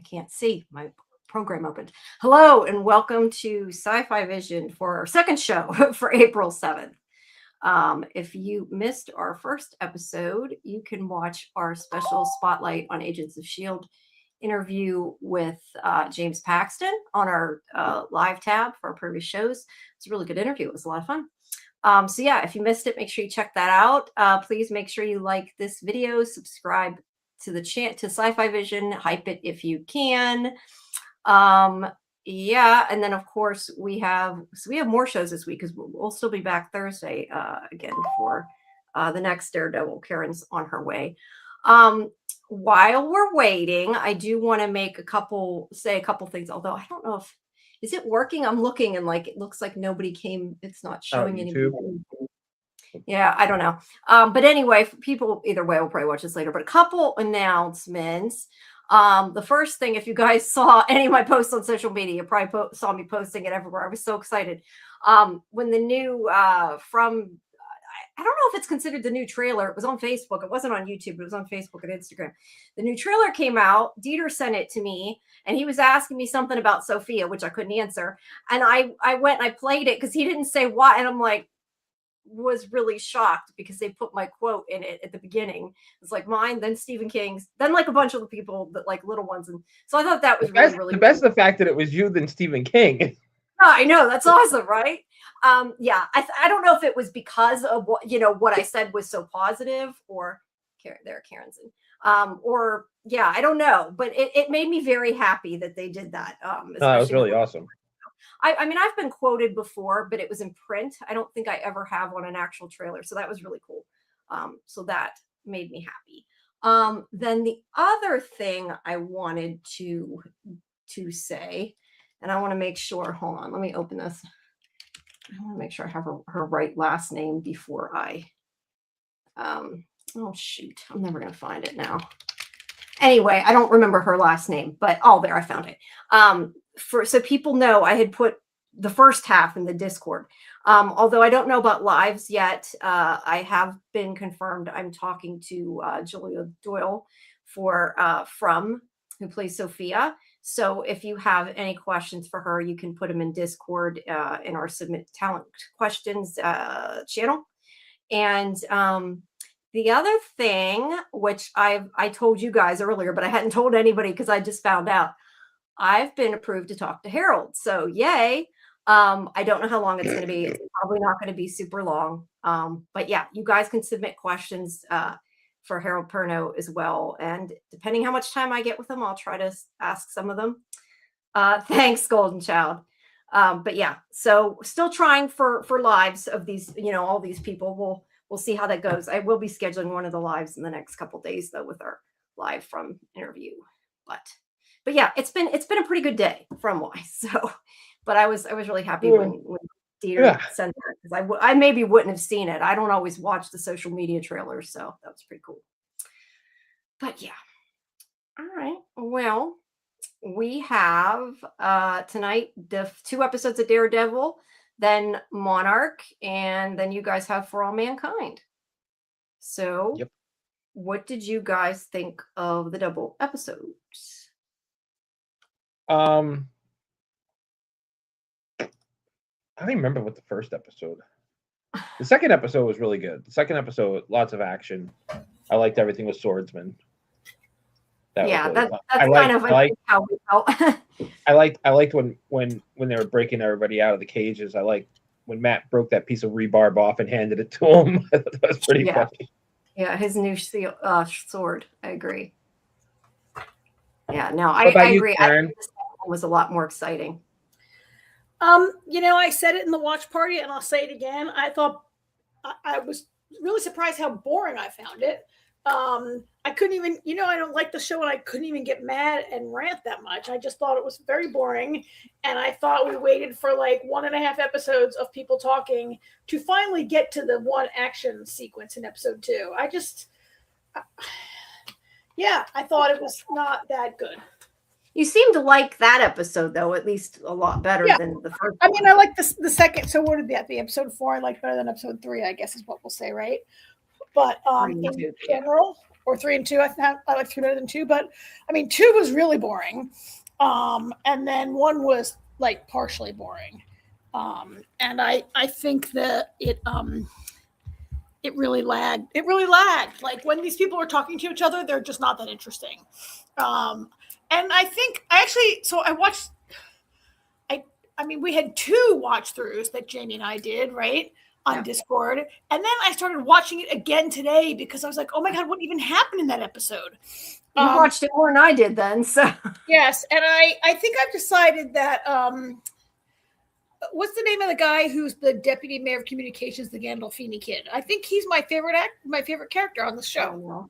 can't see my program opened. Hello and welcome to Sci-Fi Vision for our second show for April 7th. If you missed our first episode, you can watch our special spotlight on Agents of S.H.I.E.L.D. interview with James Paxton on our live tab for our previous shows. It's a really good interview. It was a lot of fun. So yeah, if you missed it, make sure you check that out. Please make sure you like this video, subscribe to the channel, to Sci-Fi Vision, hype it if you can. Yeah, and then of course we have more shows this week because we'll still be back Thursday again for the next Daredevil. Karen's on her way. While we're waiting, I do want to say a couple things, although I don't know if is it working. I'm looking and it looks like nobody came. It's not showing anybody. Yeah, I don't know. But anyway, people either way, we'll probably watch this later. But a couple announcements. The first thing, if you guys saw any of my posts on social media, you probably saw me posting it everywhere. I was so excited. When the new I don't know if it's considered the new trailer. It was on Facebook. It wasn't on YouTube. It was on Facebook and Instagram. The new trailer came out. Dieter sent it to me, and he was asking me something about Sophia, which I couldn't answer. And I went and I played it because he didn't say what. And I'm like, was really shocked because they put my quote in it at the beginning. It's like mine, then Stephen King's, then like a bunch of the people that like little ones. And so I thought that was really the best of the fact that it was you than Stephen King. Oh, I know, that's awesome, right? Yeah, I don't know if it was because of what I said was so positive, or Karen's in, or yeah, I don't know, but it made me very happy that they did that. It was really awesome. I mean, I've been quoted before, but it was in print. I don't think I ever have on an actual trailer. So that was really cool. So that made me happy. Then the other thing I wanted to say, and I want to make sure, hold on, let me open this. I want to make sure I have her right last name before I, oh shoot, I'm never going to find it now. Anyway, I don't remember her last name, but there, I found it. So people know, I had put the first half in the Discord. Although I don't know about lives yet, I have been confirmed. I'm talking to Julia Doyle from who plays Sophia. So if you have any questions for her, you can put them in Discord in our Submit Talent Questions channel. And the other thing, which I told you guys earlier, but I hadn't told anybody because I just found out, I've been approved to talk to S.H.I.E.L.D. So yay. I don't know how long it's going to be. It's probably not going to be super long. But yeah, you guys can submit questions for Harold Perno as well. And depending how much time I get with them, I'll try to ask some of them. Thanks, Golden Child. But yeah, so still trying for lives of these, all these people. We'll see how that goes. I will be scheduling one of the lives in the next couple of days though, with our live from interview. But yeah, it's been a pretty good day from Wise. So, but I was really happy when Dieter sent that, because I maybe wouldn't have seen it. I don't always watch the social media trailers, so that was pretty cool. But yeah, all right. Well, we have tonight the 2 episodes of Daredevil, then Monarch, and then you guys have For All Mankind. So, yep. What did you guys think of the double episodes? I don't remember what the first episode. The second episode was really good. The second episode, lots of action. I liked everything with swordsmen. That's kind of how we felt. I liked when they were breaking everybody out of the cages. I liked when Matt broke that piece of rebarb off and handed it to him. I thought that was pretty funny. Yeah, his new sword. I agree. Yeah, no, I agree. I think this one was a lot more exciting. I said it in the watch party, and I'll say it again. I thought I was really surprised how boring I found it. I couldn't even, I don't like the show, and I couldn't even get mad and rant that much. I just thought it was very boring, and I thought we waited for like 1.5 episodes of people talking to finally get to the one action sequence in episode 2. I thought it was not that good. You seem to like that episode, though, at least a lot better than the first. I mean, I like the second. So what did that be? Episode 4 I like better than episode 3, I guess is what we'll say, right? But in general, or 3 and 2. I like 3 better than 2, but I mean 2 was really boring, and then 1 was like partially boring, and I think that it really lagged. It really lagged. Like when these people are talking to each other, they're just not that interesting. And I think I watched. I mean, we had 2 watch throughs that Jamie and I did, right, on Discord. And then I started watching it again today because I was like, oh my God, what even happened in that episode? You watched it more than I did then. So yes. And I think I've decided that, what's the name of the guy who's the deputy mayor of communications, the Gandolfini kid? I think he's my favorite character on the show.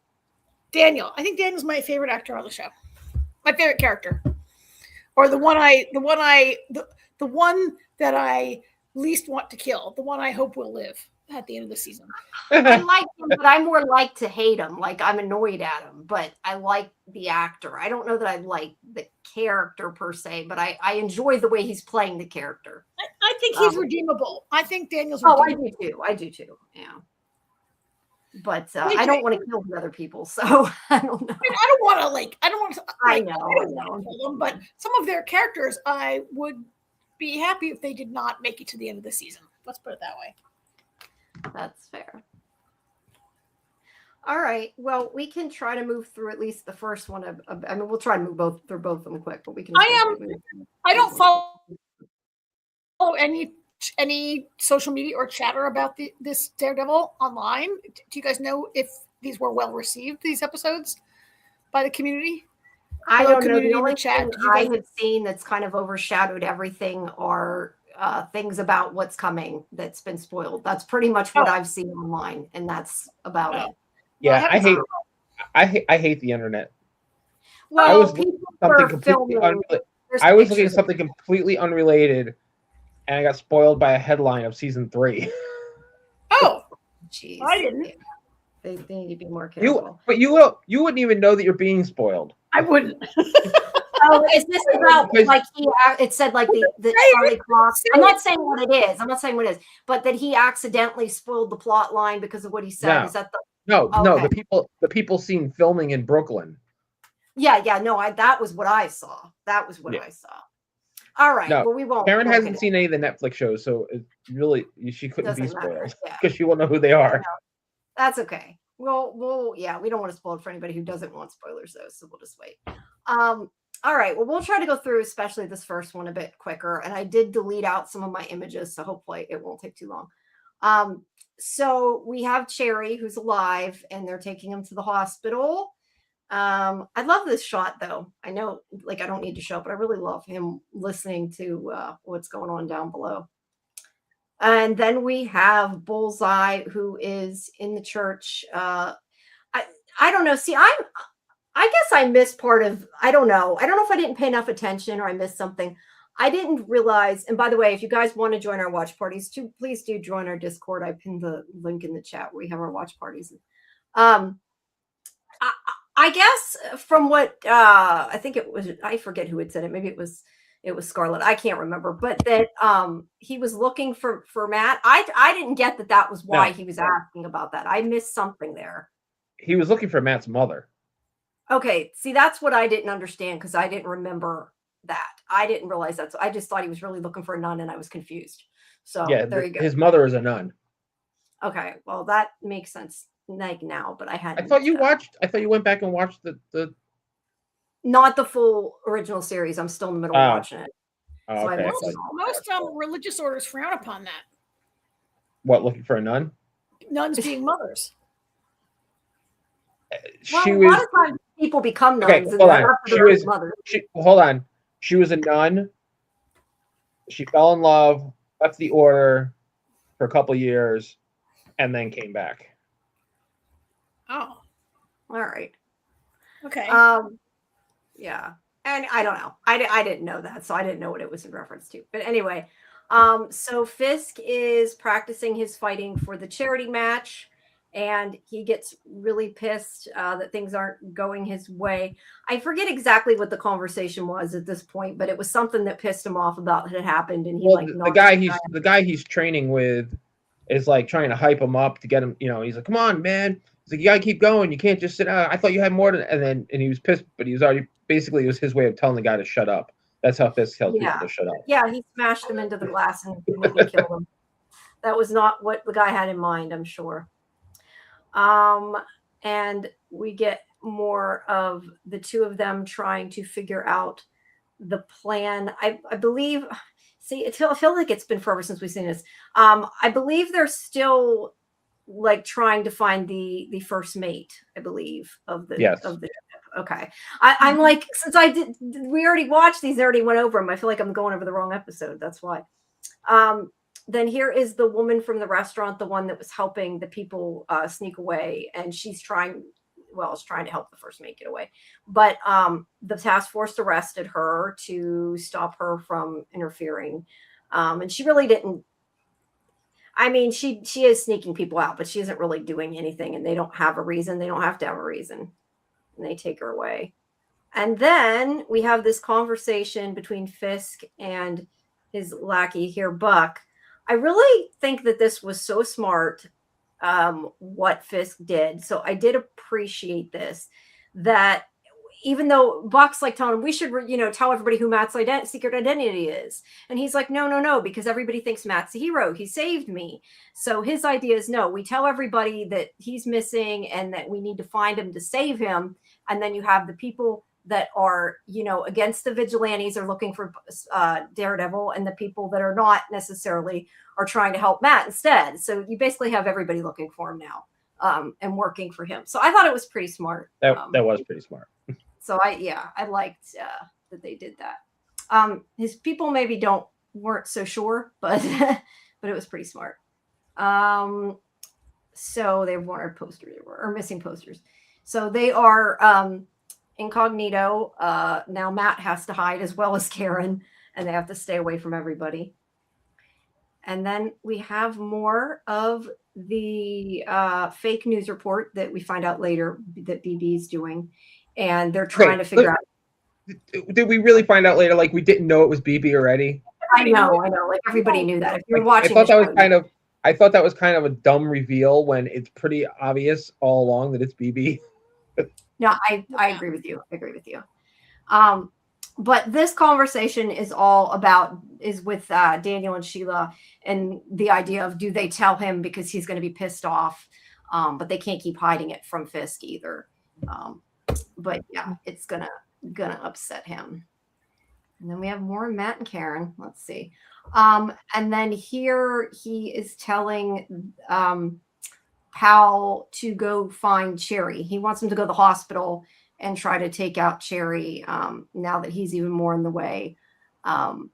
Daniel. I think Daniel's my favorite actor on the show. My favorite character. Or the one that I least want to kill, the one I hope will live at the end of the season. I like him, but I more like to hate him. Like I'm annoyed at him, but I like the actor. I don't know that I like the character per se, but I enjoy the way he's playing the character. I think he's redeemable. I think Daniel's redeemable. I do too. Yeah. But I don't want to kill the other people, so I don't know. I don't want to I don't want to know. Kill them, but some of their characters I would be happy if they did not make it to the end of the season. Let's put it that way. That's fair. All right. Well, we can try to move through at least the first one. I mean, we'll try to move through both of them quick, but we can. I don't follow any social media or chatter about this Daredevil online. Do you guys know if these were well received, these episodes, by the community? I don't know. The only thing I have seen that's kind of overshadowed everything are things about what's coming that's been spoiled. That's pretty much what I've seen online, and that's about it. Yeah, I hate the internet. Well, I was looking at something completely unrelated, and I got spoiled by a headline of season 3. Oh, jeez! I didn't. They need to be more careful. You wouldn't even know that you're being spoiled. I wouldn't. Oh, is this about like it said like the Charlie clock? I'm not saying what it is. But that he accidentally spoiled the plot line because of what he said. No. Is that the No, the people seen filming in Brooklyn. Yeah, no, that was what I saw. I saw. All right, no, well, we won't. Karen hasn't seen any of the Netflix shows, so she couldn't be spoiled because she won't know who they are. That's okay. Well, yeah, we don't want to spoil it for anybody who doesn't want spoilers, though, so we'll just wait. All right, well, we'll try to go through, especially this first one, a bit quicker. And I did delete out some of my images, so hopefully it won't take too long. So we have Cherry, who's alive, and they're taking him to the hospital. I love this shot, though. I know, like, I don't need to show it, but I really love him listening to what's going on down below. And then we have Bullseye, who is in the church. I don't know. See, I guess I missed part of, I don't know. I don't know if I didn't pay enough attention or I missed something. I didn't realize, and by the way, if you guys want to join our watch parties too, please do join our Discord. I pinned the link in the chat where we have our watch parties. I guess from what I think it was, I forget who had said it. Maybe it was Scarlett. I can't remember, but that he was looking for Matt. I didn't get that was why he was asking about that. I missed something there. He was looking for Matt's mother. Okay, see, that's what I didn't understand because I didn't remember that. I didn't realize that. So I just thought he was really looking for a nun, and I was confused. So yeah, there you go. His mother is a nun. Okay, well that makes sense like now, but I hadn't. I thought you went back and watched the. Not the full original series. I'm still in the middle of watching it. Oh, so okay. Most religious orders frown upon that. What, looking for a nun? Nuns being mothers. A lot of times people become nuns. Okay, hold on. Hold on. She was a nun. She fell in love, left the order for a couple of years, and then came back. Oh. All right. Okay. Yeah. And I don't know. I didn't know that, so I didn't know what it was in reference to. But anyway, so Fisk is practicing his fighting for the charity match. And he gets really pissed that things aren't going his way. I forget exactly what the conversation was at this point, but it was something that pissed him off about what had happened. And the guy he's training with is like trying to hype him up to get him. You know, he's like, "Come on, man! He's like, you gotta keep going. You can't just sit out. I thought you had more than. And he was pissed, but he was already basically it was his way of telling the guy to shut up. That's how Fisk tells people to shut up. Yeah, he smashed him into the glass and maybe killed him. That was not what the guy had in mind, I'm sure. And we get more of the two of them trying to figure out the plan. I believe. See, I feel like it's been forever since we've seen this. I believe they're still like trying to find the first mate. I believe of the Okay, I'm like, since we already watched these, already went over them. I feel like I'm going over the wrong episode. That's why. Then here is the woman from the restaurant, the one that was helping the people sneak away, and she's trying to help the first mate get away. But the task force arrested her to stop her from interfering. And she really didn't. I mean, she is sneaking people out, but she isn't really doing anything, and they don't have a reason. They don't have to have a reason. And they take her away. And then we have this conversation between Fisk and his lackey here, Buck. I really think that this was so smart, what Fisk did. So I did appreciate this, that even though Buck's like telling him, we should, tell everybody who Matt's secret identity is. And he's like, no, because everybody thinks Matt's a hero. He saved me. So his idea is, no, we tell everybody that he's missing and that we need to find him to save him. And then you have the people that are, against the vigilantes are looking for Daredevil, and the people that are not necessarily are trying to help Matt instead. So you basically have everybody looking for him now and working for him. So I thought it was pretty smart. That was pretty smart. So I liked that they did that. His people maybe weren't so sure, but but it was pretty smart. So they wanted posters or missing posters. So they are incognito. Now Matt has to hide as well as Karen, and they have to stay away from everybody. And then we have more of the fake news report that we find out later that BB is doing. And they're trying to figure out. Did we really find out later? Like, we didn't know it was BB already? I know. Like, everybody knew that. If you're watching, I thought that was kind of a dumb reveal when it's pretty obvious all along that it's BB. No, I agree with you. But this conversation is with Daniel and Sheila, and the idea of, do they tell him because he's going to be pissed off? But they can't keep hiding it from Fisk either. But yeah, it's gonna upset him. And then we have more Matt and Karen. Let's see. And then here he is telling Pal to go find Cherry. He wants him to go to the hospital and try to take out Cherry now that he's even more in the way. And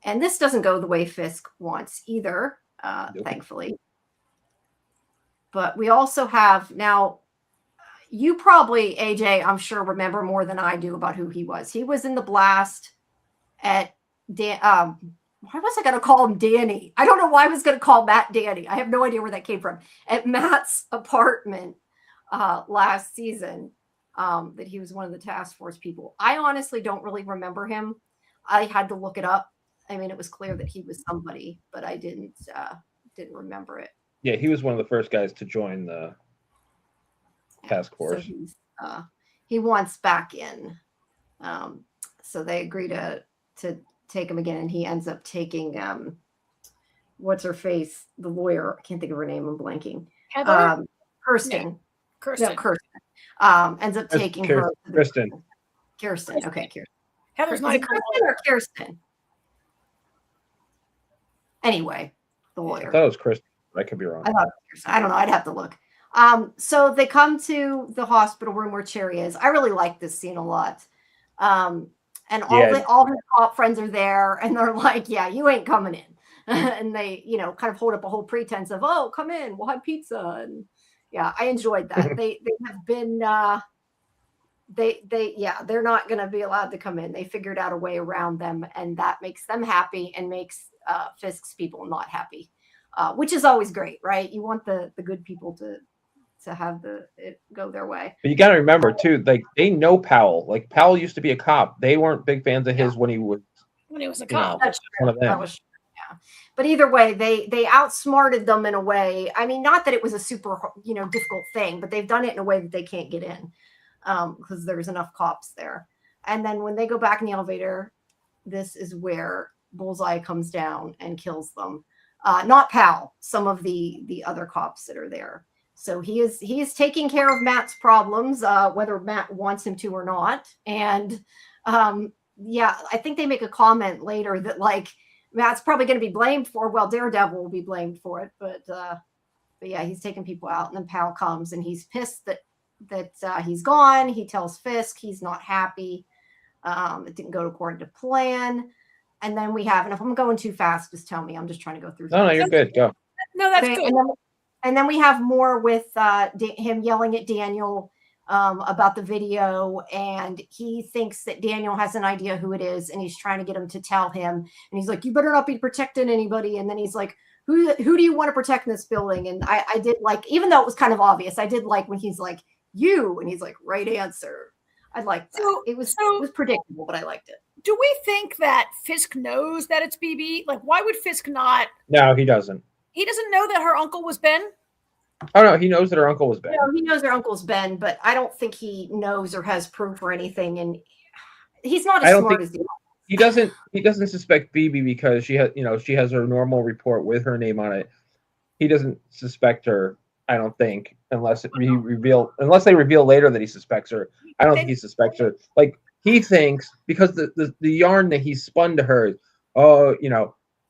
this doesn't go the way Fisk wants either, thankfully. But we also have now. You probably, AJ, I'm sure, remember more than I do about who he was. He was in the blast at why was I going to call him Danny? I don't know why I was going to call Matt Danny. I have no idea where that came from. At Matt's apartment last season, that he was one of the task force people. I honestly don't really remember him. I had to look it up. I mean, it was clear that he was somebody, but I didn't remember it. Yeah, he was one of the first guys to join the task force. So he wants back in. So they agree to take him again, and he ends up taking what's her face, the lawyer. I can't think of her name. I'm blanking. Kirsten. No, Kirsten. No, Kirsten. Ends up taking her. Kirsten. Okay, Kirsten. Heather's not Kirsten or Kirsten. Anyway, the lawyer. I thought it was Kirsten. I could be wrong. I don't know. I'd have to look. So they come to the hospital room where Cherry is. I really like this scene a lot. And all his cop friends are there, and they're like, yeah, you ain't coming in. And they, kind of hold up a whole pretense of, oh, come in, we'll have pizza. And yeah, I enjoyed that. They have been, they're not going to be allowed to come in. They figured out a way around them, and that makes them happy and makes Fisk's people not happy, which is always great, right? You want the good people to have it go their way. But you got to remember too, like, they know Powell. Like, Powell used to be a cop. They weren't big fans of his when he was a cop. That's true. One of them. That was, But either way, they outsmarted them in a way. I mean, not that it was a super, difficult thing, but they've done it in a way that they can't get in because there's enough cops there. And then when they go back in the elevator, this is where Bullseye comes down and kills them. Not Pal, some of the other cops that are there. So he is taking care of Matt's problems, whether Matt wants him to or not. And I think they make a comment later that like Matt's probably going to be blamed for. Well, Daredevil will be blamed for it, but yeah, he's taking people out, and then Pal comes and he's pissed that he's gone. He tells Fisk he's not happy. It didn't go according to plan. And then we have, and if I'm going too fast, just tell me. I'm just trying to go through. No, you're good. Go. No, that's good. And then we have more with him yelling at Daniel about the video, and he thinks that Daniel has an idea who it is, and he's trying to get him to tell him. And he's like, "You better not be protecting anybody." And then he's like, "Who do you want to protect in this building?" And I did like, even though it was kind of obvious, I did like when he's like, "You," and he's like, "Right answer." I liked that. So, it was predictable, but I liked it. Do we think that Fisk knows that it's BB? Like, why would Fisk not? No, he doesn't. He doesn't know that her uncle was Ben? Oh, no, he knows that her uncle was Ben. No, he knows her uncle's Ben, but I don't think he knows or has proof or anything. And he's not as smart as he doesn't suspect BB because she has her normal report with her name on it. He doesn't suspect her, I don't think, unless they reveal later that he suspects her. I don't think he suspects her. Like, he thinks because the yarn that he spun to her,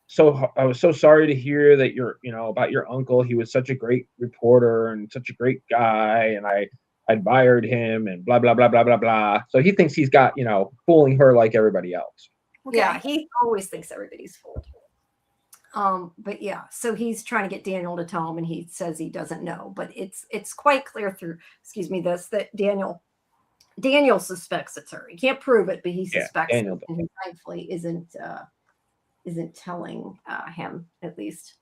so I was so sorry to hear that about your uncle. He was such a great reporter and such a great guy, and I admired him and blah blah blah blah blah blah. So he thinks he's got fooling her like everybody else. Okay. Yeah, he always thinks everybody's fooled. But yeah, so he's trying to get Daniel to tell him, and he says he doesn't know. But it's quite clear through that Daniel suspects it's her. He can't prove it, but he suspects it, and he thankfully isn't telling him, at least.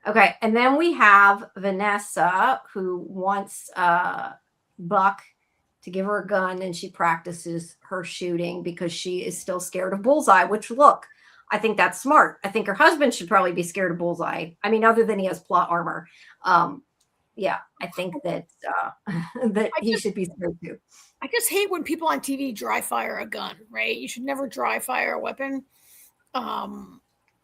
Okay, and then we have Vanessa, who wants Buck to give her a gun, and she practices her shooting because she is still scared of Bullseye, which, look, I think that's smart. I think her husband should probably be scared of Bullseye. I mean, other than he has plot armor. Yeah, I think that he should be scared too. I just hate when people on TV dry fire a gun, right? You should never dry fire a weapon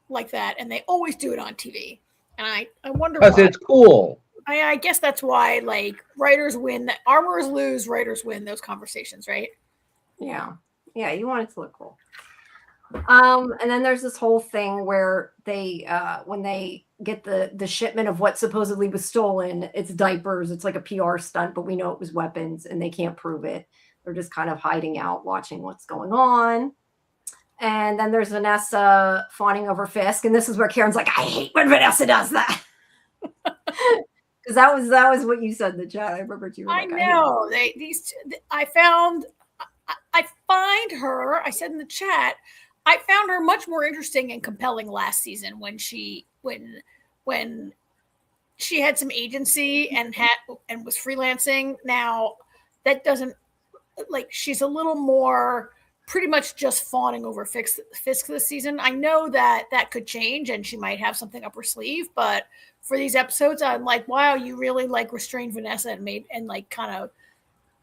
like that. And they always do it on TV. And I wonder why. Because it's cool. I guess that's why, like, writers win. Armorers lose, writers win those conversations, right? Yeah. Yeah, you want it to look cool. And then there's this whole thing where they when they get the shipment of what supposedly was stolen, it's diapers. It's like a PR stunt, but we know it was weapons, and they can't prove it. They're just kind of hiding out, watching what's going on. And then there's Vanessa fawning over Fisk, and this is where Karen's like, "I hate when Vanessa does that." Because that was what you said in the chat. I remember you were like, I know. I find her, I said in the chat, I found her much more interesting and compelling last season when she had some agency and was freelancing. Now that doesn't, like, she's a little more pretty much just fawning over Fisk this season. I know that could change and she might have something up her sleeve, but for these episodes, I'm like, wow, you really like restrained Vanessa and kind of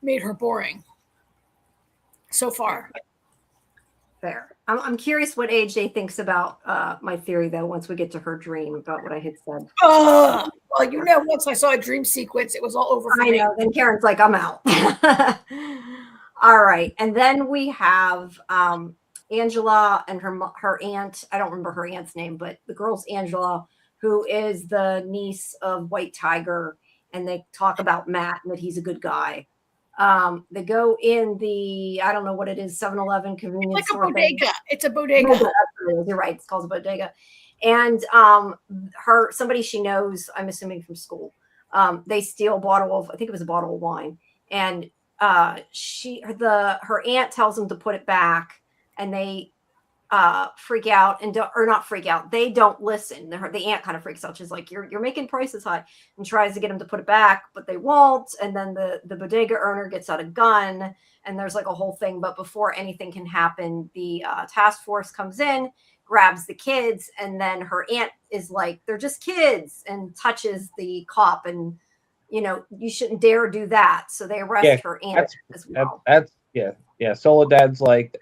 made her boring so far. Fair. I'm curious what AJ thinks about my theory, though, once we get to her dream about what I had said. Oh, well, once I saw a dream sequence, it was all over for me. I know. Then Karen's like, I'm out. All right. And then we have Angela and her aunt. I don't remember her aunt's name, but the girl's Angela, who is the niece of White Tiger. And they talk about Matt and that he's a good guy. They go in the, I don't know what it is, 7-Eleven convenience store. Like a bodega. It's a bodega. You're right. It's called a bodega. And somebody she knows, I'm assuming from school, they steal a bottle of, I think it was a bottle of wine. And her aunt tells them to put it back, and they freak out not freak out. They don't listen. The aunt kind of freaks out. She's like, you're making prices high, and tries to get them to put it back, but they won't. And then the bodega owner gets out a gun, and there's like a whole thing. But before anything can happen, the task force comes in, grabs the kids, and then her aunt is like, they're just kids, and touches the cop, and you shouldn't dare do that. So they arrest her aunt as well. Soledad's like,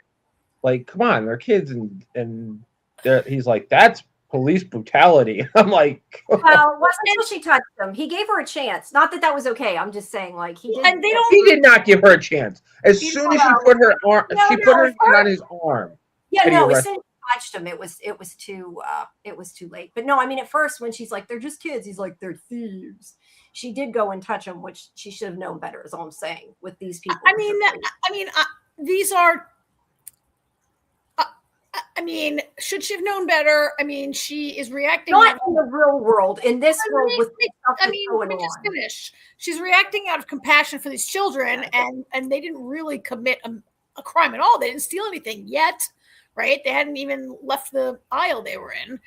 come on, they're kids, and he's like, that's police brutality. I'm like, well, it wasn't until she touched him. He gave her a chance. Not that was okay. I'm just saying, like, he did. And he did not give her a chance. As soon as she put her arm, she put her hand on his arm. Yeah, no, as soon as she touched him, it was too late. But no, I mean, at first when she's like, they're just kids, he's like, they're thieves. She did go and touch him, which she should have known better, is all I'm saying, with these people. These are. Should she have known better? I mean, she is reacting. Not in the real world. In this world, with stuff that's going on. Finish. She's reacting out of compassion for these children, and they didn't really commit a crime at all. They didn't steal anything yet, right? They hadn't even left the aisle they were in.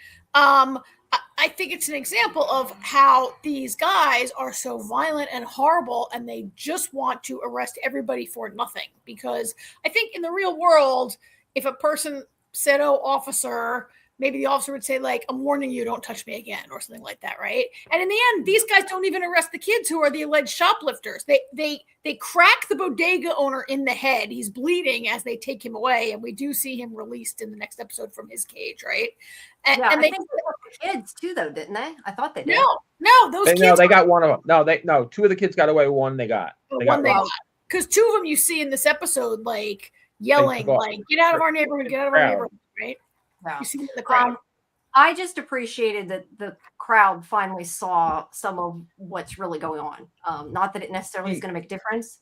I think it's an example of how these guys are so violent and horrible, and they just want to arrest everybody for nothing. Because I think in the real world, if a person said, "Oh, officer," maybe the officer would say, like, "I'm warning you, don't touch me again," or something like that, right? And in the end, these guys don't even arrest the kids who are the alleged shoplifters. They crack the bodega owner in the head. He's bleeding as they take him away, and we do see him released in the next episode from his cage, right? And I they think they got the kids too, though, didn't they? I thought they did. No, those kids. No, they got one of them. No, two of the kids got away. One they got. Because two of them you see in this episode, like, yelling, like, "Get out of our neighborhood, get out of our neighborhood," right? Yeah. You see them in the crowd. I just appreciated that the crowd finally saw some of what's really going on. Not that it necessarily is going to make a difference,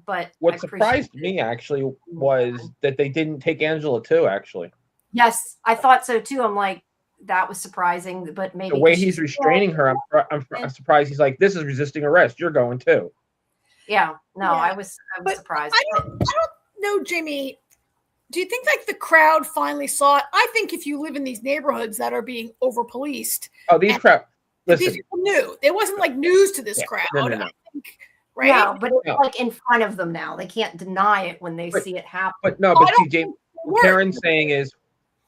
but what surprised me actually was that they didn't take Angela too. Actually, yes, I thought so too. I'm like, that was surprising, but maybe the way he's restraining her, I'm surprised. He's like, "This is resisting arrest. You're going too." Yeah, no, I was surprised. I don't know, Jamie. Do you think, like, the crowd finally saw it? I think if you live in these neighborhoods that are being over policed, these people knew. It wasn't like news to this crowd. No. I think, right? Yeah, but it's like in front of them now. They can't deny it when they see it happen. But see, James, what Karen's saying is,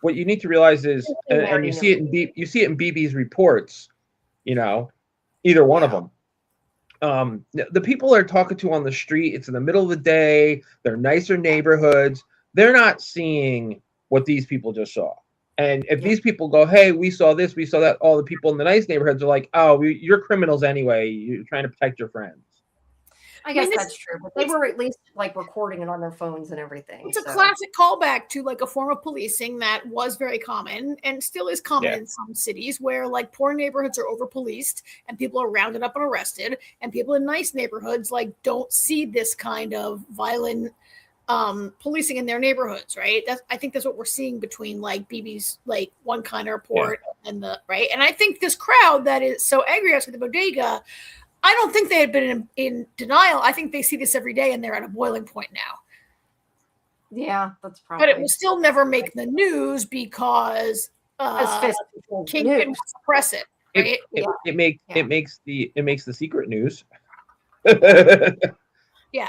what you need to realize is, and you see it in BB's reports. Either one of them. The people they're talking to on the street, it's in the middle of the day. They're nicer neighborhoods. They're not seeing what these people just saw. And if these people go, "Hey, we saw this, we saw that," all the people in the nice neighborhoods are like, "Oh, you're criminals anyway. You're trying to protect your friends." I guess that's true, but they were at least like recording it on their phones and everything. It's a classic callback to like a form of policing that was very common and still is common in some cities, where like poor neighborhoods are over policed and people are rounded up and arrested, and people in nice neighborhoods like don't see this kind of violent policing in their neighborhoods, right? I think that's what we're seeing between like BB's like one kind of report and the right. And I think this crowd that is so angry outside the bodega, I don't think they had been in denial. I think they see this every day and they're at a boiling point now. Yeah, that's probably. But it will still never make the news because Kingpin will suppress it. Right? It makes the secret news. Yeah.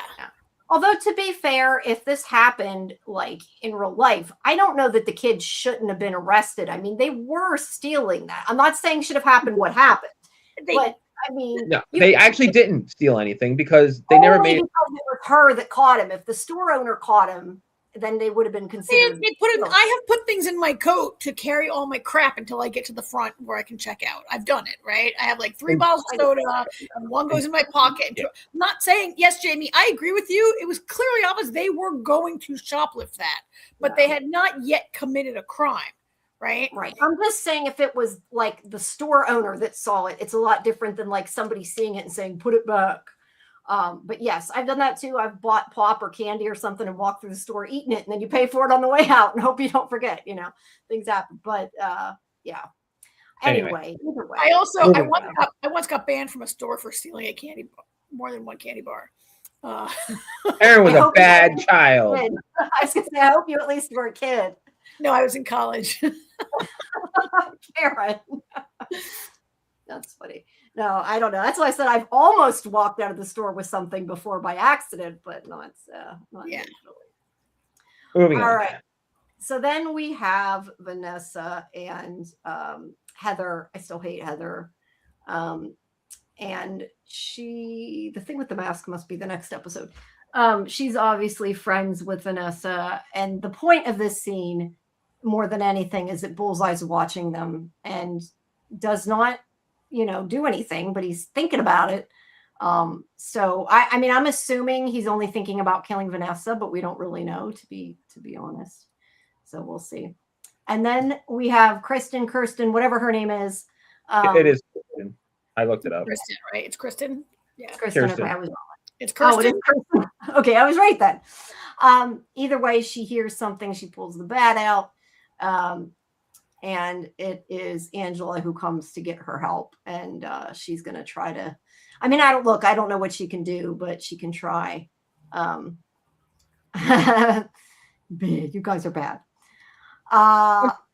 Although, to be fair, if this happened like in real life, I don't know that the kids shouldn't have been arrested. I mean, they were stealing that. I'm not saying should have happened what happened, but I mean, no, they actually didn't steal anything because they never made it. Because it was her that caught him. If the store owner caught him, then they would have been considered. I have put things in my coat to carry all my crap until I get to the front where I can check out. I've done it, right? I have like 3 bottles of soda, and one goes in my pocket. I'm not saying, yes, Jamie, I agree with you. It was clearly obvious they were going to shoplift that, but they had not yet committed a crime, right? Right. I'm just saying, if it was like the store owner that saw it, it's a lot different than like somebody seeing it and saying, "Put it back." But yes, I've done that too. I've bought pop or candy or something and walked through the store eating it, and then you pay for it on the way out and hope you don't forget. Things happen. But yeah. Anyway, either way. I once got banned from a store for stealing a candy bar, more than one candy bar. Aaron was a bad child. I was going to say, I hope you at least were a kid. No, I was in college. Karen. That's funny. No, I don't know. That's why I said I've almost walked out of the store with something before by accident, but not usually. Moving on. All right. So then we have Vanessa and Heather. I still hate Heather. And the thing with the mask must be the next episode. She's obviously friends with Vanessa. And the point of this scene, more than anything, is that Bullseye's watching them and does not, do anything, but he's thinking about it. So I mean, I'm assuming he's only thinking about killing Vanessa, but we don't really know, to be honest. So we'll see. And then we have Kirsten, whatever her name is. It is Kristen. I looked it up. Kristen, right? It's Kristen. Yeah, it's Kristen. Kirsten. Okay, I was wrong. It's Kirsten. Oh, it is Kristen. Okay, I was right then. Either way, she hears something. She pulls the bat out. And it is Angela who comes to get her help. And she's going to try to, I don't know what she can do, but she can try. Big, you guys are bad.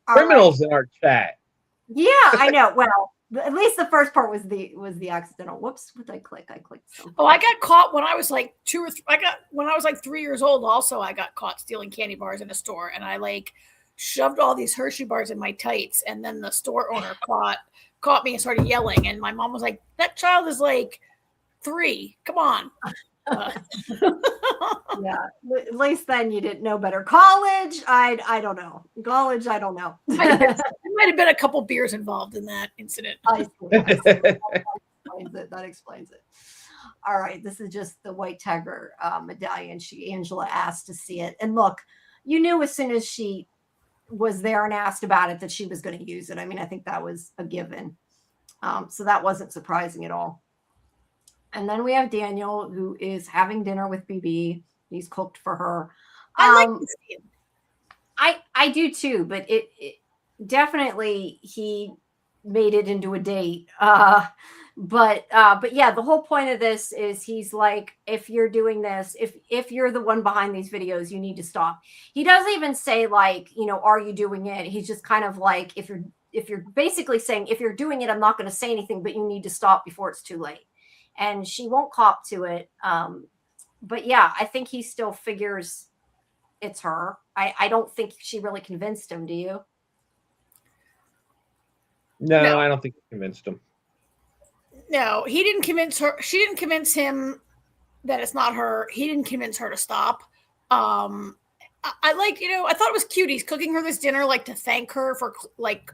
Criminals in our chat. Yeah, I know. Well, at least the first part was the accidental. Whoops! What did I click? I clicked something. Oh, I got caught when I was like 3 years old. Also, I got caught stealing candy bars in a store, and I shoved all these Hershey bars in my tights, and then the store owner caught me and started yelling, and my mom was like, "That child is 3. Come on." Yeah, at least then you didn't know better. College, I don't know. College, I don't know. There might have been a couple beers involved in that incident. That explains it. All right, this is just the white tiger medallion. Angela asked to see it, and look, you knew as soon as she was there and asked about it that she was going to use it. I mean, I think that was a given. So that wasn't surprising at all. And then we have Daniel, who is having dinner with BB. He's cooked for her. I like this scene. I do too, but it definitely he made it into a date. But yeah, the whole point of this is he's like, if you're doing this, if you're the one behind these videos, you need to stop. He doesn't even say are you doing it? He's just kind of like, if you're basically saying, if you're doing it, I'm not going to say anything, but you need to stop before it's too late. And she won't cop to it. But yeah, I think he still figures it's her. I don't think she really convinced him. Do you? No, I don't think he convinced him. No, he didn't convince her. She didn't convince him that it's not her. He didn't convince her to stop. I thought it was cute. He's cooking her this dinner, to thank her for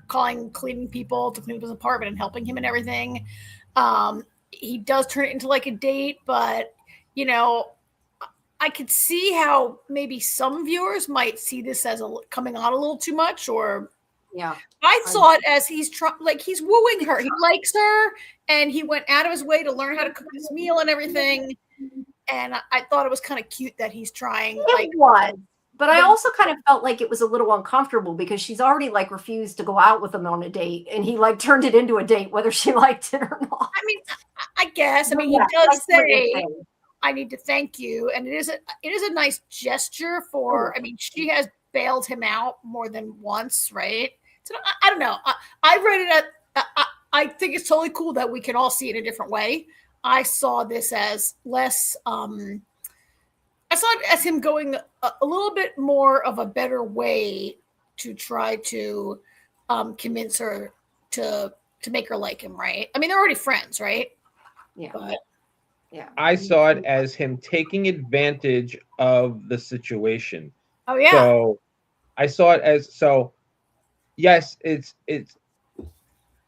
cleaning people to clean up his apartment and helping him and everything. He does turn it into a date, but I could see how maybe some viewers might see this as coming on a little too much, or yeah, I saw it as he's he's wooing her. He likes her, and he went out of his way to learn how to cook this meal and everything. And I thought it was kind of cute that he's trying. It was, but I also kind of felt like it was a little uncomfortable because she's already refused to go out with him on a date, and he turned it into a date whether she liked it or not. I mean, I guess. I mean, he does say, "I need to thank you," and it is a nice gesture for. I mean, she has bailed him out more than once, right? So I don't know. I read it I think it's totally cool that we can all see it a different way. I saw this as less. I saw it as him going a little bit more of a better way to try to convince her to make her like him, right? I mean, they're already friends, right? Yeah. But, yeah. I saw it as him taking advantage of the situation. Oh yeah. So I saw it as yes, it's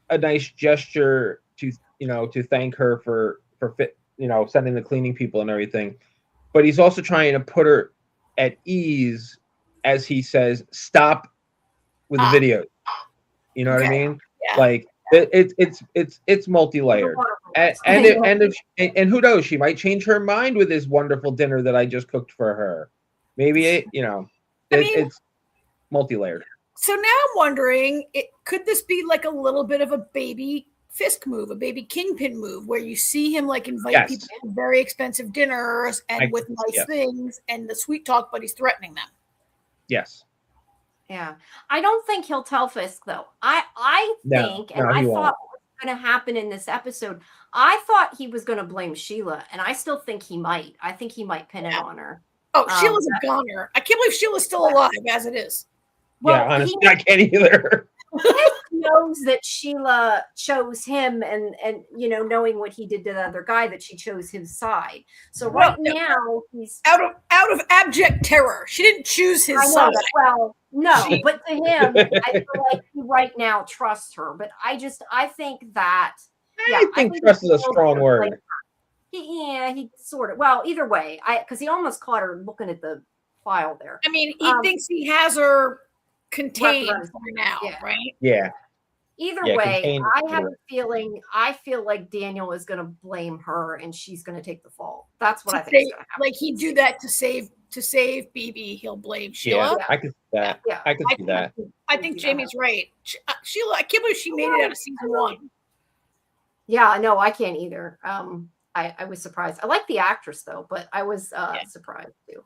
a nice gesture to thank her for sending the cleaning people and everything. But he's also trying to put her at ease as he says, stop with the video. You know what I mean? Yeah. It's multi-layered. And who knows, she might change her mind with this wonderful dinner that I just cooked for her. Maybe it's multi-layered. So now I'm wondering, could this be a little bit of a baby Fisk move, a baby Kingpin move, where you see him invite people to very expensive dinners and with nice things and the sweet talk, but he's threatening them. Yes. Yeah. I don't think he'll tell Fisk though. I thought what was going to happen in this episode, I thought he was going to blame Sheila, and I still think he might. I think he might pin it on her. Oh, Sheila's a goner. I can't believe Sheila's still alive as it is. Yeah, honestly, I can't either. He knows that Sheila chose him, and knowing what he did to the other guy, that she chose his side. So right now he's out of abject terror. She didn't choose his I know side. that. Well, no, but to him, I feel like he right now trusts her. But I think that I think trust is a strong word. He sort of. Well, either way, because he almost caught her looking at the file there. I mean, he thinks he has her contained for now, right? Yeah. Either way, I have a feeling. I feel like Daniel is going to blame her, and she's going to take the fall. That's what I think is going to happen. Like he'd do that to save BB. He'll blame Sheila. Yeah, I could see that. Yeah, I could see that. I think Jamie's right. Sheila, I can't believe she made it out of season 1. Yeah, no, I can't either. I was surprised. I like the actress though, but I was surprised too.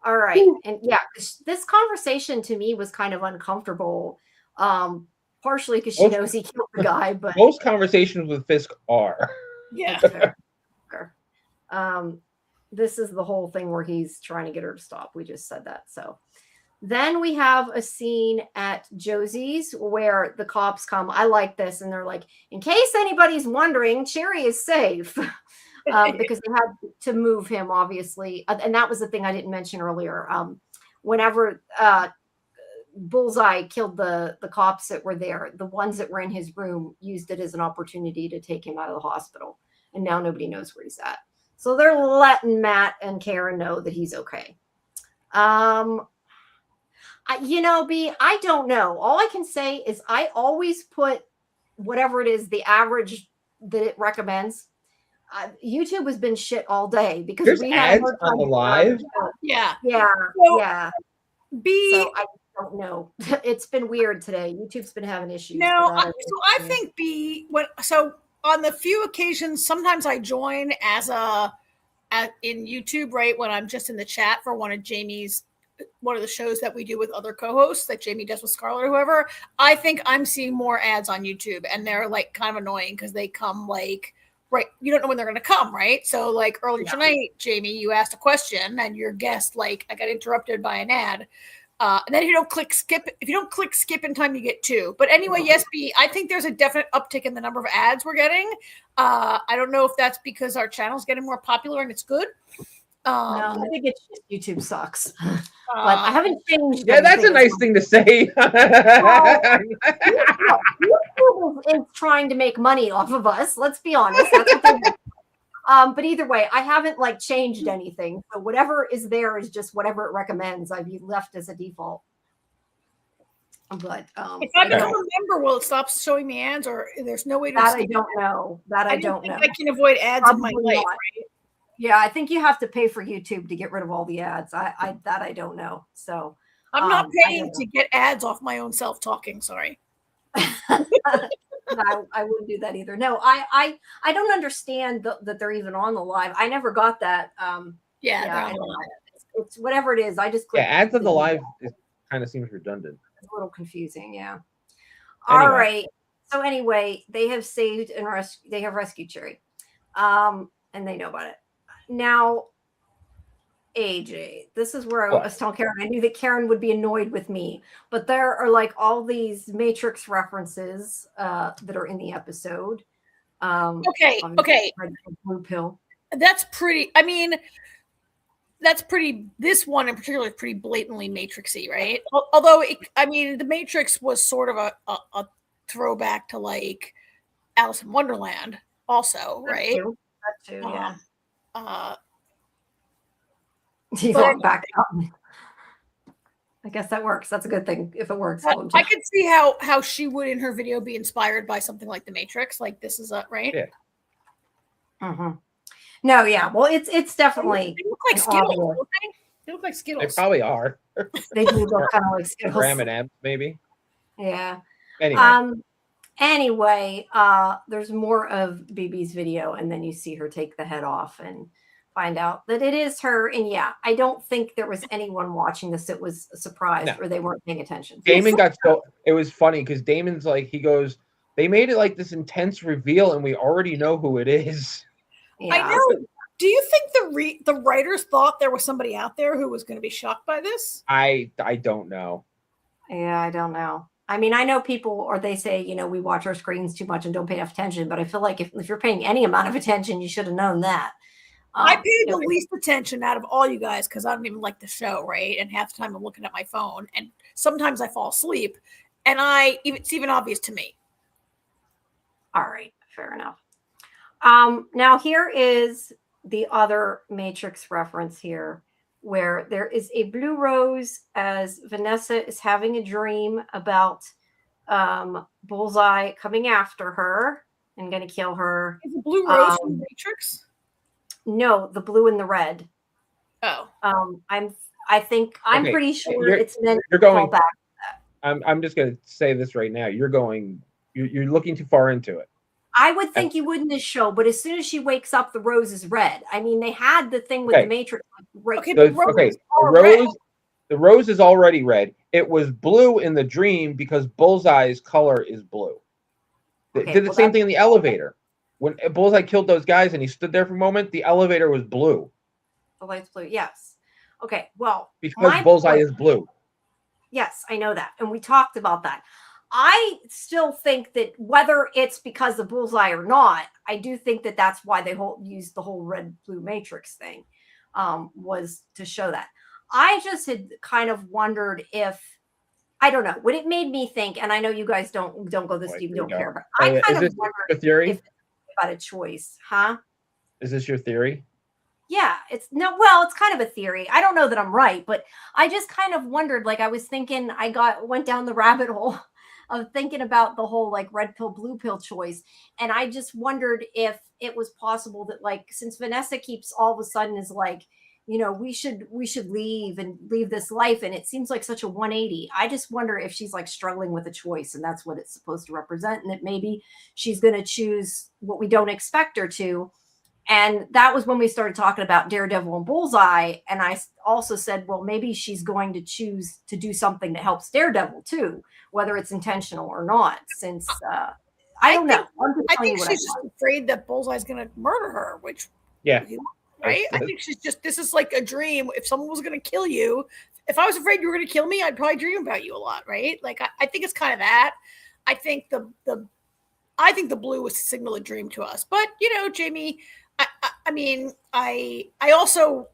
All right, and yeah, this conversation to me was kind of uncomfortable. Partially because she knows he killed the guy, but most conversations with Fisk are. Yeah. Fair. This is the whole thing where he's trying to get her to stop. We just said that. So then we have a scene at Josie's where the cops come. I like this, and they're like, in case anybody's wondering, Cherry is safe. Because they had to move him, obviously, and that was the thing I didn't mention earlier. Whenever Bullseye killed the cops that were there, the ones that were in his room used it as an opportunity to take him out of the hospital, and now nobody knows where he's at. So they're letting Matt and Karen know that he's okay. B, I don't know. All I can say is I always put whatever it is, the average that it recommends. YouTube has been shit all day because there's ads on the live. Yeah. So I don't know. It's been weird today. YouTube's been having issues. No, so I think so on the few occasions, sometimes I join in YouTube, right, when I'm just in the chat for one of the shows that we do with other co-hosts that Jamie does with Scarlett or whoever. I think I'm seeing more ads on YouTube, and they're like kind of annoying because they come like right. You don't know when they're going to come, right? So like earlier tonight, Jamie, you asked a question, and your guest I got interrupted by an ad. And then if you don't click skip in time, you get 2. But anyway, yes, B, I think there's a definite uptick in the number of ads we're getting. I don't know if that's because our channel's getting more popular and it's good. No, I think it's just YouTube sucks. But I haven't changed. Yeah, that's a nice thing to say. YouTube is trying to make money off of us. Let's be honest. That's what they do. But either way, I haven't changed anything. So whatever is there is just whatever it recommends. I've left as a default. But if I don't remember, will it stop showing me ads, or there's no way to? That I don't know. I don't know. I can avoid ads in my life. Right? Yeah, I think you have to pay for YouTube to get rid of all the ads. I don't know. So I'm not paying to get ads off my own self-talking. Sorry. No, I wouldn't do that either. No, I don't understand that they're even on the live. I never got that. It's whatever it is. I just click ads on the live. It kind of seems redundant. It's a little confusing. Yeah. Anyway. All right. So anyway, they have saved and they have rescued Cherry, and they know about it. Now, AJ, this is where I was telling Karen. I knew that Karen would be annoyed with me, but there are all these Matrix references that are in the episode. Okay. Blue pill. That's pretty. I mean, that's pretty. This one in particular is pretty blatantly Matrixy, right? Although, the Matrix was sort of a throwback to Alice in Wonderland, also, right? That too. Yeah. Back up. I guess that works. That's a good thing if it works. I could see how she would in her video be inspired by something like the Matrix. This is right. Yeah. Mm-hmm. No, yeah. Well, it's definitely. They look like Skittles. Don't they? They look like Skittles. They probably are. They do look kind of like Skittles. Ram and M, maybe. Yeah. Anyway. There's more of BB's video, and then you see her take the head off and find out that it is her. And yeah, I don't think there was anyone watching this that was surprised or they weren't paying attention. Damon it was funny because Damon's he goes, they made it this intense reveal and we already know who it is. Yeah. I know. Do you think the writers thought there was somebody out there who was going to be shocked by this? I don't know. Yeah, I don't know. I mean, I know people, or they say, we watch our screens too much and don't pay enough attention. But I feel like if you're paying any amount of attention, you should have known that. I pay the least attention out of all you guys because I don't even like the show, right? And half the time I'm looking at my phone, and sometimes I fall asleep, and it's even obvious to me. All right, fair enough. Now here is the other Matrix reference here, where there is a blue rose as Vanessa is having a dream about Bullseye coming after her and going to kill her. Is the blue rose from the Matrix? No, the blue and the red. Oh. I'm pretty sure it's meant to call back. I'm just going to say this right now. You're looking too far into it. I would think you would in this show, but as soon as she wakes up, the rose is red. I mean, they had the thing with the Matrix. Right. Okay, the rose is already red. It was blue in the dream because Bullseye's color is blue. They did the same thing in the elevator. When Bullseye killed those guys and he stood there for a moment, the elevator was blue. The light's blue, yes. Okay, well. Because Bullseye is blue. Yes, I know that. And we talked about that. I still think that whether it's because of Bullseye or not, I do think that that's why they used the whole red-blue matrix thing, was to show that. I just had kind of wondered if, I don't know, what it made me think, and I know you guys don't go this deep, don't care, but I kind of wondered if it's about a choice, huh? Is this your theory? Yeah, it's kind of a theory. I don't know that I'm right, but I just kind of wondered, like I was thinking, went down the rabbit hole of thinking about the whole like red pill, blue pill choice. And I just wondered if it was possible that, like, since Vanessa keeps all of a sudden is like, we should leave this life. And it seems like such a 180. I just wonder if she's like struggling with a choice, and that's what it's supposed to represent. And that maybe she's going to choose what we don't expect her to. And that was when we started talking about Daredevil and Bullseye. And I also said, well, maybe she's going to choose to do something that helps Daredevil too, whether it's intentional or not, since I don't know. I think she's just afraid that Bullseye's going to murder her, which, right? I think this is like a dream. If someone was going to kill you, if I was afraid you were going to kill me, I'd probably dream about you a lot, right? Like, I think it's kind of that. I think the blue was to signal a dream to us. But, Jamie, I mean, I also,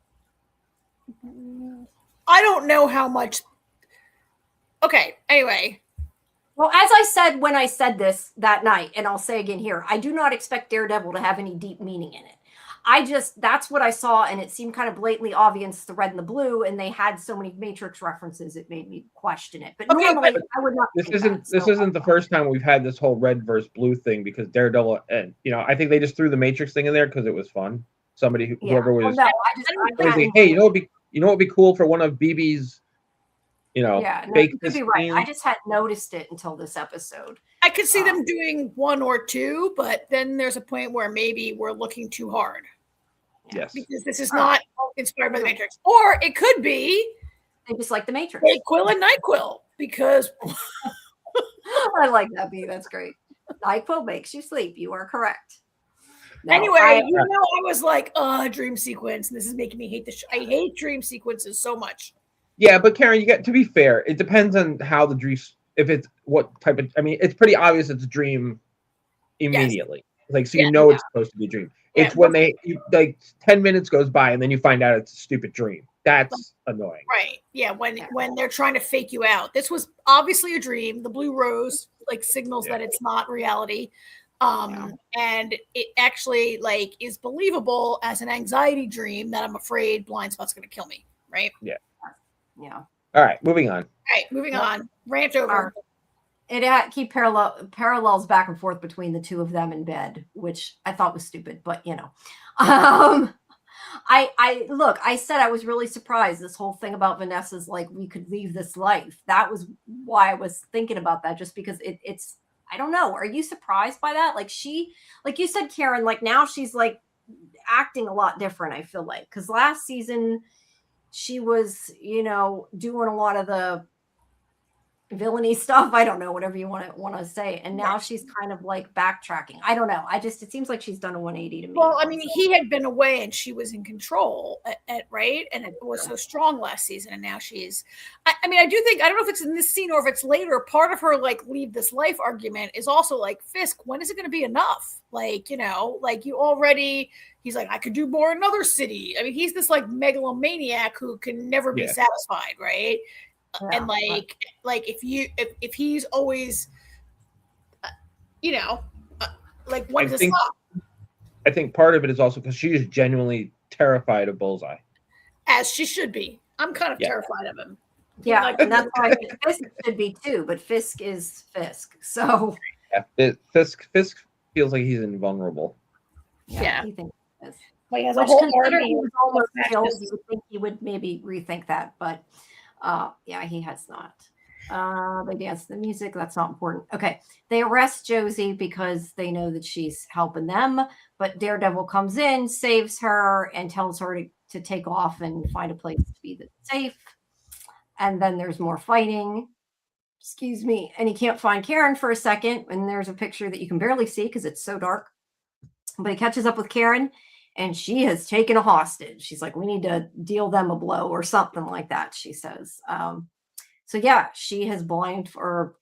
I don't know how much. Okay, anyway. Well, as I said when I said this that night, and I'll say again here, I do not expect Daredevil to have any deep meaning in it. That's what I saw, and it seemed kind of blatantly obvious, the red and the blue, and they had so many Matrix references, it made me question it. But normally, I would not. This isn't the first time we've had this whole red versus blue thing, because Daredevil, and I think they just threw the Matrix thing in there because it was fun. Whoever was. Well, no, hey, you know what'd be cool for one of BB's. You could be right. I just hadn't noticed it until this episode. I could see them doing one or two, but then there's a point where maybe we're looking too hard. Yes. Because this is not inspired by the Matrix. Or it could be they just like the Matrix. NyQuil and NyQuil, because I like that, B. That's great. NyQuil makes you sleep. You are correct. No, anyway, I was like, dream sequence, and this is making me hate the show. I hate dream sequences so much. Yeah, but Karen, to be fair, it depends on how the dream, if it's what type of, it's pretty obvious it's a dream immediately. Yes. Like, so it's supposed to be a dream. It's when 10 minutes goes by and then you find out it's a stupid dream. That's annoying. Right. Yeah, when they're trying to fake you out. This was obviously a dream. The blue rose signals that it's not reality. And it actually is believable as an anxiety dream that I'm afraid Blind Spot's going to kill me. Right. Yeah. Yeah. All right, moving on. On. Rant over. It keep parallels back and forth between the two of them in bed, which I thought was stupid, but I said I was really surprised. This whole thing about Vanessa's we could leave this life. That was why I was thinking about that, just because it's I don't know. Are you surprised by that? Like you said, Karen, now she's acting a lot different, I feel like, because last season she was, doing a lot of the villainy stuff. I don't know, whatever you want to say. And now she's kind of like backtracking. I don't know. It seems like she's done a 180 to me. Well, I mean, he had been away and she was in control, right? And it was so strong last season, and now she's. I mean, I do think, I don't know if it's in this scene or if it's later. Part of her like leave this life argument is also like, Fisk, when is it going to be enough? Like, like you already. He's like, I could do more in another city. I mean, he's this like megalomaniac who can never be satisfied, right? Yeah, and like if he's always, like when does it stop? I think part of it is also because she is genuinely terrified of Bullseye, as she should be. I'm kind of terrified of him. Yeah, like, and that's why Fisk should be too. But Fisk is Fisk, so Fisk feels like he's invulnerable. Yeah. He thinks he is. Well, he has a whole army. He was almost killed. You would think he would maybe rethink that, but he has not. They dance to the music. That's not important. Okay. They arrest Josie because they know that she's helping them, but Daredevil comes in, saves her, and tells her to take off and find a place to be safe. And then there's more fighting. Excuse me. And he can't find Karen for a second. And there's a picture that you can barely see because it's so dark. But he catches up with Karen, and she has taken a hostage. She's like, we need to deal them a blow or something like that, she says. So yeah, she has not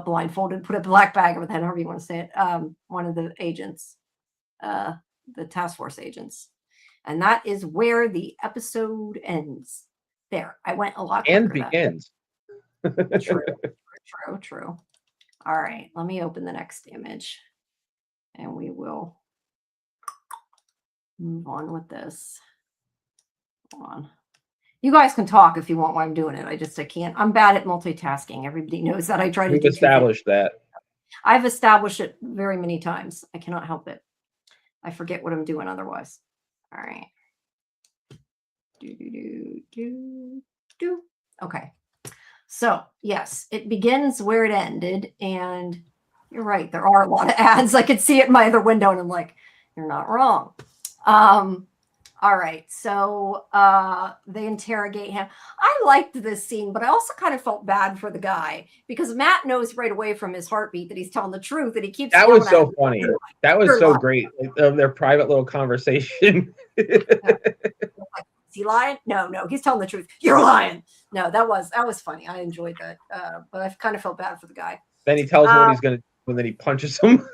blindfolded, put a black bag over the head, however you want to say it, one of the agents, the task force agents. And that is where the episode ends. There, I went a lot. And begins. True. All right, let me open the next image, and we will move on with this. Hold on. You guys can talk if you want while I'm doing it. I can't. I'm bad at multitasking. Everybody knows that. I try to. We've established that. I've established it very many times. I cannot help it. I forget what I'm doing otherwise. All right. Okay. So yes, it begins where it ended, and you're right. There are a lot of ads. I could see it in my other window, and I'm like, you're not wrong. All right, so they interrogate him. I liked this scene, but I also kind of felt bad for the guy because Matt knows right away from his heartbeat that he's telling the truth, and he keeps. That was so funny. That was so great. Like, their private little conversation. Is he lying? No, he's telling the truth. You're lying. No, that was funny. I enjoyed that, but I kind of felt bad for the guy. Then he tells him what he's going to do, and then he punches him.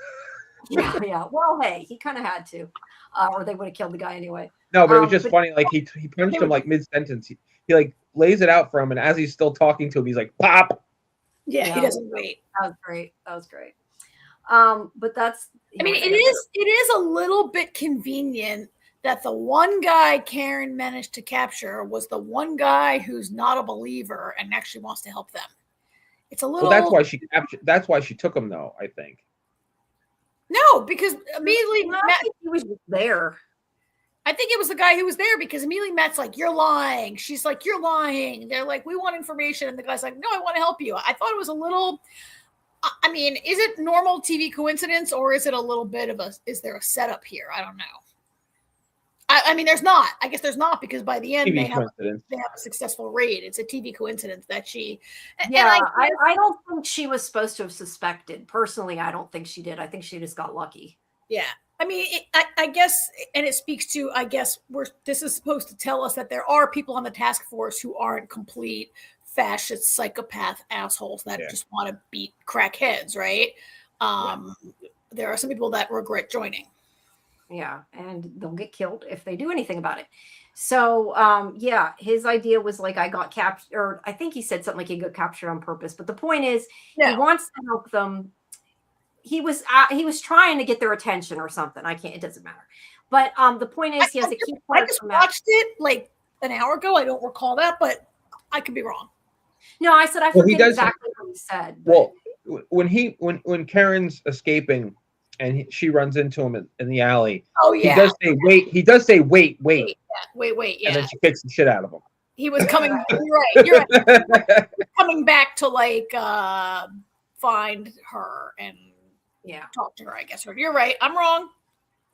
Yeah. Well, hey, he kind of had to, or they would have killed the guy anyway. No, but it was just funny. Like he punched him like mid-sentence. He like lays it out for him, and as he's still talking to him, he's like, "Pop!" Yeah, he doesn't wait. That was great. But that's. I mean, it is a little bit convenient that the one guy Karen managed to capture was the one guy who's not a believer and actually wants to help them. It's a little. Well, that's why she captured. That's why she took him, though. I think. No, because immediately he was there. I think it was the guy who was there because immediately Matt's like, "You're lying." She's like, "You're lying." They're like, "We want information," and the guy's like, "No, I want to help you." I thought it was a little. I mean, is it normal TV coincidence or is it a little bit of is there a setup here? I don't know. I mean, there's not. I guess there's not because by the end they have a successful raid. It's a TV coincidence that she. Yeah, I don't think she was supposed to have suspected. Personally, I don't think she did. I think she just got lucky. Yeah, I mean, I guess, and it speaks to, I guess, this is supposed to tell us that there are people on the task force who aren't complete fascist psychopath assholes that just want to beat crackheads, right? There are some people that regret joining. Yeah, and they'll get killed if they do anything about it. So, his idea was like, I got captured, or I think he said something like he got captured on purpose. But the point is, he wants to help them. He was trying to get their attention or something. It doesn't matter. But the point is, he has to keep. I just watched it like an hour ago. I don't recall that, but I could be wrong. No, I said I forget exactly what he said. But... Well, when Karen's escaping. And she runs into him in the alley. Oh yeah. He does say wait. He does say wait. Wait. Yeah. And then she kicks the shit out of him. He was coming. You're right. Coming back to like find her and talk to her. I guess you're right. I'm wrong.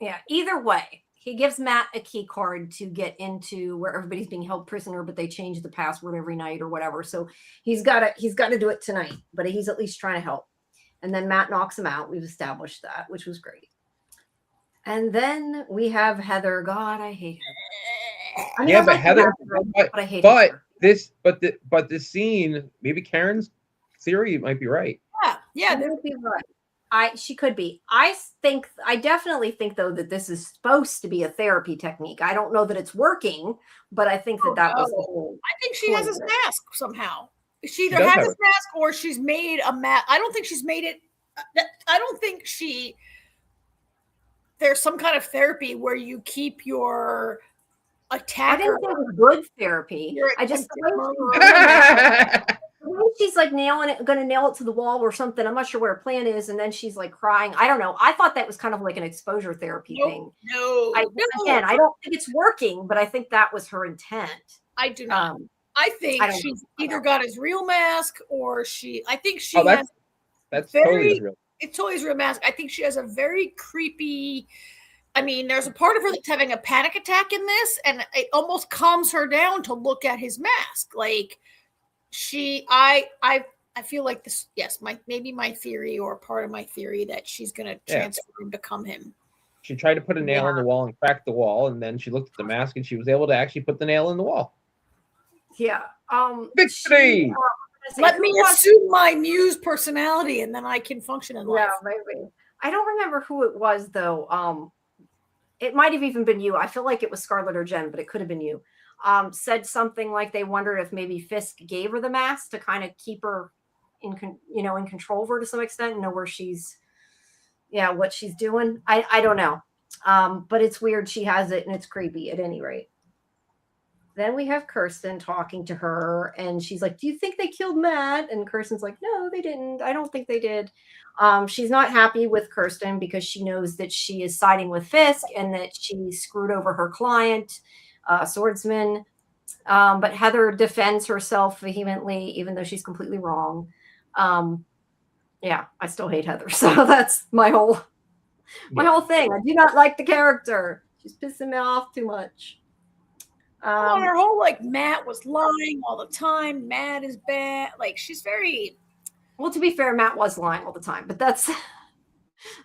Yeah. Either way, he gives Matt a key card to get into where everybody's being held prisoner, but they change the password every night or whatever. So he's got to do it tonight, but he's at least trying to help. And then Matt knocks him out. We've established that, which was great. And then we have Heather. God, I hate Heather. I mean, Yeah, I but like Heather, but I hate but Heather. this scene, maybe Karen's theory might be right. Yeah, She might be right. She could be. I definitely think though that this is supposed to be a therapy technique. I don't know that it's working, but I think that was the whole. I think she has his mask somehow. She either does has have his mask or she's made a mask. I don't think she's made it. I don't think there's some kind of therapy where you keep your attacker. I didn't think it was good therapy. I just she's like gonna nail it to the wall or something. I'm not sure what her plan is, and then she's like crying. I don't know. I thought that was kind of like an exposure therapy thing. No, again, I don't think it's working, but I think that was her intent. I do not. I think she's either got his real mask or I think she has. That's totally real. It's totally his real mask. I think she has a very creepy. I mean, there's a part of her that's having a panic attack in this, and it almost calms her down to look at his mask. Like I feel like this. Yes, maybe my theory or part of my theory that she's going to transfer him, become him. She tried to put a nail in the wall and crack the wall, and then she looked at the mask and she was able to actually put the nail in the wall. Yeah. Victory. Let me assume my muse personality, and then I can function in life. Yeah, maybe. I don't remember who it was though. It might have even been you. I feel like it was Scarlett or Jen, but it could have been you. Said something like they wondered if maybe Fisk gave her the mask to kind of keep her in control of her to some extent and know where she's, what she's doing. I don't know. But it's weird. She has it and it's creepy at any rate. Then we have Kirsten talking to her and she's like, do you think they killed Matt? And Kirsten's like, no, they didn't. I don't think they did. She's not happy with Kirsten because she knows that she is siding with Fisk and that she screwed over her client, swordsman. But Heather defends herself vehemently, even though she's completely wrong. I still hate Heather. So that's my whole thing. I do not like the character. She's pissing me off too much. Her whole Matt was lying all the time. Matt is bad. She's very. Well, to be fair, Matt was lying all the time, but that's.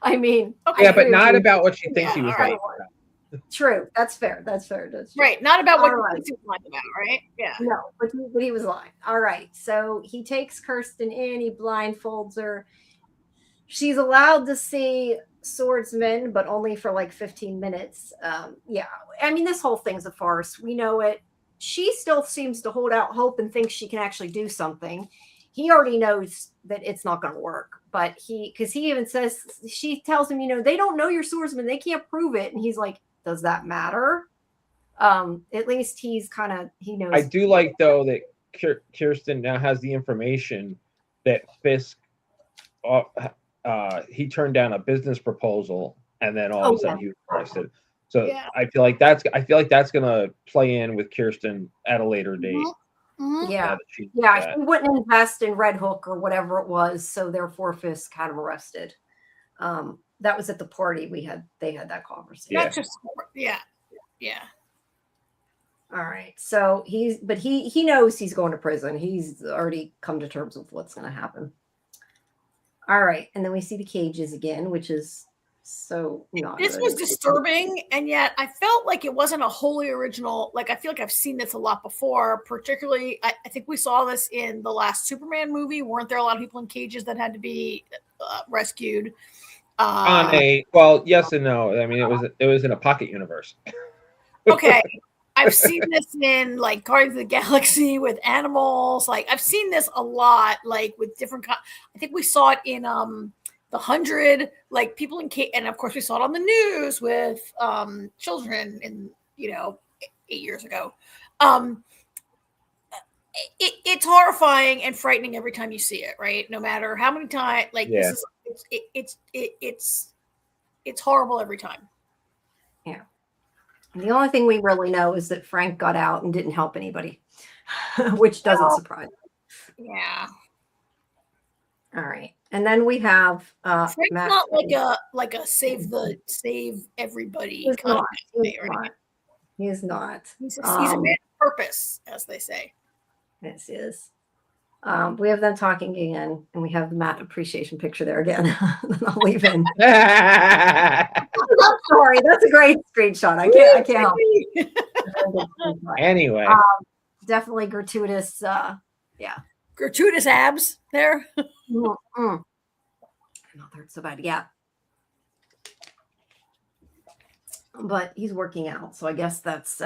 I mean. Okay. Yeah, but not about what she thinks he was lying about. True. That's fair. That's right. Not about what he thinks he was lying about, right? Yeah. No, but he was lying. All right. So he takes Kirsten in. He blindfolds her. She's allowed to see swordsman, but only for 15 minutes. I mean, this whole thing's a farce. We know it. She still seems to hold out hope and thinks she can actually do something. He already knows that it's not going to work, but because he even says, she tells him, they don't know you're swordsman. They can't prove it. And he's like, does that matter? At least he knows. I do like though that Kirsten now has the information that Fisk, he turned down a business proposal and then all of a sudden he was arrested. So I feel like that's gonna play in with Kirsten at a later date. Mm-hmm. He wouldn't invest in Red Hook or whatever it was, so therefore Fisk had him arrested. That was at the party they had that conversation. That's just All right. So he knows he's going to prison. He's already come to terms with what's going to happen. All right. And then we see the cages again, which is so not this good. Was disturbing, and yet I felt like it wasn't a wholly original. I feel like I've seen this a lot before, particularly I think we saw this in the last Superman movie. Weren't there a lot of people in cages that had to be rescued? Yes and no. I mean, it was in a pocket universe. Okay. I've seen this in Guardians of the Galaxy with animals. I've seen this a lot, with different. I think we saw it in The 100, people in and of course we saw it on the news with children in 8 years ago. It's horrifying and frightening every time you see it, right? No matter how many times, this is it's horrible every time. Yeah. The only thing we really know is that Frank got out and didn't help anybody, which doesn't surprise me. Yeah. All right. And then we have Frank's Matt. not like a save everybody He's kind not. of He's guy, right? not. He's not. He's a man of purpose, as they say. This is. We have them talking again, and we have the Matt appreciation picture there again. I'll leave in. I'm sorry, that's a great screenshot. I can't help it. Anyway, Definitely gratuitous. Gratuitous abs there. Not hurt so bad. Yeah. But he's working out, so I guess that's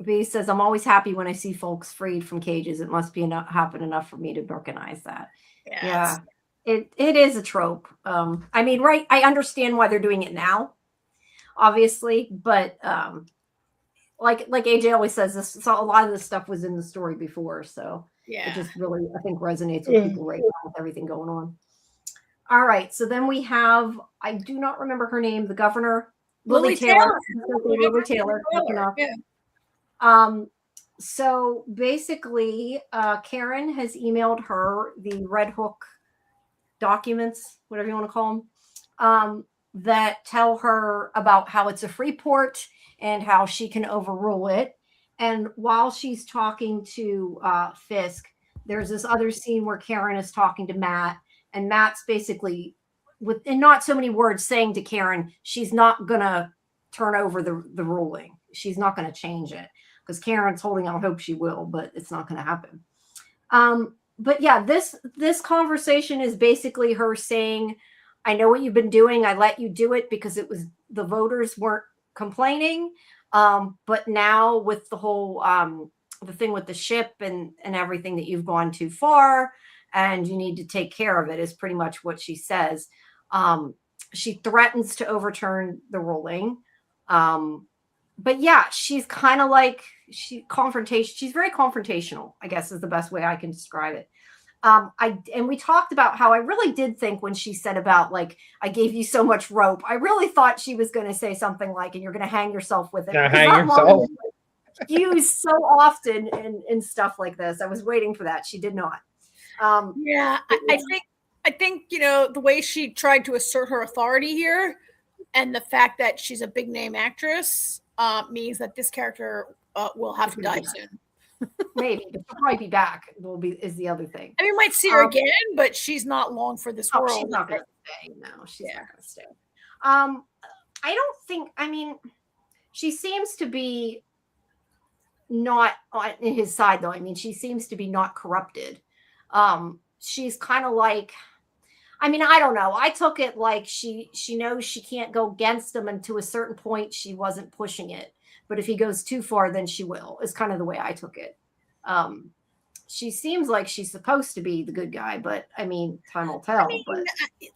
B says, I'm always happy when I see folks freed from cages. It must be happen enough for me to recognize that. Yes. Yeah. It is a trope. I mean, right, I understand why they're doing it now, obviously, but like AJ always says, a lot of this stuff was in the story before, so yeah, it just really, I think, resonates with people right now with everything going on. All right, so then we have, I do not remember her name, the governor, Lily Taylor. Lily Taylor. Yeah. So basically, Karen has emailed her the Red Hook documents, whatever you want to call them, that tell her about how it's a free port and how she can overrule it. And while she's talking to Fisk, there's this other scene where Karen is talking to Matt, and Matt's basically, in not so many words, saying to Karen, she's not going to turn over the ruling. She's not going to change it, because Karen's holding out hope she will, but it's not going to happen. But yeah, this conversation is basically her saying, I know what you've been doing. I let you do it because it was the voters weren't complaining. But now with the whole the thing with the ship and everything, that you've gone too far and you need to take care of it, is pretty much what she says. She threatens to overturn the ruling. But yeah, she's kind of like, she's very confrontational, I guess is the best way I can describe it. And we talked about how I really did think when she said about, like, I gave you so much rope, I really thought she was going to say something like, and you're going to hang yourself with it. Hang yourself. Used so often in stuff like this. I was waiting for that. She did not. Yeah, I think, you know, the way she tried to assert her authority here, and the fact that she's a big name actress, means that this character will have to die soon. Maybe, but she'll probably be back. Is the other thing. I mean, we might see her again, but she's not long for this world. She's not going to stay. No, she's not going to stay. I don't think. I mean, she seems to be not on his side, though. I mean, she seems to be not corrupted. She's kind of like, I mean, I don't know. I took it like she knows she can't go against him, and to a certain point, she wasn't pushing it. But if he goes too far, then she will, is kind of the way I took it. She seems like she's supposed to be the good guy, but I mean, time will tell. But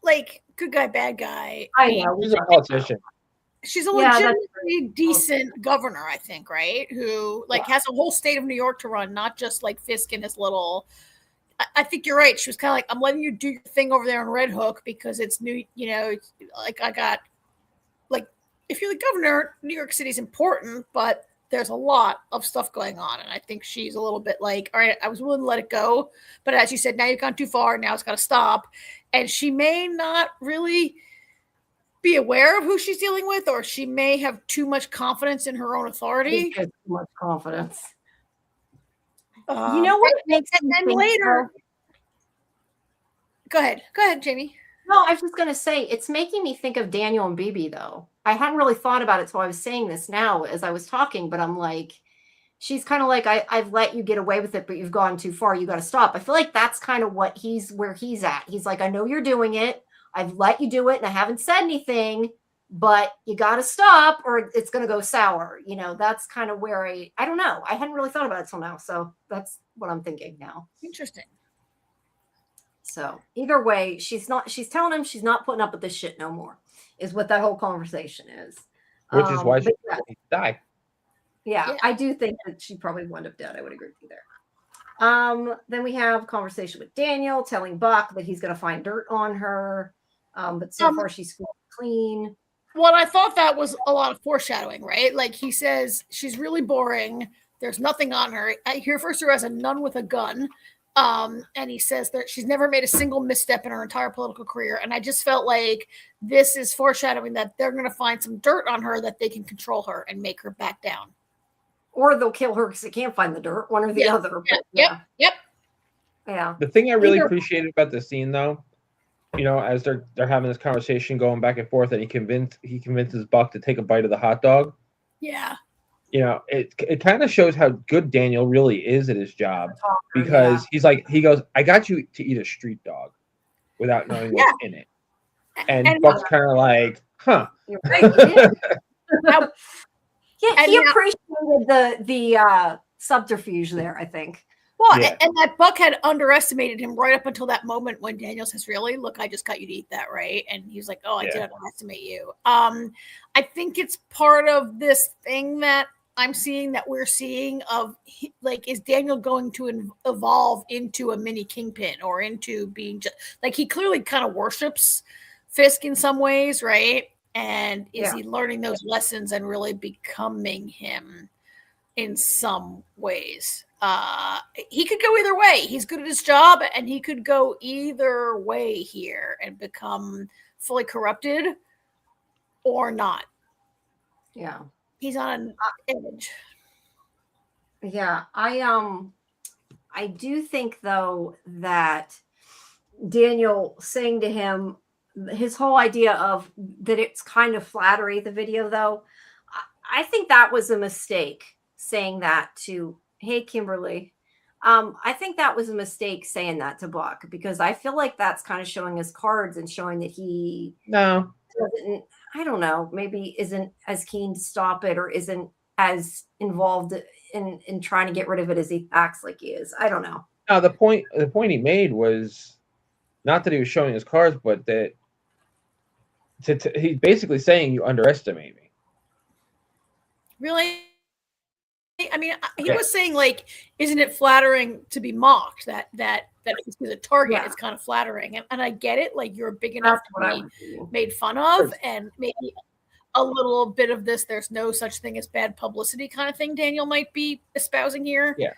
like, good guy, bad guy. I know. She's a politician. She's a legitimately decent governor, I think, right? Who has a whole state of New York to run, not just like Fisk and his little. I think you're right. She was kind of like, I'm letting you do your thing over there on Red Hook because it's new, you know, like I got, like, if you're the governor, New York City's important, but there's a lot of stuff going on. And I think she's a little bit like, all right, I was willing to let it go. But as you said, now you've gone too far. Now it's got to stop. And she may not really be aware of who she's dealing with, or she may have too much confidence in her own authority. Too much confidence. You know what makes it then later. Go ahead, Jamie. No, I was just going to say, it's making me think of Daniel and Bibi, though. I hadn't really thought about it, so I was saying this now as I was talking, but I'm like, she's kind of like, I've let you get away with it, but you've gone too far. You got to stop. I feel like that's kind of where he's at. He's like, I know you're doing it. I've let you do it, and I haven't said anything, but you got to stop or it's going to go sour. You know, that's kind of where I don't know. I hadn't really thought about it till now. So that's what I'm thinking now. Interesting. So either way, she's telling him she's not putting up with this shit no more, is what that whole conversation is. Which is why she died. Yeah, I do think that she probably wound up dead. I would agree with you there. Then we have conversation with Daniel telling Buck that he's going to find dirt on her. But so far she's clean. Well, I thought that was a lot of foreshadowing, right? Like he says, she's really boring. There's nothing on her. He refers to her as a nun with a gun. And he says that she's never made a single misstep in her entire political career. And I just felt like this is foreshadowing that they're going to find some dirt on her that they can control her and make her back down. Or they'll kill her because they can't find the dirt, one or the other. But Yep. Yeah. The thing I really appreciated about the scene, though, as they're having this conversation going back and forth, and he convinces Buck to take a bite of the hot dog. Yeah. It kind of shows how good Daniel really is at his job, because he goes, I got you to eat a street dog without knowing what's in it. And Buck's kind of like, huh. You're right. Yeah, he appreciated the subterfuge there, I think. Well, and that Buck had underestimated him right up until that moment when Daniel says, really? Look, I just got you to eat that, right? And he was like, oh, I did underestimate you. I think it's part of this thing that I'm seeing, that we're seeing of, like, is Daniel going to evolve into a mini Kingpin, or into being just, like, he clearly kind of worships Fisk in some ways, right? And is he learning those lessons and really becoming him in some ways? He could go either way. He's good at his job, and he could go either way here and become fully corrupted or not. Yeah. He's on an edge. Yeah. I do think, though, that Daniel saying to him, his whole idea of that it's kind of flattery, the video, though, I think that was a mistake, saying that to, hey, Kimberly. I think that was a mistake saying that to Buck, because I feel like that's kind of showing his cards and showing that he doesn't, I don't know, maybe isn't as keen to stop it, or isn't as involved in trying to get rid of it as he acts like he is. I don't know. No, the point he made was not that he was showing his cards, but that he's basically saying you underestimate me. Really? I mean, he was saying, like, isn't it flattering to be mocked? That he's a target is kind of flattering, and I get it. Like, you're big enough to be made fun of, and maybe a little bit of this, there's no such thing as bad publicity kind of thing Daniel might be espousing here. Yeah.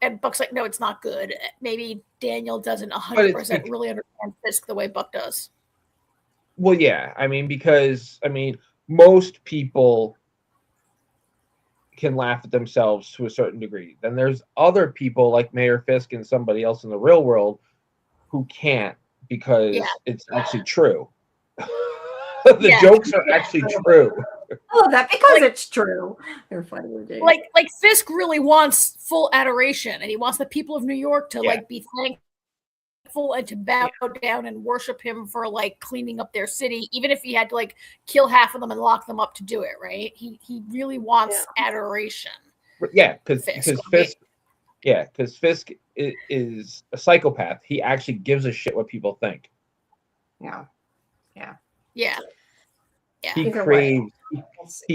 And Buck's like, no, it's not good. Maybe Daniel doesn't 100% really understand Fisk the way Buck does. Well, yeah. I mean, because most people can laugh at themselves to a certain degree. Then there's other people like Mayor Fisk and somebody else in the real world who can't, because it's actually true. The jokes are actually true. Oh, that because it's true. They're funny. Like Fisk really wants full adoration, and he wants the people of New York to like be thankful and to bow down and worship him for like cleaning up their city, even if he had to like kill half of them and lock them up to do it. Right? He really wants adoration. Yeah, because Fisk is a psychopath. He actually gives a shit what people think. Yeah. He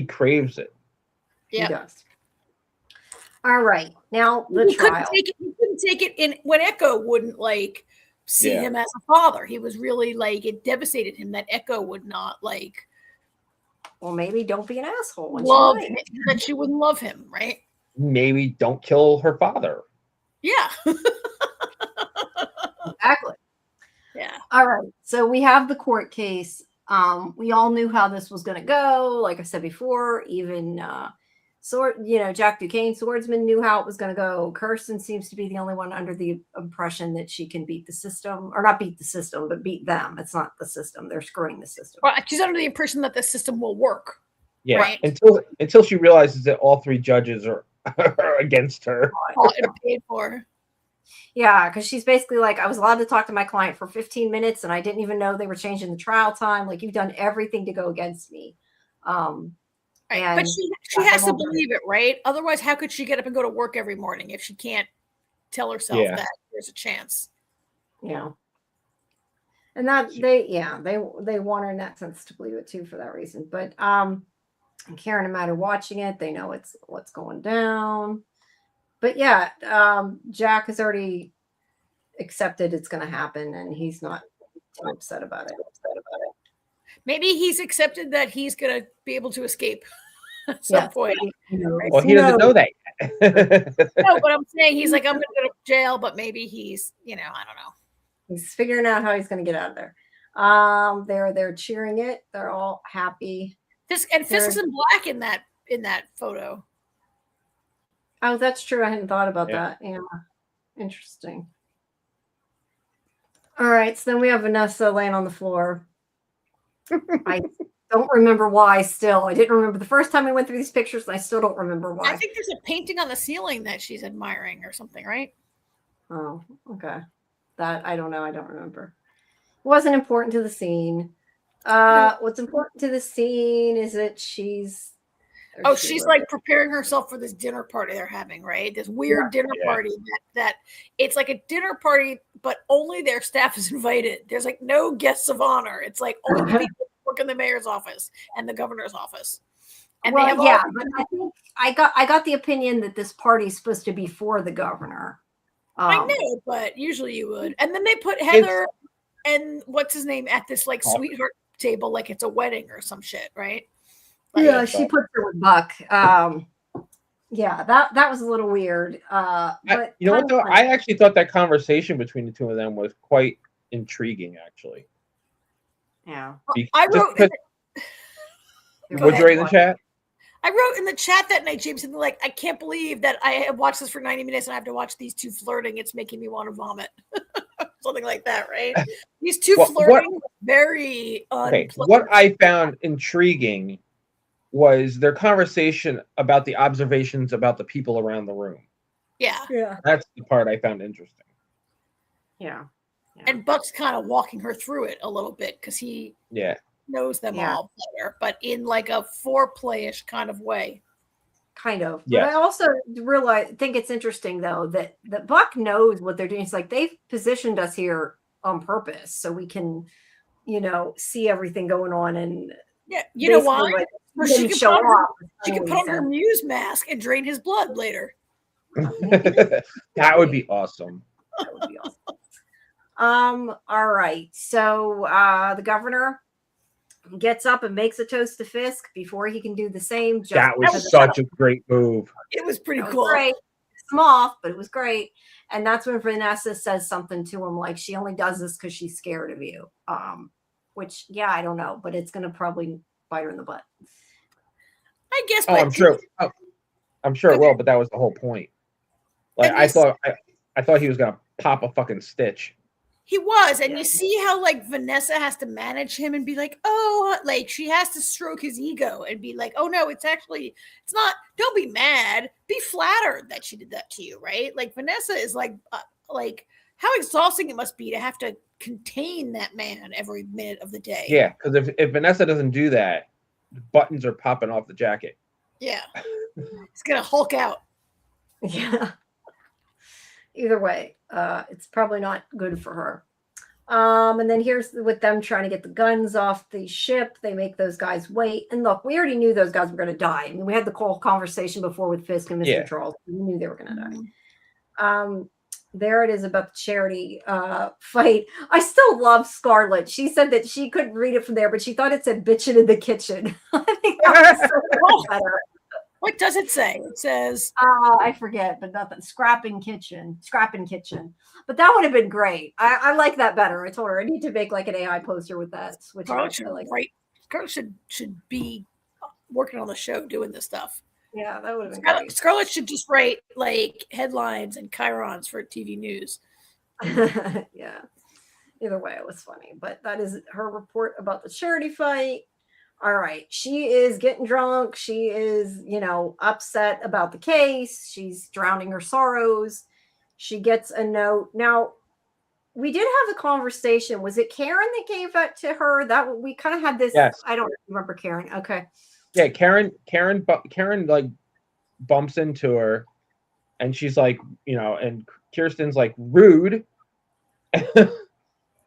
craves it. Yeah. He does. All right. Now the trial. He couldn't take it in when Echo wouldn't like see him as a father. He was really like, it devastated him that Echo would not like. Well, maybe don't be an asshole. Love him, that she wouldn't love him, right? Maybe don't kill her father. Yeah. Exactly. Yeah. All right. So we have the court case. We all knew how this was going to go. Like I said before, even Jack Duquesne, swordsman, knew how it was going to go. Kirsten seems to be the only one under the impression that she can beat the system, or not beat the system, but beat them. It's not the system; they're screwing the system. Well, she's under the impression that the system will work. Yeah, right? until she realizes that all three judges are against her. Paid for. Yeah, because she's basically like, I was allowed to talk to my client for 15 minutes, and I didn't even know they were changing the trial time. Like, you've done everything to go against me. Right. But she has to believe it, right? Otherwise, how could she get up and go to work every morning if she can't tell herself that there's a chance? Yeah. And that they want her in that sense to believe it too for that reason. But Karen and Matt are watching it. They know what's going down. But yeah, Jack has already accepted it's going to happen, and he's not too upset about it. Maybe he's accepted that he's going to be able to escape at some point. Well, he doesn't know that yet. No, but I'm saying he's like, I'm gonna go to jail, but maybe he's, I don't know. He's figuring out how he's going to get out of there. They're cheering it. They're all happy. Fisk is in black in that photo. Oh, that's true. I hadn't thought about Yeah. that. Yeah, interesting. All right, so then we have Vanessa laying on the floor. I don't remember why. Still, I didn't remember the first time we went through these pictures, and I still don't remember why. I think there's a painting on the ceiling that she's admiring or something, right? Oh, okay. That I don't know. I don't remember. It wasn't important to the scene. What's important to the scene is that she's like preparing herself for this dinner party they're having, right? This weird dinner party that it's like a dinner party, but only their staff is invited. There's like no guests of honor. It's like only the people who work in the mayor's office and the governor's office. And but I think I got the opinion that this party is supposed to be for the governor. I know, but usually you would. And then they put Heather and what's his name at this like sweetheart table, like it's a wedding or some shit, right? Like, yeah, she puts her with Buck. Yeah, that was a little weird. But you know what though? I actually thought that conversation between the two of them was quite intriguing, actually. Yeah. I wrote. Would you write in the chat? I wrote in the chat that night, James, something like, I can't believe that I have watched this for 90 minutes and I have to watch these two flirting. It's making me want to vomit. Something like that, right? These two flirting, very unpleasant. What I found intriguing was their conversation about the observations about the people around the room. Yeah. That's the part I found interesting. Yeah. And Buck's kind of walking her through it a little bit because he knows them all better, but in like a foreplay-ish kind of way. Kind of. Yes. But I also think it's interesting though that Buck knows what they're doing. It's like they've positioned us here on purpose so we can, see everything going on. And you know why? Like, she can put on her Muse mask and drain his blood later. That would be awesome. That would be awesome. All right. So the governor gets up and makes a toast to Fisk before he can do the same. That was such a great move. It was pretty cool. Great. It's off, but it was great. And that's when Vanessa says something to him like she only does this because she's scared of you. Which I don't know, but it's gonna probably bite her in the butt. I guess. I'm sure. I'm sure it will, but that was the whole point. Like I thought he was gonna pop a fucking stitch. He was, and you see how like Vanessa has to manage him and be like, oh, like she has to stroke his ego and be like, oh no, it's not. Don't be mad. Be flattered that she did that to you, right? Like Vanessa is like how exhausting it must be to have to contain that man every minute of the day. Yeah, because if Vanessa doesn't do that, the buttons are popping off the jacket. Yeah, it's gonna Hulk out. Yeah. Either way, it's probably not good for her. And then here's with them trying to get the guns off the ship. They make those guys wait. And look, we already knew those guys were going to die. I mean, we had the whole conversation before with Fisk and Mr. Charles. We knew they were going to die. There it is about the charity fight. I still love Scarlett. She said that she couldn't read it from there, but she thought it said bitchin' in the kitchen. I think that was so much better. What does it say? It says I forget, but nothing. Scrapping kitchen. But that would have been great. I like that better. I told her I need to make like an AI poster with that switch. Scarlett should be working on the show doing this stuff. Yeah, that would have been great. Scarlett should just write like headlines and chyrons for TV news. Yeah. Either way, it was funny. But that is her report about the charity fight. All right. She is getting drunk. She is, upset about the case. She's drowning her sorrows. She gets a note. Now, we did have a conversation. Was it Karen that gave that to her? That we kind of had this. Yes. I don't remember Karen. Okay. Yeah, Karen like bumps into her and she's like, and Kirsten's like rude.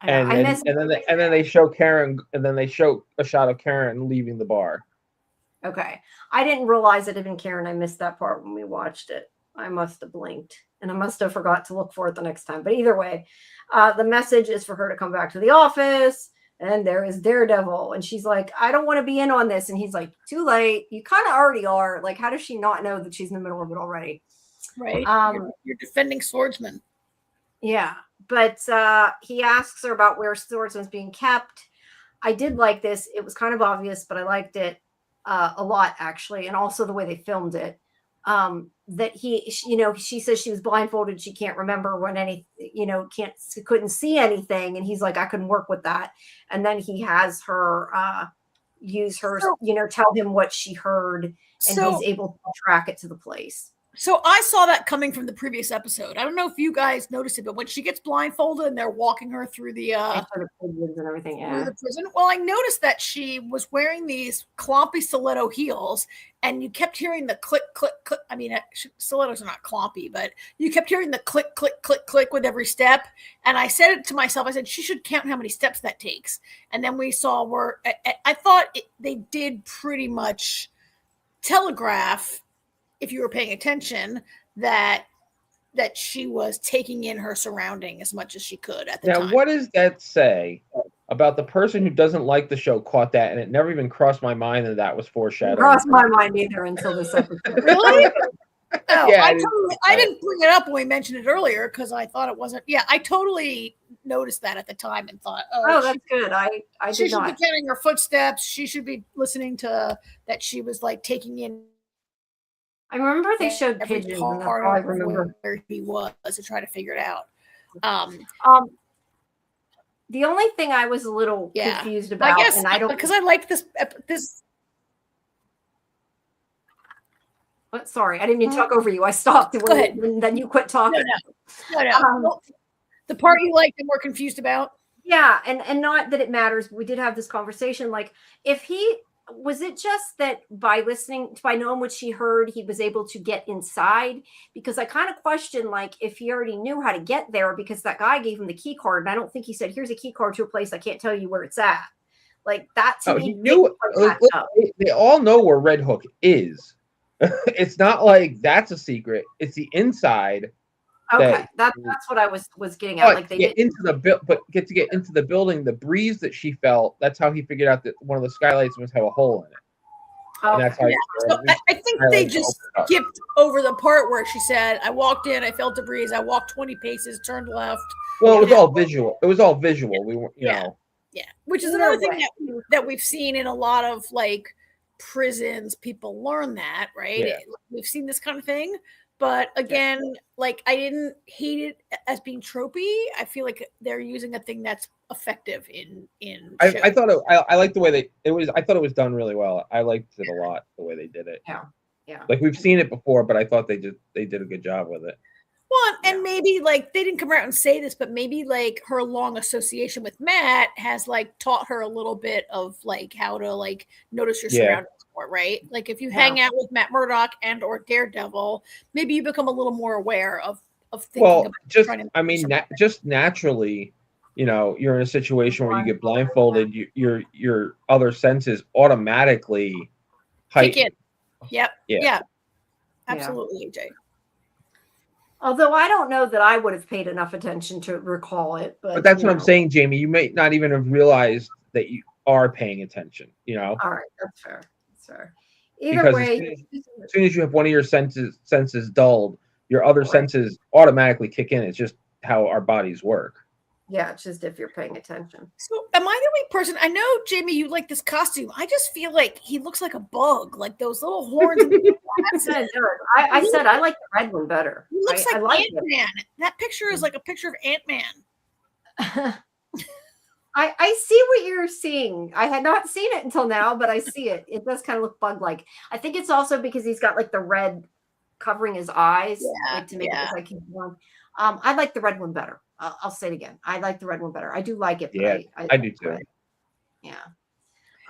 And then they show Karen, and then they show a shot of Karen leaving the bar. Okay. I didn't realize it had been Karen. I missed that part when we watched it. I must have blinked and I must have forgot to look for it the next time. But either way, the message is for her to come back to the office. And there is Daredevil. And she's like, I don't want to be in on this. And he's like, too late. You kind of already are. Like, how does she not know that she's in the middle of it already? Right. You're defending swordsman. Yeah. But he asks her about where Swordsman's being kept. I did like this. It was kind of obvious, but I liked it a lot, actually. And also the way they filmed it. That she says she was blindfolded. She can't remember when couldn't see anything. And he's like, I couldn't work with that. And then he has her use her, tell him what she heard, and he's able to track it to the place. So I saw that coming from the previous episode. I don't know if you guys noticed it, but when she gets blindfolded and they're walking her through the and everything, through the prison. Well, I noticed that she was wearing these clompy stiletto heels, and you kept hearing the click, click, click. I mean, stilettos are not clompy, but you kept hearing the click, click, click, click with every step. And I said it to myself. I said she should count how many steps that takes. And then we saw where I thought they did pretty much telegraph, if you were paying attention, that she was taking in her surrounding as much as she could at the time. Now, what does that say about the person who doesn't like the show caught that, and it never even crossed my mind that was foreshadowing? It crossed my mind either until this episode. Really? No, yeah, I didn't bring it up when we mentioned it earlier because I thought it wasn't. Yeah, I totally noticed that at the time and thought, oh, that's good. She should be counting her footsteps. She should be listening to that. She was like taking in. I remember they showed pigeons, and that's all I remember where he was to try to figure it out. The only thing I was a little confused about, I guess, and I don't because I like this. But sorry, I didn't mean to talk over you. I stopped. Go ahead. And then you quit talking. No. The part you liked and were confused about. Yeah, and not that it matters. But we did have this conversation. Like, was it just that by knowing what she heard, he was able to get inside? Because I kind of question, like, if he already knew how to get there, because that guy gave him the key card, and I don't think he said, here's a key card to a place I can't tell you where it's at. Like, that to me, he knew. They all know where Red Hook is. It's not like that's a secret. It's the inside. Okay, that's what I was getting at. Like, they get into the building, the breeze that she felt. That's how he figured out that one of the skylights must have a hole in it. And that's how so I think they just skipped over the part where she said, "I walked in, I felt a breeze, I walked 20 paces, turned left." Well, it was all visual. It was all visual. We were, you know. Yeah, which is another thing that we've seen in a lot of like prisons. People learn that, right? Yeah. We've seen this kind of thing. But again, like, I didn't hate it as being tropey. I feel like they're using a thing that's effective in. I thought I liked the way it was. I thought it was done really well. I liked it a lot the way they did it. Yeah. Like, we've seen it before, but I thought they did a good job with it. Well, and maybe like they didn't come out and say this, but maybe like her long association with Matt has like taught her a little bit of like how to like notice your surroundings more, right? Like if you hang out with Matt Murdock and or Daredevil, maybe you become a little more aware of thinking about just naturally, you know, you're in a situation where you get blindfolded, your other senses automatically heighten. Yep. Yeah. Absolutely, AJ. Although I don't know that I would have paid enough attention to recall it. But that's what I'm saying, Jamie. You may not even have realized that you are paying attention, you know? All right. That's fair. Either way. As soon as you have one of your senses dulled, your other senses automatically kick in. It's just how our bodies work. Yeah, it's just if you're paying attention. So am I the only person? I know, Jamie, you like this costume. I just feel like he looks like a bug, like those little horns. I said I like the red one better. He looks like Ant-Man. That picture is like a picture of Ant-Man. I see what you're seeing. I had not seen it until now, but I see it. It does kind of look bug-like. I think it's also because he's got like the red covering his eyes, like, to make it look like he's one. I like the red one better. I'll say it again. I like the red one better. I do like it. But I do too. Yeah.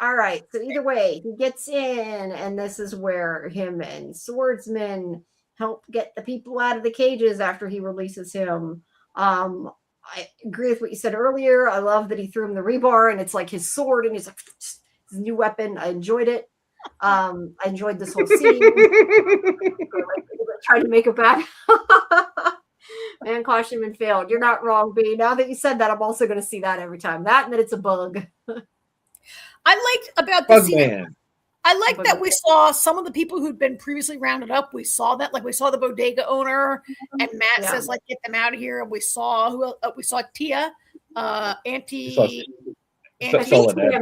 All right. So either way, he gets in, and this is where him and Swordsman help get the people out of the cages after he releases him. I agree with what you said earlier. I love that he threw him the rebar, and it's like his sword, and he's like his new weapon. I enjoyed it. I enjoyed this whole scene. Trying to make it bad. Man costume and failed. You're not wrong, B. Now that you said that, I'm also going to see that every time. That and that it's a bug. I liked about the scene. Bugman. I like that we saw some of the people who'd been previously rounded up. We saw that, like we saw the bodega owner, and Matt says, like, get them out of here. And we saw we saw Tia, Auntie. Soledad.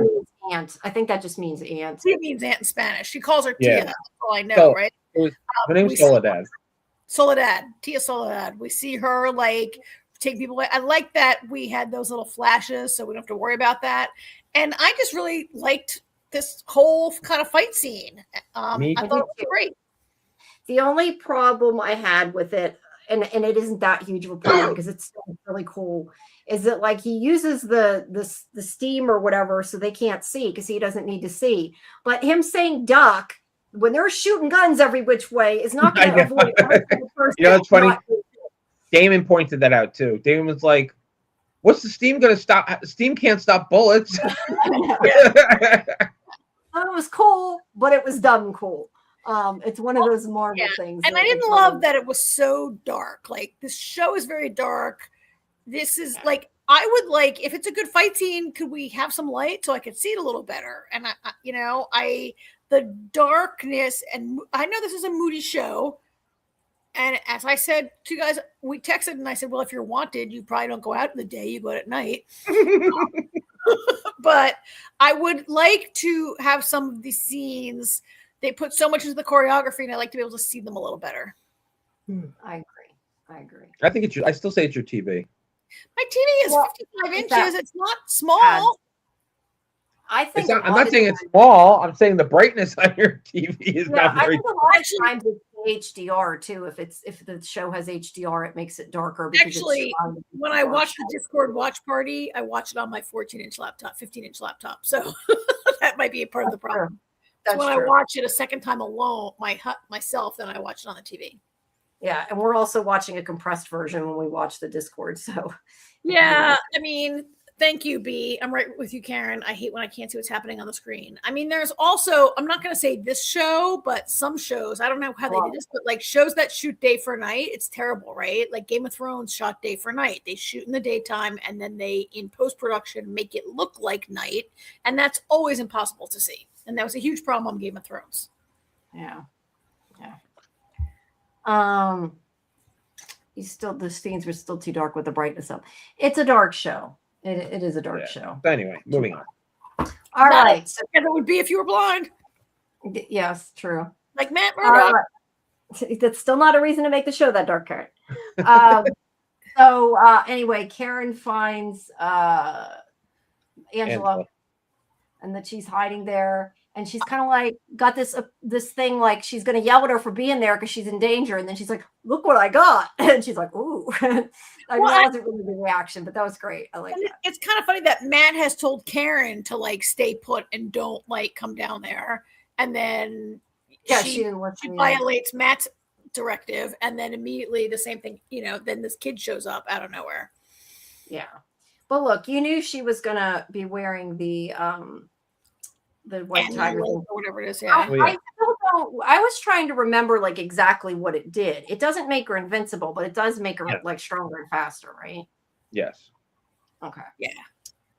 Aunt. I think that just means aunt. Tia means aunt in Spanish. She calls her Yeah. Tia. That's all I know, right? Her name's Soledad. Soledad, Tia Soledad. We see her like take people away. I like that we had those little flashes, so we don't have to worry about that. And I just really liked this whole kind of fight scene. I thought it was great. The only problem I had with it, and it isn't that huge of a problem because it's still really cool, is that like he uses the steam or whatever so they can't see because he doesn't need to see. But him saying duck when they're shooting guns every which way is not going to avoid everything. It's funny. Damon pointed that out too. Damon was like, "What's the steam going to stop? Steam can't stop bullets." It was cool, but it was dumb cool. It's one of those Marvel things. And I didn't love that it was so dark. Like, this show is very dark. This is like, I would like, if it's a good fight scene, could we have some light so I could see it a little better? And the darkness, and I know this is a moody show. And as I said to you guys, we texted and I said, well, if you're wanted, you probably don't go out in the day, you go out at night. But I would like to have some of these scenes. They put so much into the choreography, and I like to be able to see them a little better. I agree. I think I still say it's your TV. My TV is 55 inches. It's not small. I think I'm not saying it's small. I'm saying the brightness on your TV is not very. I think a lot of times it's HDR too. If the show has HDR, it makes it darker. Actually, when I watch the Discord watch party, I watch it on my 14-inch laptop, 15-inch laptop. So that might be a part of the problem. So when I watch it a second time alone, myself, then I watch it on the TV. Yeah, and we're also watching a compressed version when we watch the Discord. So yeah, I mean, thank you, B. I'm right with you, Karen. I hate when I can't see what's happening on the screen. I mean, there's also, I'm not going to say this show, but some shows, I don't know how they did this, but like shows that shoot day for night, it's terrible, right? Like Game of Thrones shot day for night. They shoot in the daytime and then they, in post-production, make it look like night. And that's always impossible to see. And that was a huge problem on Game of Thrones. Yeah. The scenes were still too dark with the brightness up. It's a dark show. It is a dark show. But anyway, moving on. All right. So it would be if you were blind. Yes, true. Like Matt Murdock. That's still not a reason to make the show that dark, Karen. Anyway, Karen finds Angela, and that she's hiding there. And she's kind of like got this thing like she's going to yell at her for being there because she's in danger. And then she's like, look what I got. And she's like, ooh. That wasn't really the reaction, but that was great. I like that. It's kind of funny that Matt has told Karen to like stay put and don't like come down there. And then she violates Matt's directive. And then immediately the same thing, then this kid shows up out of nowhere. Yeah. But look, you knew she was going to be wearing the white tiger or whatever it is. Yeah. I still don't. I was trying to remember like exactly what it did. It doesn't make her invincible, but it does make her like stronger and faster, right? Yes. Okay. Yeah.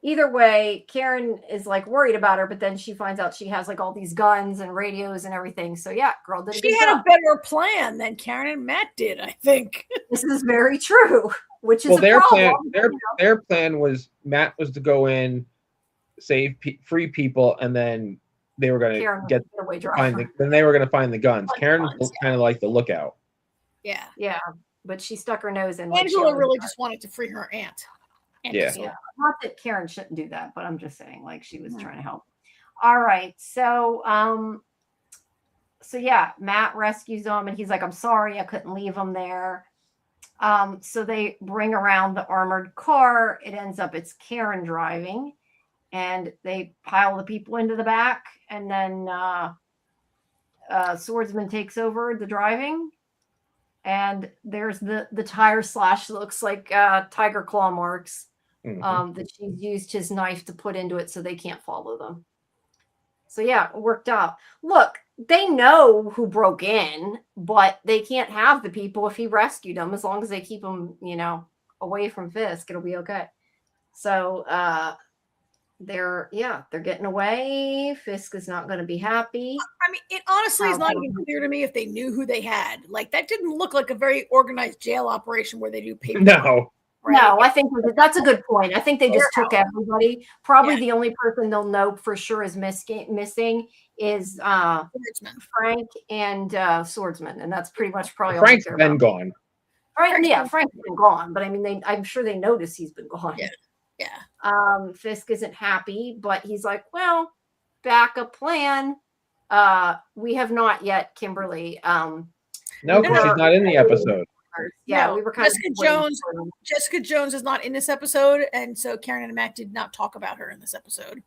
Either way, Karen is like worried about her, but then she finds out she has like all these guns and radios and everything. So yeah, girl did. She had a better plan than Karen and Matt did, I think. This is very true. Which is their plan. Their plan was Matt was to go in, save free people, and then they were going to then they were going to find the guns. Karen was kind of like the lookout. Yeah, but she stuck her nose in. Angela really just wanted to free her aunt. Yeah, not that Karen shouldn't do that, but I'm just saying, like, she was trying to help. All right, so Matt rescues them, and he's like, "I'm sorry, I couldn't leave them there." So they bring around the armored car. It ends up it's Karen driving. And they pile the people into the back, and then Swordsman takes over the driving. And there's the tire slash that looks like tiger claw marks that she's used his knife to put into it so they can't follow them. So yeah, it worked out. Look, they know who broke in, but they can't have the people if he rescued them. As long as they keep them, away from Fisk, it'll be okay. So they're getting away. Fisk is not going to be happy. I mean, it honestly is not even clear to me if they knew who they had. Like, that didn't look like a very organized jail operation where they do paper. No. Right? No, I think that's a good point. I think they just took everybody. Probably the only person they'll know for sure is missing is Frank and Swordsman, and that's pretty much probably Frank's all been gone. Right? Frank's been gone, but I mean, I'm sure they noticed he's been gone. Yeah. Fisk isn't happy, but he's like, well, backup plan. We have not yet, Kimberly. No, because she's not in the episode. Yeah, no, we were kind Jessica Jones is not in this episode, and so Karen and Matt did not talk about her in this episode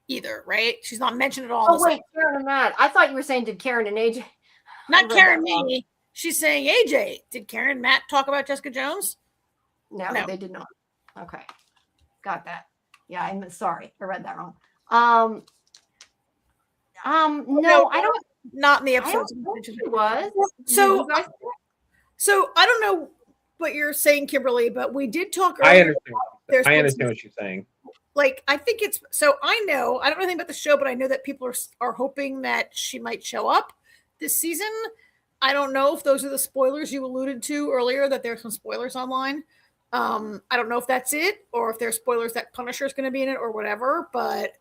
either, right? She's not mentioned at all. Oh, wait, Karen and Matt. I thought you were saying did Karen and AJ? Not Karen, me. She's saying AJ. Did Karen and Matt talk about Jessica Jones? No, they did not. Okay. Got that. Yeah, I'm sorry. I read that wrong. No, I don't. Not in the episode. It was. So I don't know what you're saying, Kimberly, but we did talk earlier. I understand what she's saying. Like, I think it's so I don't know anything about the show, but I know that people are hoping that she might show up this season. I don't know if those are the spoilers you alluded to earlier, that there's some spoilers online. I don't know if that's it, or if there's spoilers that Punisher is going to be in it or whatever, but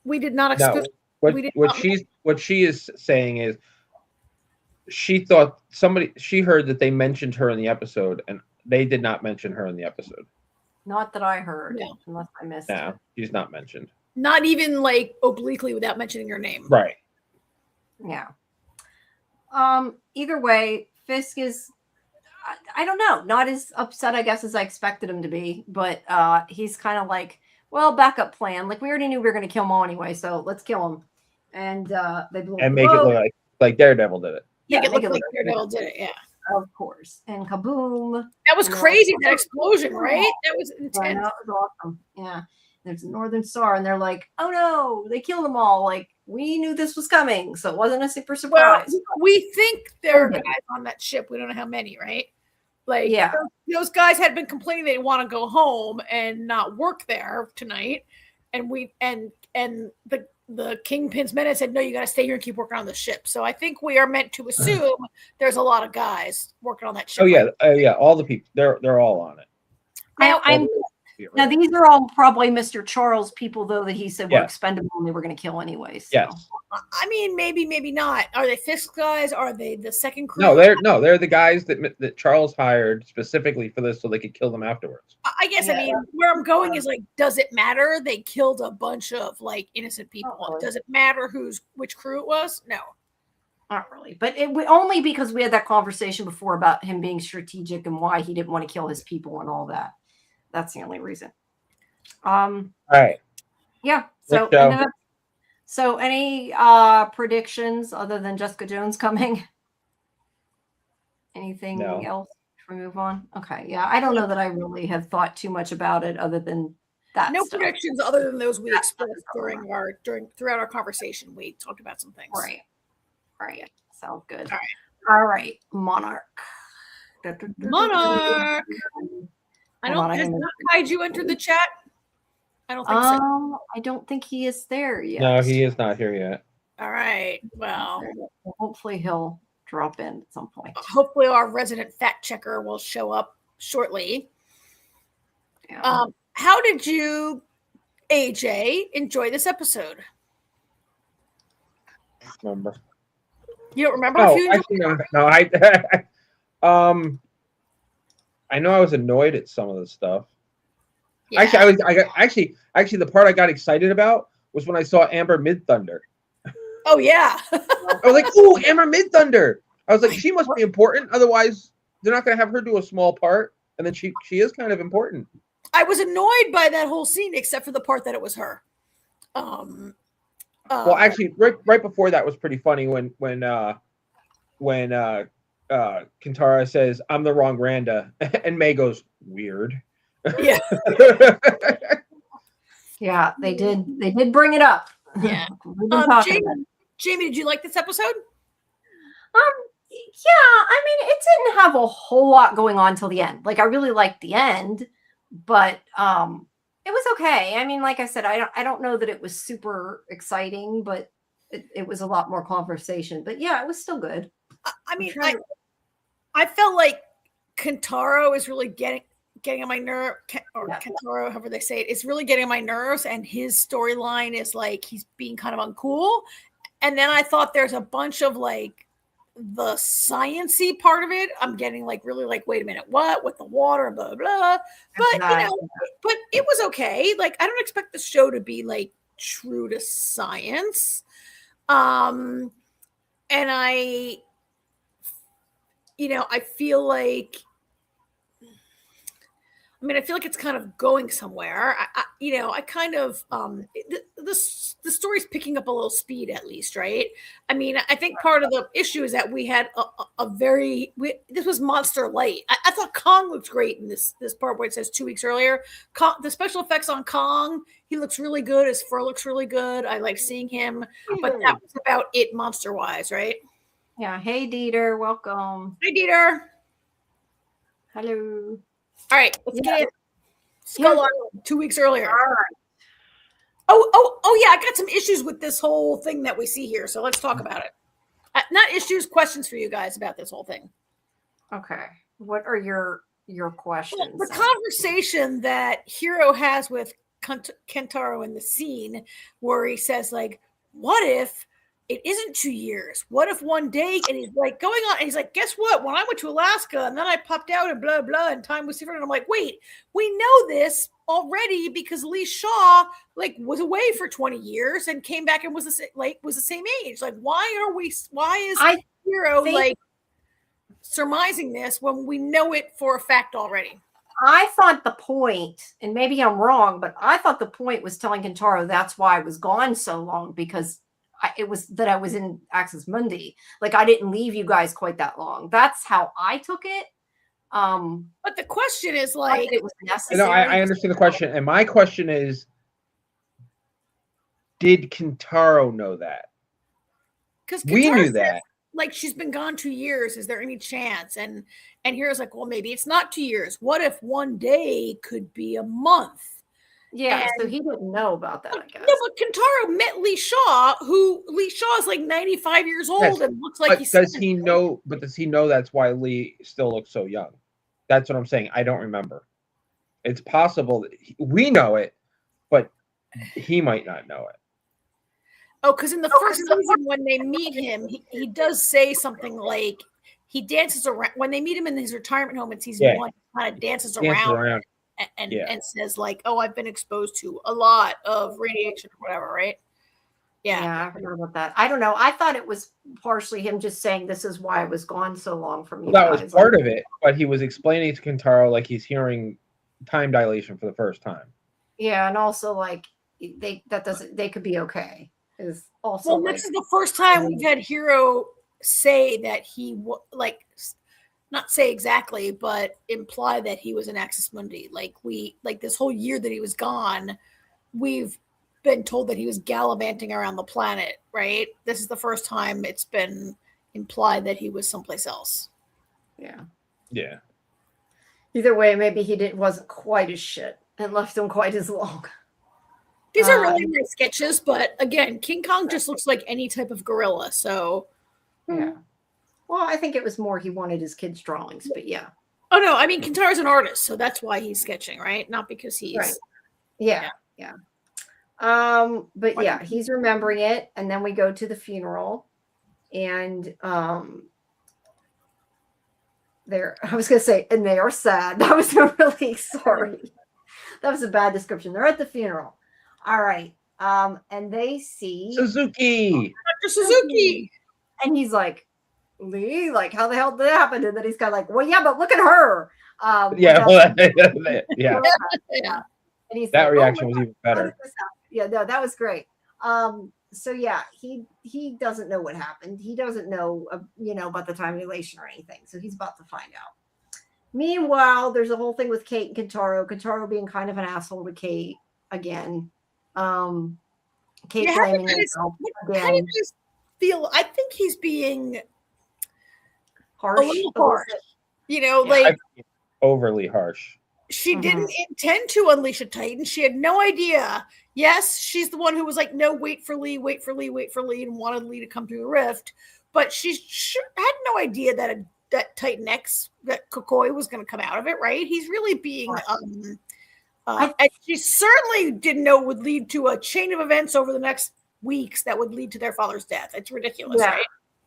we did not expect. What she is saying is she thought she heard that they mentioned her in the episode, and they did not mention her in the episode. Not that I heard, unless I missed it. No, she's not mentioned. Not even like obliquely without mentioning her name. Right. Yeah. Either way, Fisk is, I don't know, not as upset, I guess, as I expected him to be, but he's kind of like, well, backup plan. Like, we already knew we were going to kill him all anyway, so let's kill him. And they blew and make it look like Daredevil did it. Yeah, it looked like Daredevil did it, yeah. Of course. And kaboom. That was crazy, that explosion, right? That was intense. That was awesome. Yeah. There's a Northern Star, and they're like, oh no, they killed them all. Like, we knew this was coming, so it wasn't a super surprise. Well, we think there are guys on that ship. We don't know how many, right? Like, those guys had been complaining they want to go home and not work there tonight. And the Kingpin's men said, no, you got to stay here and keep working on the ship. So I think we are meant to assume there's a lot of guys working on that ship. Oh yeah, all the people, they're all on it. Now these are all probably Mr. Charles people, though, that he said were expendable and they were going to kill anyway. So. Yes. I mean, maybe not. Are they Fisk guys? Are they the second crew? They're the guys that Charles hired specifically for this, so they could kill them afterwards. I guess. I mean, where I'm going is like, does it matter? They killed a bunch of like innocent people. Does it matter which crew it was? No. Not really, but only because we had that conversation before about him being strategic and why he didn't want to kill his people and all that. That's the only reason. All right. Yeah. So any predictions other than Jessica Jones coming? Anything else before we move on? Okay. Yeah. I don't know that I really have thought too much about it other than that. No predictions other than those we expressed throughout our conversation. We talked about some things. Right. Sounds good. All right. Monarch. Has not Kaiju entered the chat? I don't think so. I don't think he is there yet. No, he is not here yet. All right. Well, hopefully he'll drop in at some point. Hopefully our resident fact checker will show up shortly. Yeah. How did you, AJ, enjoy this episode? Remember? You don't remember? I know I was annoyed at some of the stuff. Yeah. Actually, the part I got excited about was when I saw Amber Mid-Thunder. Oh yeah. I was like, "Ooh, Amber Mid-Thunder!" I was like, "She must be important. Otherwise, they're not going to have her do a small part." And then she is kind of important. I was annoyed by that whole scene, except for the part that it was her. Well, actually, right before that was pretty funny when Kintara says, "I'm the wrong Randa," and May goes, "Weird." Yeah. Yeah, they did bring it up. Yeah. Jamie, did you like this episode? Yeah, I mean, it didn't have a whole lot going on till the end. Like, I really liked the end, but it was okay. I mean, like I said, I don't know that it was super exciting, but it was a lot more conversation. But yeah, it was still good. I mean, I felt like Kentaro is really getting on my nerve, or Kentaro, however they say it, is really getting on my nerves, and his storyline is like he's being kind of uncool. And then I thought there's a bunch of like the sciencey part of it. I'm getting like really like, wait a minute, what with the water, blah blah. But but it was okay. Like, I don't expect the show to be like true to science. And I feel like, I feel like it's kind of going somewhere. I kind of, the story's picking up a little speed at least, right? I mean, I think part of the issue is that we had this was Monster Light. I thought Kong looked great in this part where it says 2 weeks earlier. The special effects on Kong, he looks really good. His fur looks really good. I like seeing him, but that was about it monster-wise, right? Yeah. Hey, Dieter, welcome. Hi, Dieter. Hello. All right, let's get it. Skull Island, 2 weeks earlier. All right. Oh, yeah, I got some issues with this whole thing that we see here, so let's talk about it. Not issues, questions for you guys about this whole thing. Okay. What are your questions? Well, the conversation that Hiro has with Kentaro in the scene where he says, like, what if it isn't 2 years? What if one day, and he's like going on, and he's like, guess what? When I went to Alaska and then I popped out and blah, blah, and time was different. And I'm like, wait, we know this already because Lee Shaw like was away for 20 years and came back and was the same age. Like, why is Hiro like surmising this when we know it for a fact already? I thought the point, and maybe I'm wrong, but I thought the point was telling Kentaro that's why I was gone so long, because it was that I was in Access Mundi. Like, I didn't leave you guys quite that long. That's how I took it. But the question is like, it was necessary. No, I understand the question, and my question is, did Kentaro know that? Because we knew that. Like, she's been gone 2 years. Is there any chance? And Hero's like, well, maybe it's not 2 years. What if one day could be a month? Yeah, so he didn't know about that, I guess. No, but Kentaro met Lee Shaw, who Lee Shaw is like 95 years old and looks like he's. Does he know? But does he know that's why Lee still looks so young? That's what I'm saying. I don't remember. It's possible that we know it, but he might not know it. Oh, because in the first season, when they meet him, he does say something like he dances around. When they meet him in his retirement home in season 1, he kind of dances around. And says like, oh, I've been exposed to a lot of radiation or whatever, right? Yeah, I forgot about that. I don't know. I thought it was partially him just saying this is why I was gone so long from you. That was part of it, but he was explaining to Kentaro like he's hearing time dilation for the first time. Yeah, and also like they could be okay. Is also well, this is the first time we've had Hiro say that he not say exactly, but imply that he was in Access Mundi. Like this whole year that he was gone, we've been told that he was gallivanting around the planet, right? This is the first time it's been implied that he was someplace else. Yeah. Yeah. Either way, maybe he wasn't quite as shit and left him quite as long. These are really nice sketches, but again, King Kong just looks like any type of gorilla. So yeah. Well, I think it was more he wanted his kids' drawings, but yeah. Oh no, I mean Kentaro's an artist, so that's why he's sketching, right? Not because he's right. Yeah. But yeah, he's remembering it, and then we go to the funeral, and I was gonna say, and they are sad. That was really sorry. That was a bad description. They're at the funeral. All right. And they see Suzuki. Dr. Suzuki. And he's like, Lee, like, how the hell did that happen? And then he's kind of like, well, yeah, but look at her. Yeah. Yeah. And he's that like, reaction was even better. Yeah, no, that was great. So yeah, he doesn't know what happened. He doesn't know, about the time dilation or anything. So he's about to find out. Meanwhile, there's a whole thing with Kate and Kentaro. Kentaro being kind of an asshole to Kate again. Kate blaming herself again. think he's being Harsh. a little harsh. You know, Yeah. like overly harsh. she didn't intend to unleash a Titan. She had no idea. Yes, she's the one who was like, no, wait for Lee, wait for Lee, wait for Lee, and wanted Lee to come through the rift. But she sure had no idea that that Titan X, that Kokoi was going to come out of it, right? He's really being, and she certainly didn't know it would lead to a chain of events over the next weeks that would lead to their father's death. It's ridiculous, right?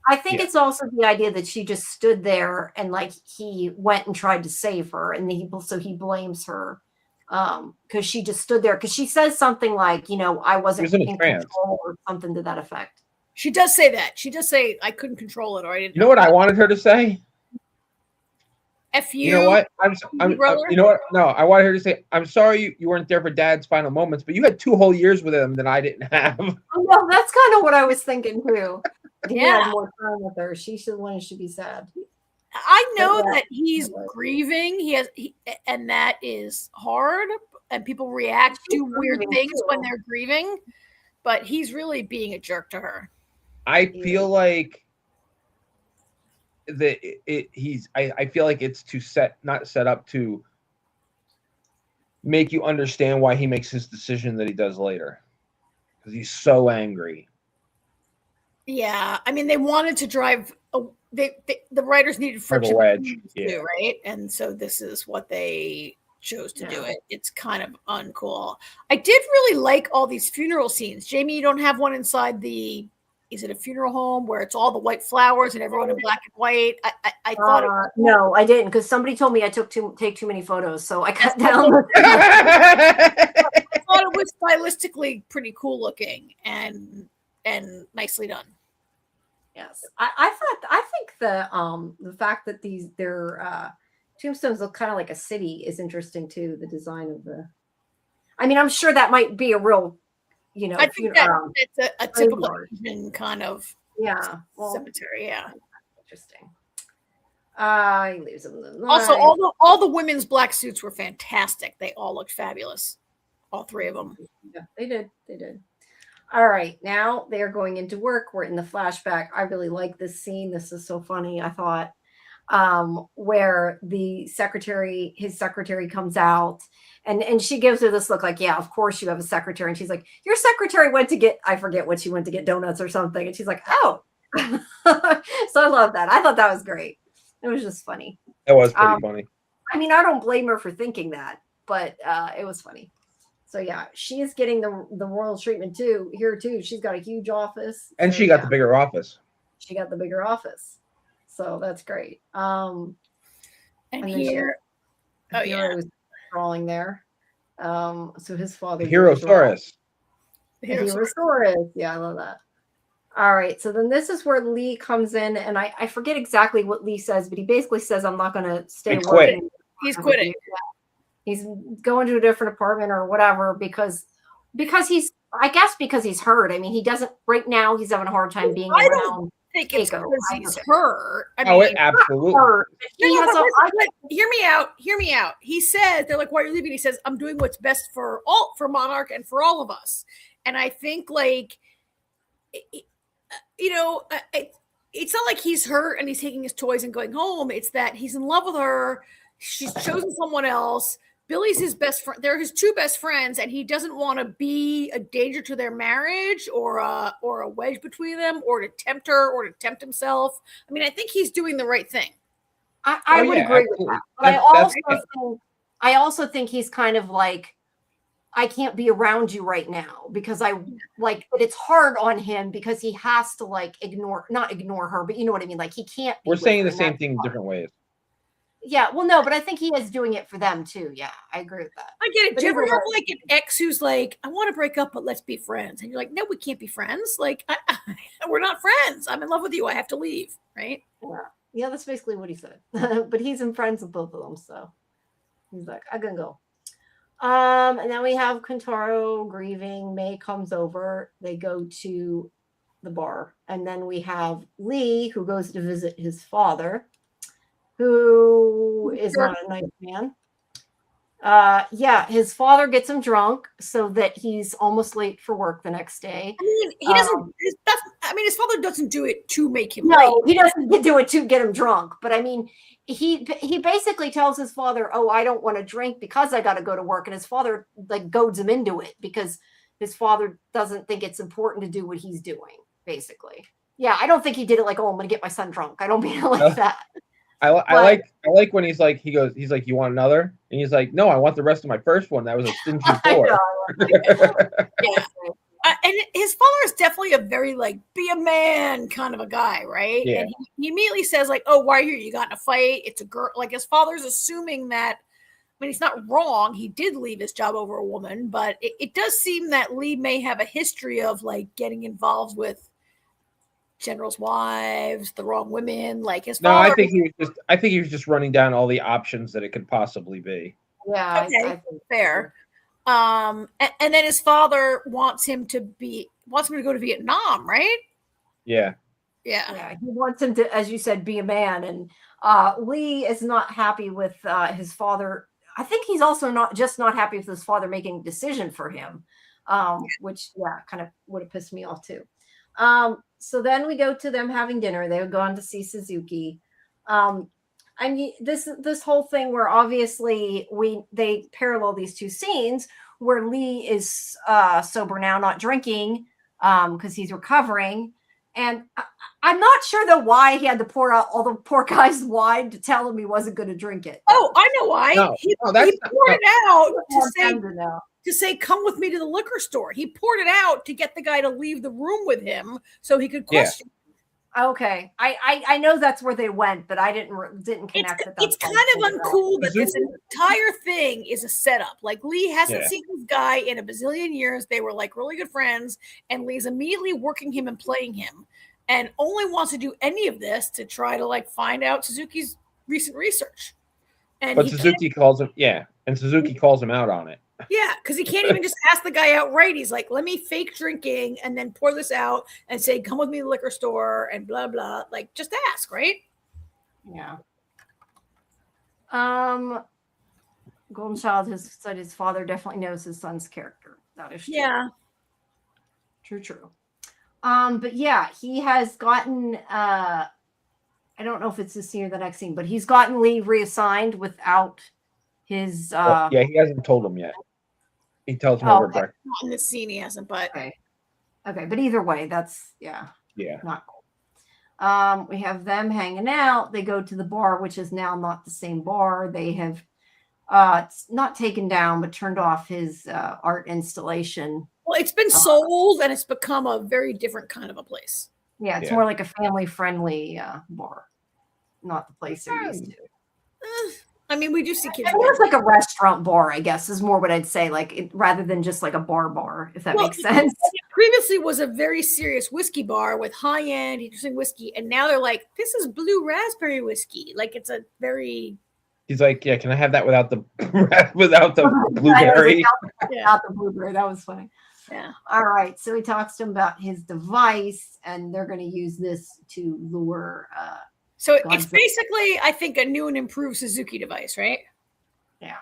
I think it's also the idea that she just stood there and like he went and tried to save her, and he blames her because she just stood there, because she says something like, you know, I wasn't in control or something to that effect. She does say that. She does say I couldn't control it, or I didn't. You know what I wanted her to say? F you. You know what? You know what? No, I wanted her to say, I'm sorry you weren't there for Dad's final moments, but you had 2 whole years with him that I didn't have. Oh, no, that's kind of what I was thinking too. He had more time with her. She's the one who should be sad. I know that he's grieving. And that is hard. And people react to weird things when they're grieving. But he's really being a jerk to her. I feel like I feel like it's not set up to make you understand why he makes his decision that he does later, because he's so angry. Yeah, I mean, they wanted to drive. The writers needed friction, too, right? And so this is what they chose to do it. It's kind of uncool. I did really like all these funeral scenes. Jamie, you don't have one inside the. Is it a funeral home where it's all the white flowers and everyone in black and white? I thought no, I didn't, because somebody told me I take too many photos, so I cut down. I thought it was stylistically pretty cool looking and nicely done. Yes, I think the fact that their tombstones look kind of like a city is interesting too. The design of I mean, I'm sure that might be a real. You know, I think it's a typical Asian kind of cemetery. Yeah, interesting. He leaves them. Also, all the women's black suits were fantastic. They all looked fabulous. All 3 of them. Yeah, they did. All right, now they are going into work. We're in the flashback. I really like this scene. This is so funny. I thought. Where his secretary comes out and she gives her this look like, yeah, of course you have a secretary. And she's like, your secretary went to get, I forget what she went to get, donuts or something. And she's like, oh. So I love that. I thought that was great. It was just funny. That was pretty funny. I mean, I don't blame her for thinking that, but it was funny. So yeah, she is getting the royal treatment too. Here too. She's got a huge office. And she got the bigger office. She got the bigger office. So that's great. And here, was crawling there. So his father, Herosaurus. Herosaurus. Yeah, I love that. All right. So then this is where Lee comes in, and I forget exactly what Lee says, but he basically says, I'm not going to stay working. He's quitting. He's going to a different apartment or whatever because he's hurt. I mean, he doesn't right now. He's having a hard time being around. I think it's because he's hurt. It absolutely. Hear me out. He says, they're like, why are you leaving? He says, I'm doing what's best for Monarch and for all of us. And I think like, you know, it's not like he's hurt and he's taking his toys and going home. It's that he's in love with her. She's chosen someone else. Billy's his best friend. They're his 2 best friends, and he doesn't want to be a danger to their marriage or a wedge between them, or to tempt her or to tempt himself. I mean, I think he's doing the right thing. I would agree with that. But I also think he's kind of like, I can't be around you right now because but it's hard on him because he has to like not ignore her, but you know what I mean? Like he can't. We're saying the same thing in different ways. Yeah, well, no, but I think he is doing it for them too. Yeah, I agree with that. I get it. Do you ever have like an ex who's like, I want to break up, but let's be friends? And you're like, no, we can't be friends. Like, we're not friends. I'm in love with you. I have to leave. Right? Yeah, that's basically what he said. But he's in friends with both of them. So he's like, I'm going to go. And then we have Kentaro grieving. May comes over. They go to the bar. And then we have Lee, who goes to visit his father, who is not a nice man. His father gets him drunk so that he's almost late for work the next day. I mean, he doesn't. I mean, his father doesn't do it to make him No, late. he doesn't do it to get him drunk. But I mean, he basically tells his father, "Oh, I don't want to drink because I got to go to work," and his father like goads him into it because his father doesn't think it's important to do what he's doing. Basically, yeah, I don't think he did it like, "Oh, I'm going to get my son drunk." I don't mean it like that. I like when he's like, "You want another?" And he's like, "No, I want the rest of my first one. That was a stingy pour." Yeah. And his father is definitely a very like be a man kind of a guy, right? Yeah. And he immediately says like, "Oh, why are you? You got in a fight? It's a girl." Like his father's assuming that. I mean, he's not wrong. He did leave his job over a woman, but it does seem that Lee may have a history of like getting involved with generals' wives, the wrong women. Like his father. No, I think he was just running down all the options that it could possibly be. Yeah, Okay, I think fair. And then his father wants him to go to Vietnam, right? Yeah. Yeah, he wants him to, as you said, be a man. And Lee is not happy with his father. I think he's also not happy with his father making a decision for him, which kind of would have pissed me off too. So then we go to them having dinner. They would go on to see Suzuki. I mean, this whole thing where obviously they parallel these two scenes where Lee is sober now, not drinking because he's recovering. And I'm not sure though why he had to pour out all the poor guy's wine to tell him he wasn't going to drink it. Oh, I know why. He poured it out to say, "Come with me to the liquor store." He poured it out to get the guy to leave the room with him so he could question. Okay, I know that's where they went, but I didn't connect with that. It's kind of uncool that this entire thing is a setup. Like Lee hasn't seen this guy in a bazillion years. They were like really good friends, and Lee's immediately working him and playing him, and only wants to do any of this to try to like find out Suzuki's recent research. And but Suzuki calls him, and Suzuki calls him out on it. Yeah, because he can't even just ask the guy outright. He's like, "Let me fake drinking and then pour this out and say, come with me to the liquor store and blah, blah." Like, just ask, right? Yeah. Golden Child has said his father definitely knows his son's character. That is true. Yeah. True. But yeah, he has gotten, I don't know if it's this scene or the next scene, but he's gotten Lee reassigned without his... he hasn't told him yet. He tells him over breakfast. Not in this scene, he hasn't, but okay, but either way, that's not cool. We have them hanging out. They go to the bar, which is now not the same bar. They have not taken down, but turned off his art installation. Well, it's been sold, and it's become a very different kind of a place. Yeah, it's more like a family-friendly bar, not the place they're used to. I mean, we do see kids. It's like a restaurant bar, I guess, is more what I'd say, rather than just like a bar, if that makes sense. Previously was a very serious whiskey bar with high-end, interesting whiskey, and now they're like, this is blue raspberry whiskey. Like, it's a very... He's like, can I have that without the blueberry? Without the blueberry. That was funny. Yeah. All right. So he talks to him about his device, and they're going to use this to lure... So it's basically, I think, a new and improved Suzuki device, right? Yeah.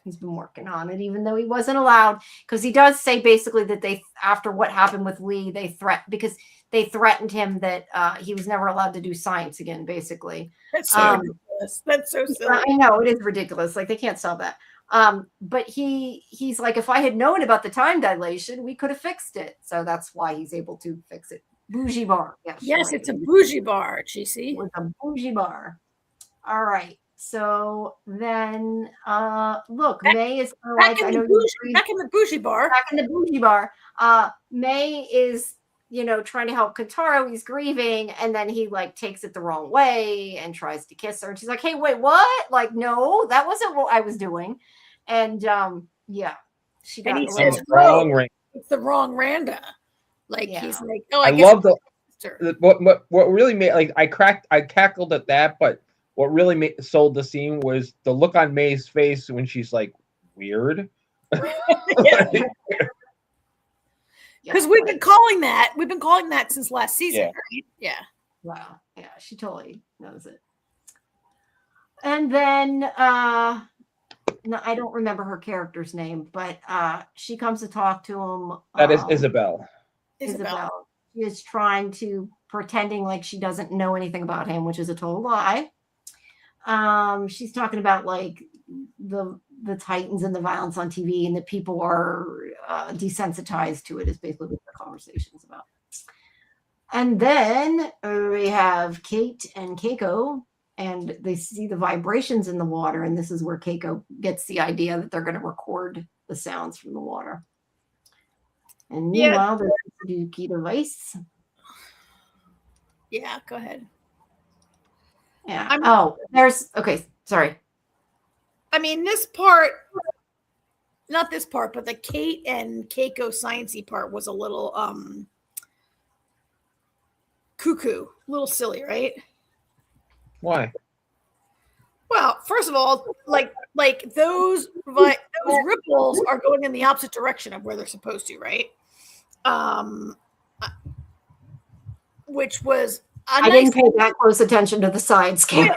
He's been working on it, even though he wasn't allowed, because he does say basically that after what happened with Lee, they threatened him that he was never allowed to do science again, basically. That's so ridiculous. That's so silly. I know, it is ridiculous. Like, they can't sell that. But he's like, if I had known about the time dilation, we could have fixed it. So that's why he's able to fix it. Bougie bar. Yes, right. It's a bougie bar, GC. It's a bougie bar. All right. So then, look, May is back in the bougie bar. Back in the bougie bar. May is, trying to help Kentaro. He's grieving, and then he takes it the wrong way and tries to kiss her. And she's like, "Hey, wait, what? Like, no, that wasn't what I was doing." And she got the wrong ring. It's the wrong Randa. He's like, "Oh, I love what really made I cackled at that, but what really sold the scene was the look on May's face when she's like, weird. Because we've been calling that since last season, right? Yeah. Wow. Yeah, she totally knows it. And then no, I don't remember her character's name, but she comes to talk to him. That is Isabel. Isabel. she is trying to pretending like she doesn't know anything about him, which is a total lie. She's talking about like the Titans and the violence on TV, and that people are desensitized to it is basically what the conversation is about. And then we have Kate and Keiko, and they see the vibrations in the water, and this is where Keiko gets the idea that they're going to record the sounds from the water. And meanwhile, there's the Suzuki device. Yeah, go ahead. Yeah. Okay. Sorry. I mean, this part, not this part, but the Kate and Keiko sciencey part was a little cuckoo, a little silly, right? Why? Well, first of all, like those ripples are going in the opposite direction of where they're supposed to, right? Which was I didn't pay that close attention to the side scale.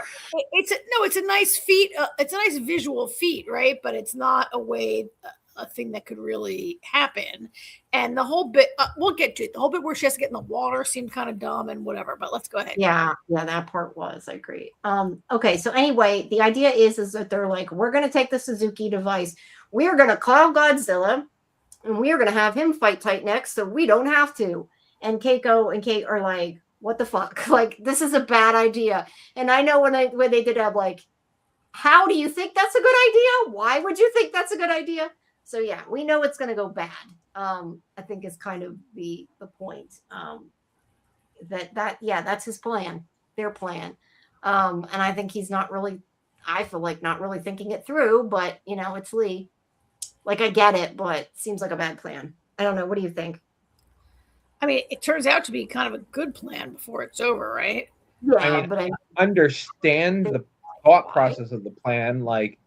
It's a nice feat. It's a nice visual feat, right? But it's not a thing that could really happen. And the whole bit, we'll get to it. The whole bit where she has to get in the water seemed kind of dumb and whatever. But let's go ahead. Yeah, that part was. I agree. Okay, so anyway, the idea is that they're like, we're going to take the Suzuki device, we're going to call Godzilla, and we are going to have him fight Titan X, so we don't have to. And Keiko and Kate are like, what the fuck? Like, this is a bad idea. And I know when they did it, I'm like, how do you think that's a good idea? Why would you think that's a good idea? So yeah, we know it's going to go bad. I think is kind of the point. That's his plan, their plan. And I think he's not really, I feel like not really thinking it through, but it's Lee. Like, I get it, but it seems like a bad plan. I don't know. What do you think? I mean, it turns out to be kind of a good plan before it's over, right? Yeah, I understand the thought process of the plan. Like,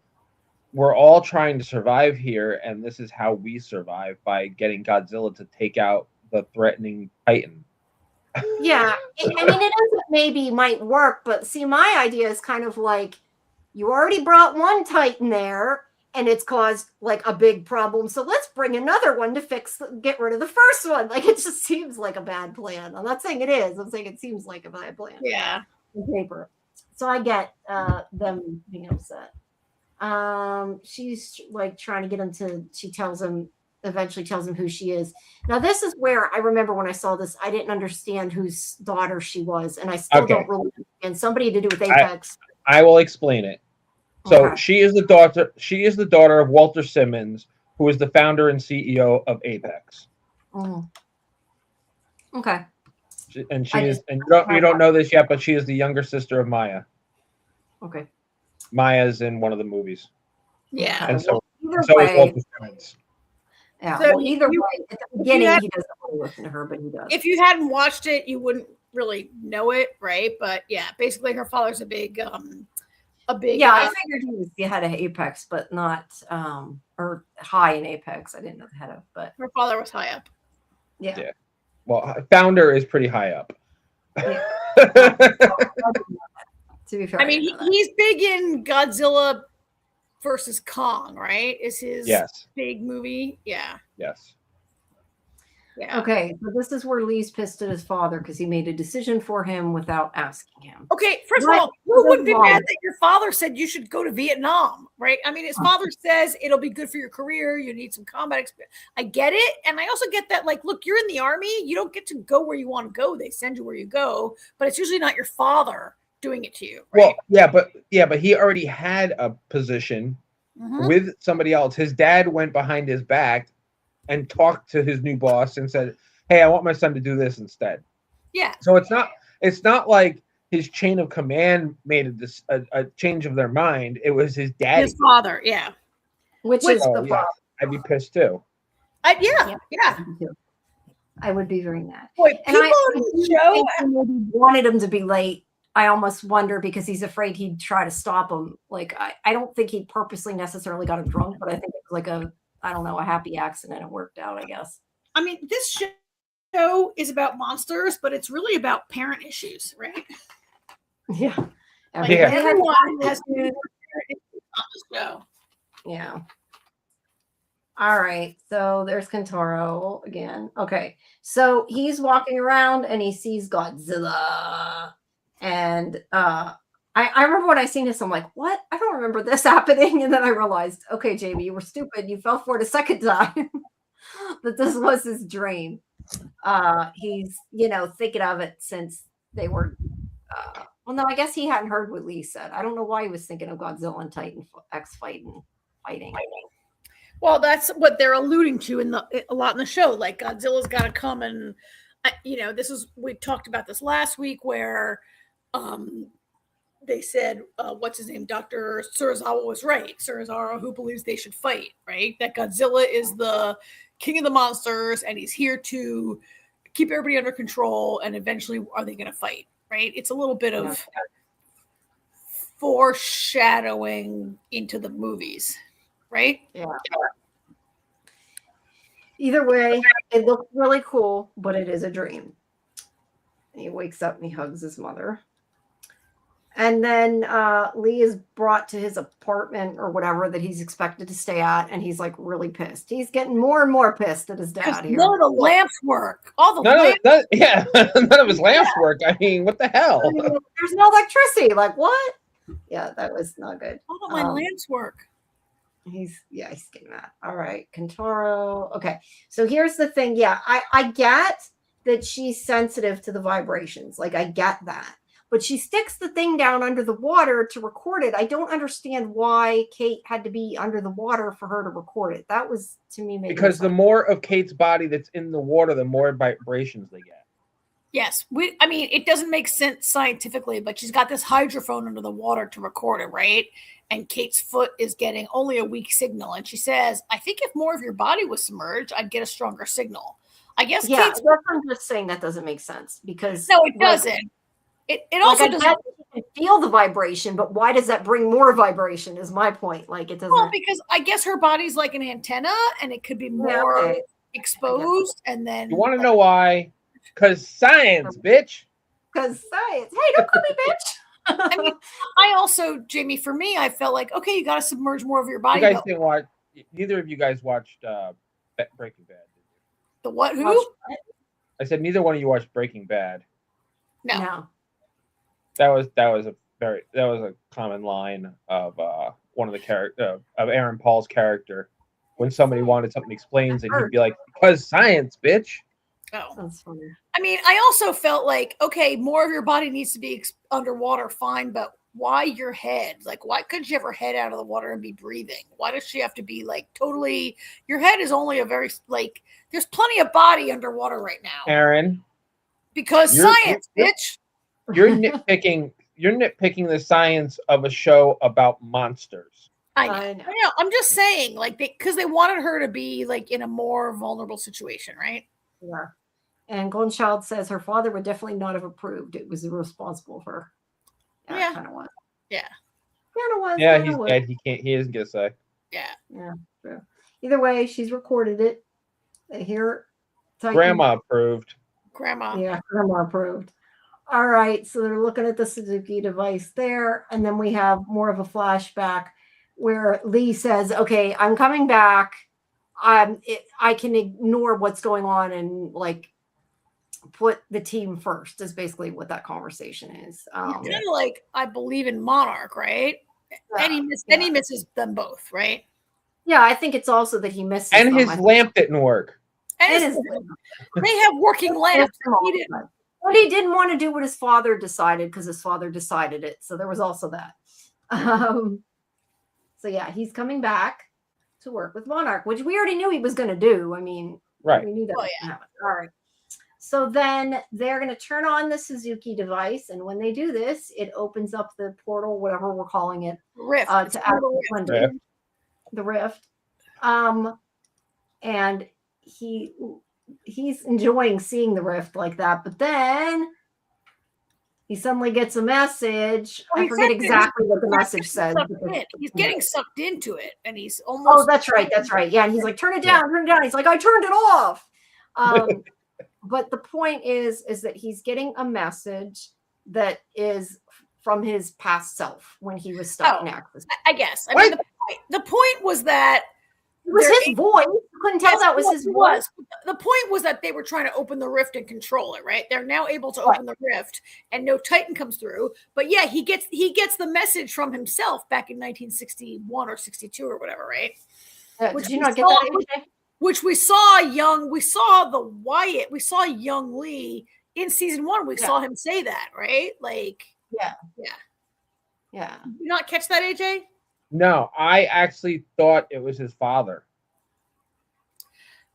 we're all trying to survive here, and this is how we survive, by getting Godzilla to take out the threatening Titan. Yeah, it maybe might work, but see, my idea is kind of like, you already brought one Titan there, and it's caused like a big problem. So let's bring another one to get rid of the first one. Like, it just seems like a bad plan. I'm not saying it is. I'm saying it seems like a bad plan. Yeah. On paper. So I get them being upset. She's like trying to get him to, eventually tells him who she is. Now, this is where I remember when I saw this, I didn't understand whose daughter she was. And I still don't really understand. Somebody to do with Apex. I will explain it. So she is the daughter. She is the daughter of Walter Simmons, who is the founder and CEO of Apex. Okay. And she is, and you don't know this yet, but she is the younger sister of Maya. Okay. Maya's in one of the movies. Yeah. And so is Walter Simmons. Yeah. So well, either way, at the beginning, he doesn't really listen to her, but he does. If you hadn't watched it, you wouldn't really know it, right? But yeah, basically, her father's a big. Yeah, I figured he was the head of Apex, but not or high in Apex. I didn't know the head of, but her father was high up. Yeah. Well, founder is pretty high up. Yeah. To be fair, I mean, he's big in Godzilla versus Kong, right? Is his big movie? Yeah. Yes. Yeah. Okay, so this is where Lee's pissed at his father because he made a decision for him without asking him. Okay, first of all, who wouldn't be mad that your father said you should go to Vietnam, right? I mean, his father says it'll be good for your career. You need some combat experience. I get it. And I also get that, like, look, you're in the army. You don't get to go where you want to go. They send you where you go. But it's usually not your father doing it to you. Right? Well, but he already had a position with somebody else. His dad went behind his back and talked to his new boss and said, "Hey, I want my son to do this instead." Yeah. So it's not like his chain of command made a change of their mind. It was his dad, his father. Yeah. Which is the problem. I'd be pissed too. Yeah. I would be very mad. Boy, and I wanted him to be late. I almost wonder because he's afraid he'd try to stop him. Like, I don't think he purposely necessarily got him drunk, but I think it was like a happy accident. It worked out, I guess. I mean, this show is about monsters, but it's really about parent issues, right? Yeah. Like, everyone has parent issues on the show. Yeah. All right. So there's Kentaro again. Okay. So he's walking around and he sees Godzilla. And I remember when I seen this, I'm like, what? I don't remember this happening. And then I realized, okay, Jamie, you were stupid. You fell for it a second time. That this was his dream. He's, thinking of it since they were well, no, I guess he hadn't heard what Lee said. I don't know why he was thinking of Godzilla and Titan X fighting. Well, that's what they're alluding to a lot in the show. Like Godzilla's got to come, and we talked about this last week where they said, what's his name, Dr. Surazawa was right. Surazawa, who believes they should fight, right? That Godzilla is the king of the monsters, and he's here to keep everybody under control. And eventually, are they going to fight? Right? It's a little bit of foreshadowing into the movies, right? Yeah. Either way, it looks really cool, but it is a dream. And he wakes up and he hugs his mother. And then Lee is brought to his apartment or whatever that he's expected to stay at, and he's like really pissed. He's getting more and more pissed at his dad here. None of the lamps work. All the None lamps. none of his lamps work. I mean, what the hell? There's no electricity. Like what? Yeah, that was not good. All of my lamps work. He's getting that. All right, Kentaro. Okay, so here's the thing. Yeah, I get that she's sensitive to the vibrations. Like I get that. But she sticks the thing down under the water to record it. I don't understand why Kate had to be under the water for her to record it. That was, to me, because the more of Kate's body that's in the water, the more vibrations they get. Yes. It doesn't make sense scientifically, but she's got this hydrophone under the water to record it, right? And Kate's foot is getting only a weak signal. And she says, I think if more of your body was submerged, I'd get a stronger signal. I guess Kate's... I'm just saying that doesn't make sense because... No, it doesn't. It also doesn't feel the vibration, but why does that bring more vibration? Is my point. Like it doesn't. Well, because I guess her body's like an antenna, and it could be more exposed. And then you want to know why? Because science, bitch. Because science. Hey, don't call me bitch. I also, Jamie, for me, I felt like okay, you got to submerge more of your body. You guys didn't watch. Neither of you guys watched Breaking Bad. Did you? The what? Who? I said neither one of you watched Breaking Bad. No. That was a common line of one of the character of Aaron Paul's character when somebody wanted something explained, and he'd be like, "Because science, bitch." Oh, that's funny. I also felt like okay, more of your body needs to be underwater, fine, but why your head? Like, why couldn't she have her head out of the water and be breathing? Why does she have to be like totally? Your head is only a very like. There's plenty of body underwater right now, Aaron. Because science, bitch. You're nitpicking the science of a show about monsters. I know. I'm just saying, like, because they wanted her to be like in a more vulnerable situation, right? Yeah. And Golden Child says her father would definitely not have approved. It was irresponsible for her. Yeah, kind of was. Yeah. Kind of was. Yeah, he's dead. He doesn't get a say. Yeah. Yeah. True. Either way, she's recorded it. They hear Grandma approved. Yeah, Grandma approved. All right, so they're looking at the Suzuki device there, and then we have more of a flashback where Lee says, "Okay, I'm coming back. I can ignore what's going on and like put the team first." Is basically what that conversation is. Kind of like I believe in Monarch, right? And he misses them both, right? Yeah, I think it's also that he misses. And his lamp didn't work. And they have working lamps. But he didn't want to do what his father decided because his father decided it. So there was also that. So yeah, he's coming back to work with Monarch, which we already knew he was going to do. I mean, right. We knew that. All right. So then they're going to turn on the Suzuki device. And when they do this, it opens up the portal, whatever we're calling it. Rift. To the Rift. And he's enjoying seeing the Rift like that, but then he suddenly gets a message. I forget exactly what the message says. He's getting sucked into it, and he's almost. Oh, that's right. Yeah, and he's like, "Turn it down, turn it down." He's like, "I turned it off." But the point is that he's getting a message that is from his past self when he was stuck in Access. I guess. I mean, the point was that It was his voice. You couldn't tell that was his voice. The point was that they were trying to open the rift and control it, right? They're now able to open the rift, and no Titan comes through. But yeah, he gets the message from himself back in 1961 or 62 or whatever, right? Did you not get that? Which we saw young Lee in season 1. We saw him say that, right? Like, yeah. Did you not catch that, AJ? No, I actually thought it was his father.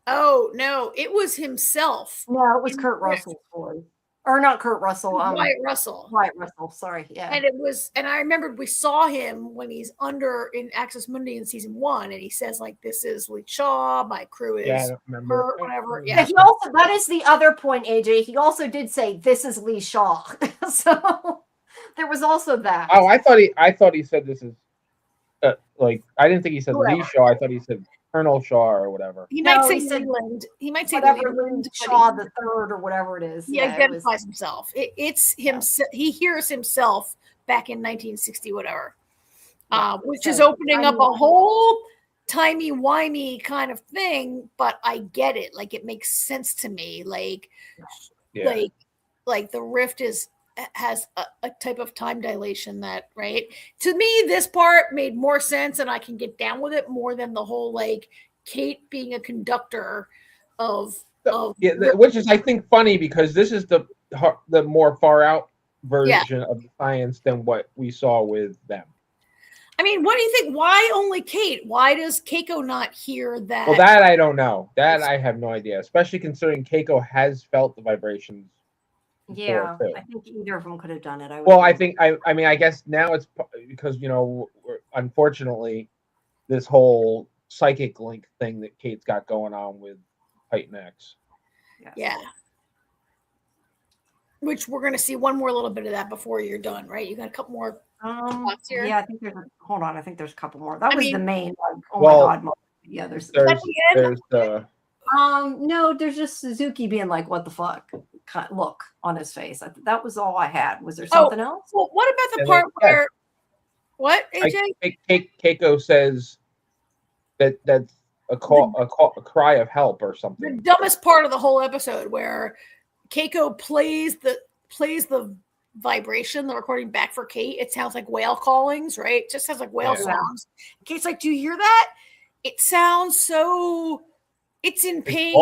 Oh no, it was himself. No, it was Kurt Russell's voice. Or not Kurt Russell. Wyatt Russell. Wyatt Russell, sorry. Yeah. And I remembered we saw him when he's in Access Mundi in season 1, and he says, like, this is Lee Shaw, my crew is I don't remember. whatever. Yeah. He also, that is the other point, AJ. He also did say this is Lee Shaw. So there was also that. Oh, I thought he said this is like, I didn't think he said Lee Shaw. I thought he said Colonel Shaw or whatever. He might say Leland. He might say Leland Shaw the third or whatever it is. He identifies himself. It's him. He hears himself back in 1960, whatever, which is opening up a whole timey-wimey kind of thing. But I get it. Like, it makes sense to me. Like the rift has a type of time dilation that, right? To me, this part made more sense, and I can get down with it more than the whole, like, Kate being a conductor of which is, I think, funny because this is the more far out version of the science than what we saw with them. I mean, what do you think? Why only Kate? Why does Keiko not hear that? Well, that I don't know. That I have no idea, especially considering Keiko has felt the vibrations. Yeah, I think either of them could have done it. I guess now it's because, unfortunately, this whole psychic link thing that Kate's got going on with Titan X. Yeah. Which we're going to see one more little bit of that before you're done, right? You got a couple more spots here? Yeah, I think hold on. I think there's a couple more. That was the main one. Oh my God. Yeah, there's the... No, there's just Suzuki being like, what the fuck? Look on his face. That was all I had. Was there something else? Well, what about the part where what, AJ? Keiko says that's a cry of help or something. The dumbest part of the whole episode, where Keiko plays the vibration, the recording back for Kate. It sounds like whale callings, right? It just sounds like whale songs. Kate's like, do you hear that? It sounds so... It's in pain.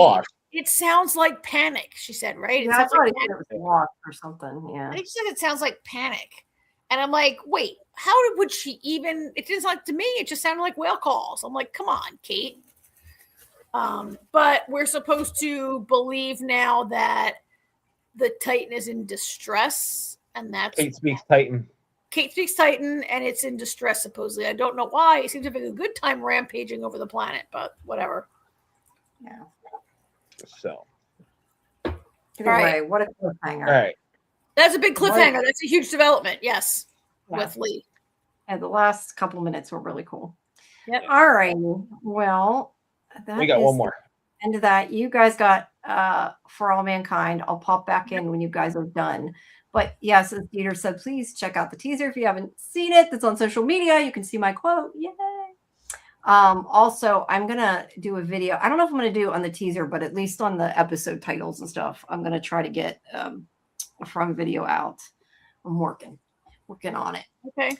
It sounds like panic, she said, right? Yeah, it sounds like it was lost or something. Yeah. She said it sounds like panic. And I'm like, wait, how would she even? It didn't sound like, to me, it just sounded like whale calls. I'm like, come on, Kate. But we're supposed to believe now that the Titan is in distress. And that's Kate speaks Titan. Kate speaks Titan, and it's in distress, supposedly. I don't know why. It seems to have a good time rampaging over the planet, but whatever. Yeah. So. Anyway, what a cliffhanger. All right. That's a big cliffhanger. That's a huge development. Yes. Yeah. With Lee. And the last couple minutes were really cool. Yep. All right. Well, we got one more. End of that. You guys got For All Mankind. I'll pop back in when you guys are done. But yes, as Dieter said, please check out the teaser if you haven't seen it. That's on social media. You can see my quote. Yay. Also, I'm going to do a video. I don't know if I'm going to do on the teaser, but at least on the episode titles and stuff, I'm going to try to get from video out. I'm working on it. Okay.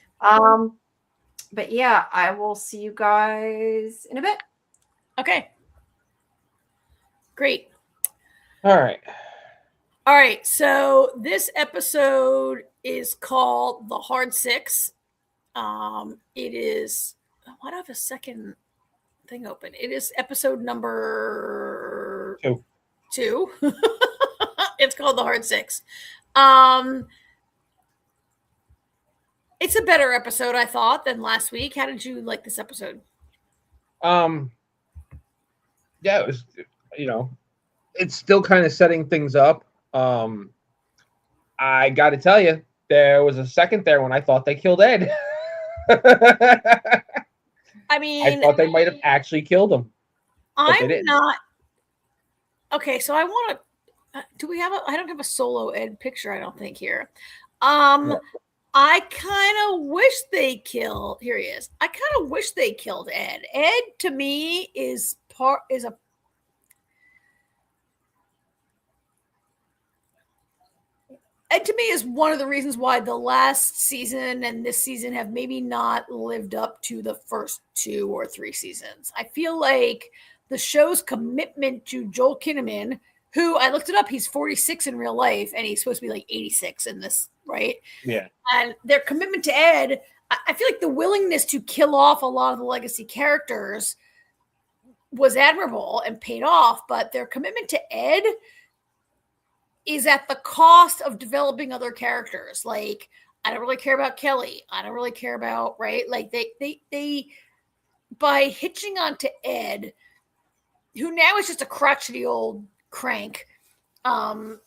But yeah, I will see you guys in a bit. Okay. Great. All right. So this episode is called The Hard Six. It is... Why do I have a second thing open? It is episode number 2. It's called The Hard Six. It's a better episode, I thought, than last week. How did you like this episode? Yeah, it was, it's still kind of setting things up. I got to tell you, there was a second there when I thought they killed Ed. I thought they might have actually killed him. I'm not. Okay, so I want to. Do we have I don't have a solo Ed picture, I don't think, here. No. I kind of wish they killed. Here he is. I kind of wish they killed Ed. Ed to me is a. Ed to me is one of the reasons why the last season and this season have maybe not lived up to the first 2 or 3 seasons. I feel like the show's commitment to Joel Kinnaman, who I looked it up, he's 46 in real life, and he's supposed to be like 86 in this, right? Yeah. And their commitment to Ed, I feel like the willingness to kill off a lot of the legacy characters was admirable and paid off, but their commitment to Ed is at the cost of developing other characters. Like, I don't really care about Kelly. I don't really care about, right? Like they by hitching on to Ed, who now is just a crotchety old crank. And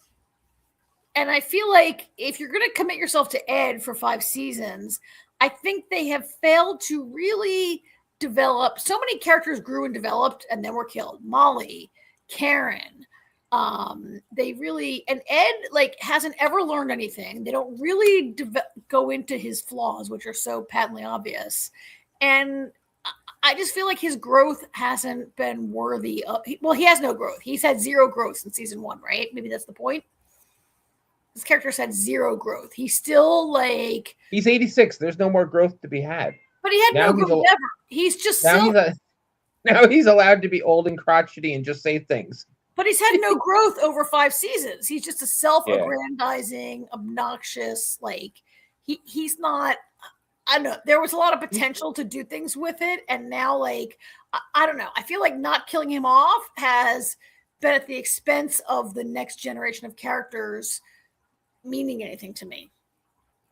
I feel like if you're going to commit yourself to Ed for 5 seasons, I think they have failed to really develop. So many characters grew and developed and then were killed. Molly, Karen, they really, and Ed like hasn't ever learned anything. They don't really go into his flaws, which are so patently obvious. And I just feel like his growth hasn't been worthy of, well, he has no growth. He's had 0 growth since season 1, right? Maybe that's the point. This character's had 0 growth. He's still like, he's 86. There's no more growth to be had. But he had now no growth ever. He's just now he's allowed to be old and crotchety and just say things. But he's had no growth over 5 seasons. He's just a self-aggrandizing, obnoxious, like he's not. I don't know. There was a lot of potential to do things with it, and now, like, I don't know. I feel like not killing him off has been at the expense of the next generation of characters meaning anything to me,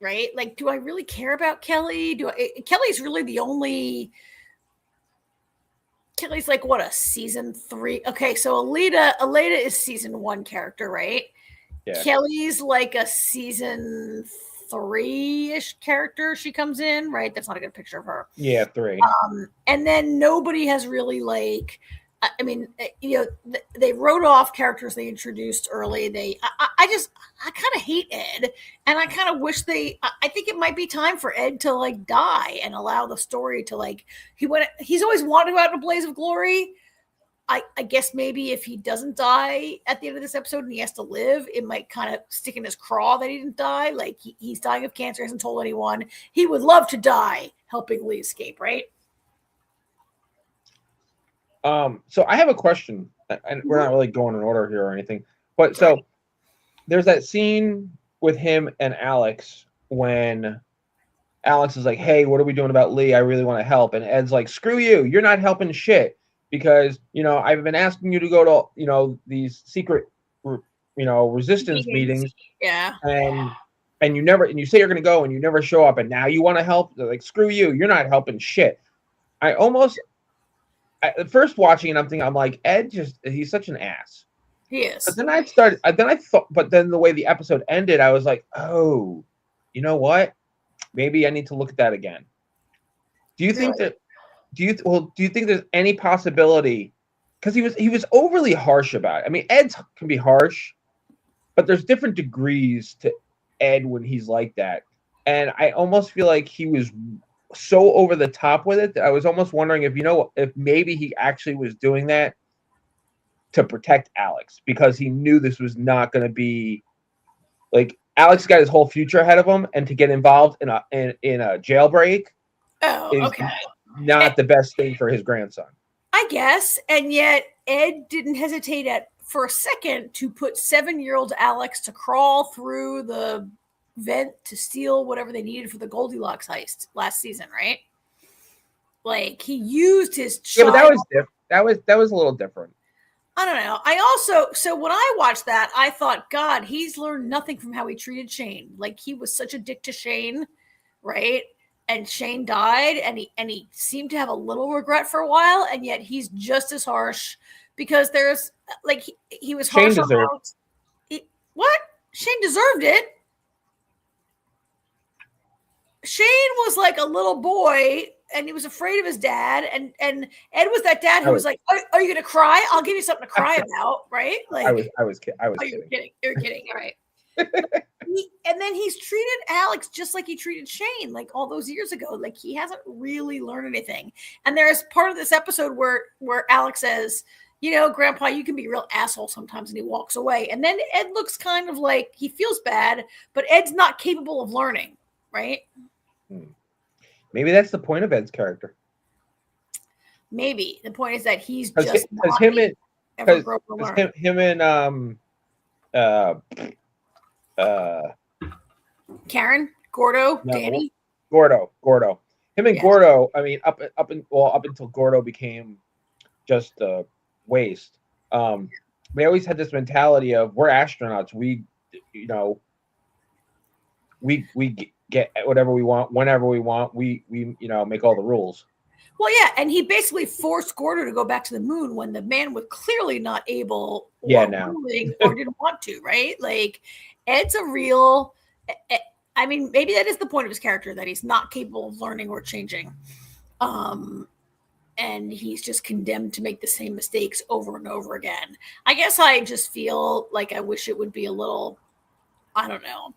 right? Like, do I really care about Kelly? Kelly's really the only. Kelly's like what, a season 3? Okay, so Alita is season 1 character, right? Yeah. Kelly's like a season 3-ish character. She comes in, right? That's not a good picture of her. Yeah, 3. And then nobody has really like. I mean, they wrote off characters they introduced early. I kind of hate Ed, and I kind of wish I think it might be time for Ed to like die and allow the story to like, he's always wanted to go out in a blaze of glory. I guess maybe if he doesn't die at the end of this episode and he has to live, it might kind of stick in his craw that he didn't die. Like he's dying of cancer, hasn't told anyone. He would love to die helping Lee escape, right? So I have a question, and we're not really going in order here or anything, but so there's that scene with him and Alex when Alex is like, hey, what are we doing about Lee? I really want to help. And Ed's like, screw you. You're not helping shit because, I've been asking you to go to, these secret, resistance meetings. Yeah. And you say you're going to go and you never show up and now you want to help. They're like, screw you. You're not helping shit. At first watching it, I'm like, Ed he's such an ass. He is. But then the way the episode ended, I was like, oh, you know what? Maybe I need to look at that again. Do you think do you think there's any possibility? Because he was overly harsh about it. I mean, Ed can be harsh, but there's different degrees to Ed when he's like that. And I almost feel like he was so over the top with it that I was almost wondering if maybe he actually was doing that to protect Alex because he knew this was not going to be like Alex got his whole future ahead of him, and to get involved in a jailbreak is not the best thing for his grandson. I guess, and yet Ed didn't hesitate for a second to put 7-year-old Alex to crawl through the vent to steal whatever they needed for the Goldilocks heist last season, right? Like he used his but that was different. That was a little different. I don't know. So when I watched that, I thought, God, he's learned nothing from how he treated Shane. Like he was such a dick to Shane, right? And Shane died, and he seemed to have a little regret for a while, and yet he's just as harsh because there's like he was harsh. Shane deserved. What? Shane deserved it. Shane was like a little boy and he was afraid of his dad. And Ed was that dad who was like, are you going to cry? I'll give you something to cry about. Right. Like I was kidding. You're kidding. All right. And And then he's treated Alex just like he treated Shane, like all those years ago. Like he hasn't really learned anything. And there's part of this episode where Alex says, you know, Grandpa, you can be a real asshole sometimes, and he walks away. And then Ed looks kind of like he feels bad, but Ed's not capable of learning, right? Maybe that's the point of Ed's character. Maybe the point is that he's just because him and Karen, Gordo, no, Danny, Gordo. Him and Gordo. I mean, up until Gordo became just a waste. They always had this mentality of we're astronauts. We get whatever we want whenever we want. We make all the rules. Well, yeah, and he basically forced Gordo to go back to the moon when the man was clearly not able or willing or didn't want to, right? Like, Ed's a real... I mean, maybe that is the point of his character, that he's not capable of learning or changing. And he's just condemned to make the same mistakes over and over again. I guess I just feel like I wish it would be a little... I don't know.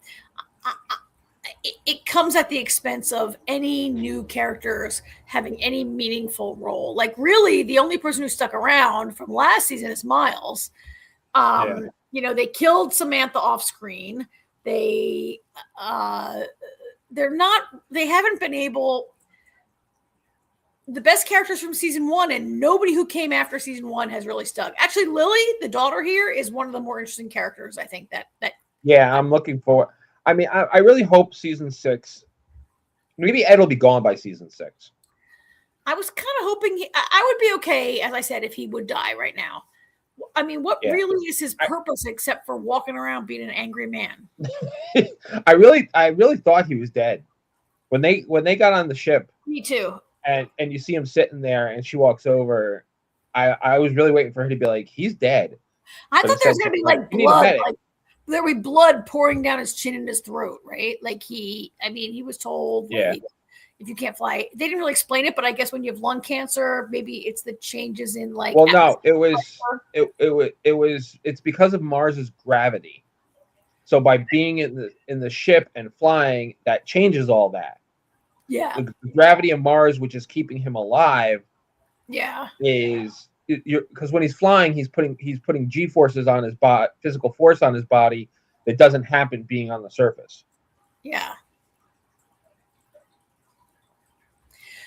It comes at the expense of any new characters having any meaningful role. Like, really, the only person who stuck around from last season is Miles. They killed Samantha off screen. They haven't been able. The best characters from season 1 and nobody who came after season 1 has really stuck. Actually, Lily, the daughter here, is one of the more interesting characters. I think that. Yeah, I'm looking for. I mean, I really hope season 6. Maybe Ed will be gone by season 6. I was kind of hoping I would be okay, as I said, if he would die right now. I mean, what really is his purpose except for walking around being an angry man? I really thought he was dead when they got on the ship. Me too. And you see him sitting there, and she walks over. I was really waiting for her to be like, he's dead. I thought there was going to be like blood, like there would be blood pouring down his chin and his throat, right? Like he was told, if you can't fly, they didn't really explain it, but I guess when you have lung cancer, maybe it's the changes in like. Well, no, it's because of Mars's gravity. So by being in the ship and flying, that changes all that. Yeah. The gravity of Mars, which is keeping him alive. Yeah. Because when he's flying, he's putting G forces on his body, physical force on his body that doesn't happen being on the surface. Yeah.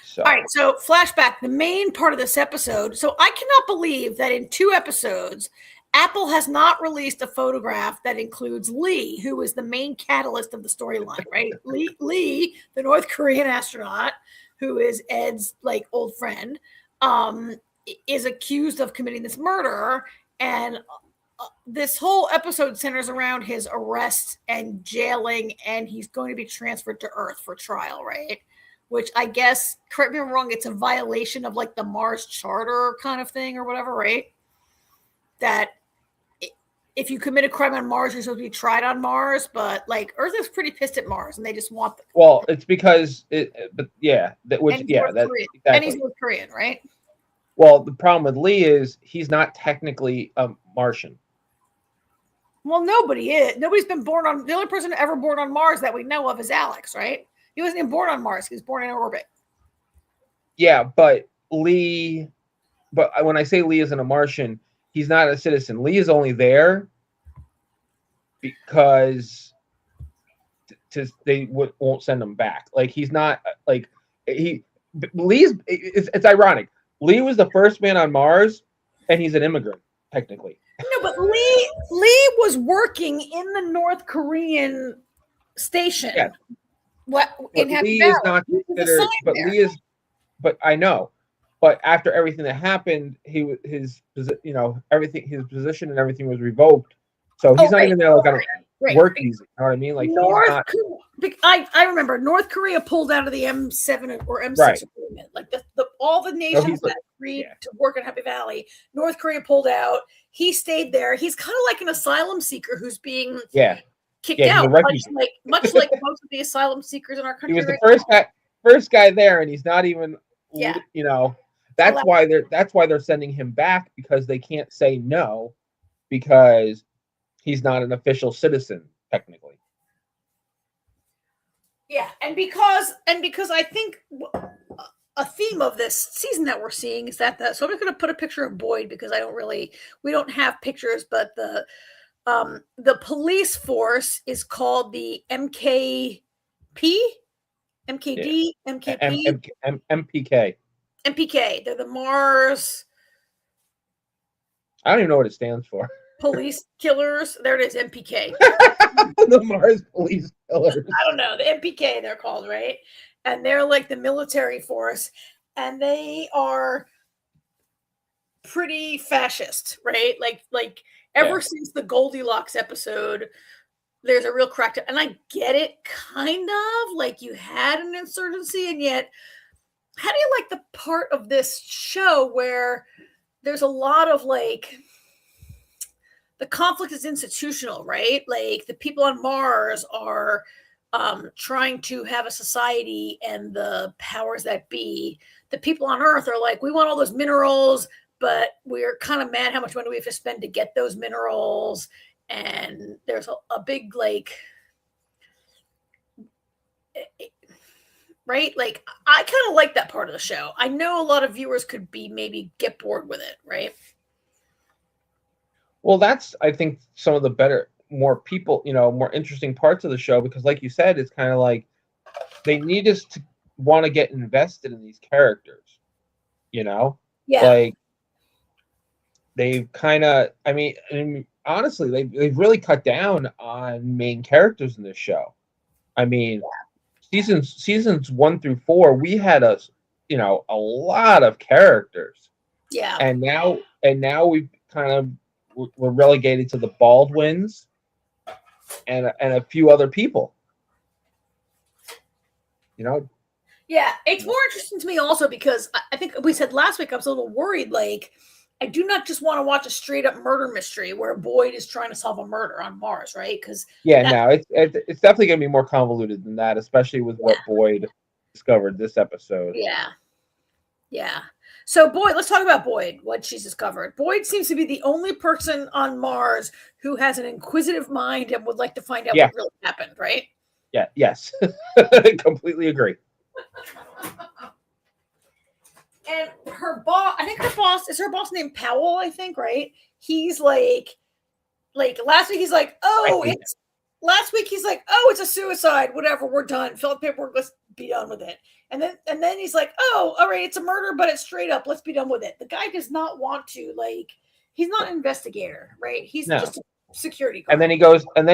So. All right. So flashback, the main part of this episode. So I cannot believe that in 2 episodes, Apple has not released a photograph that includes Lee, who is the main catalyst of the storyline, right? Lee, the North Korean astronaut, who is Ed's like old friend, is accused of committing this murder, and this whole episode centers around his arrest and jailing, and he's going to be transferred to Earth for trial, right? Which I guess, correct me if I'm wrong, it's a violation of like the Mars Charter kind of thing or whatever, right? That if you commit a crime on Mars, you're supposed to be tried on Mars, but like Earth is pretty pissed at Mars, and they just want. Well, it's because and he's North Korean, right? Well, the problem with Lee is he's not technically a Martian. Well, nobody is. Nobody's been born on. The only person ever born on Mars that we know of is Alex, right? He wasn't even born on Mars. He was born in orbit. Yeah, but Lee. But when I say Lee isn't a Martian, he's not a citizen. Lee is only there because they won't send him back. Like he's not like Lee's. It's ironic. Lee was the first man on Mars, and he's an immigrant technically. No, but Lee was working in the North Korean station. Yeah. In Happy Lee Valley. is not considered, but there. Lee is. But I know. But after everything that happened, his everything, his position and everything was revoked. So he's not even there like on work visa. You know what I mean? Like I remember North Korea pulled out of the M7 or M6 agreement. Like all the nations that agreed to work in Happy Valley, North Korea pulled out. He stayed there. He's kind of like an asylum seeker who's being kicked out, much like most of the asylum seekers in our country. He was the first guy there, and he's not even. That's why they're sending him back, because they can't say no because he's not an official citizen technically. Yeah, and because I think a theme of this season that we're seeing is that so I'm just going to put a picture of Boyd because we don't have pictures, but the police force is called the MKP, MKD, MKP, MPK. MPK. They're the Mars I don't even know what it stands for. Police Killers. There it is, MPK. The Mars Police Killers. I don't know, the MPK they're called, right? And they're like the military force, and they are pretty fascist, right? Like ever since the Goldilocks episode, there's a real crack to, and I get it, kind of like you had an insurgency, and yet how do you like the part of this show where there's a lot of like the conflict is institutional, right? Like the people on Mars are trying to have a society, and the powers that be, the people on Earth are like, we want all those minerals, but we're kind of mad how much money we have to spend to get those minerals. And there's a big like, right? Like I kind of like that part of the show. I know a lot of viewers could be maybe get bored with it, right? Well, that's, I think, some of the better, more people, more interesting parts of the show, because like you said, it's kind of like they need us to want to get invested in these characters, Yeah. Like they've kind of, I mean, honestly, they've really cut down on main characters in this show. I mean, seasons 1 through 4, we had a lot of characters. Yeah. And now we've kind of, we're relegated to the Baldwins and a few other people. Yeah, it's more interesting to me also because I think we said last week I was a little worried. Like, I do not just want to watch a straight up murder mystery where Boyd is trying to solve a murder on Mars, right? Because it's definitely going to be more convoluted than that, especially with what Boyd discovered this episode. Yeah. So Boyd, let's talk about Boyd, what she's discovered. Boyd seems to be the only person on Mars who has an inquisitive mind and would like to find out what really happened, right? Yeah, yes. Completely agree. And her boss, I think her boss named Powell, I think, right? He's like last week he's like, last week he's like, oh, it's a suicide, whatever, we're done. Fill out paperwork, let's be done with it. And then he's like, oh, all right, it's a murder, but it's straight up, let's be done with it. The guy does not want to, like, he's not an investigator, right? He's just a security guard. And then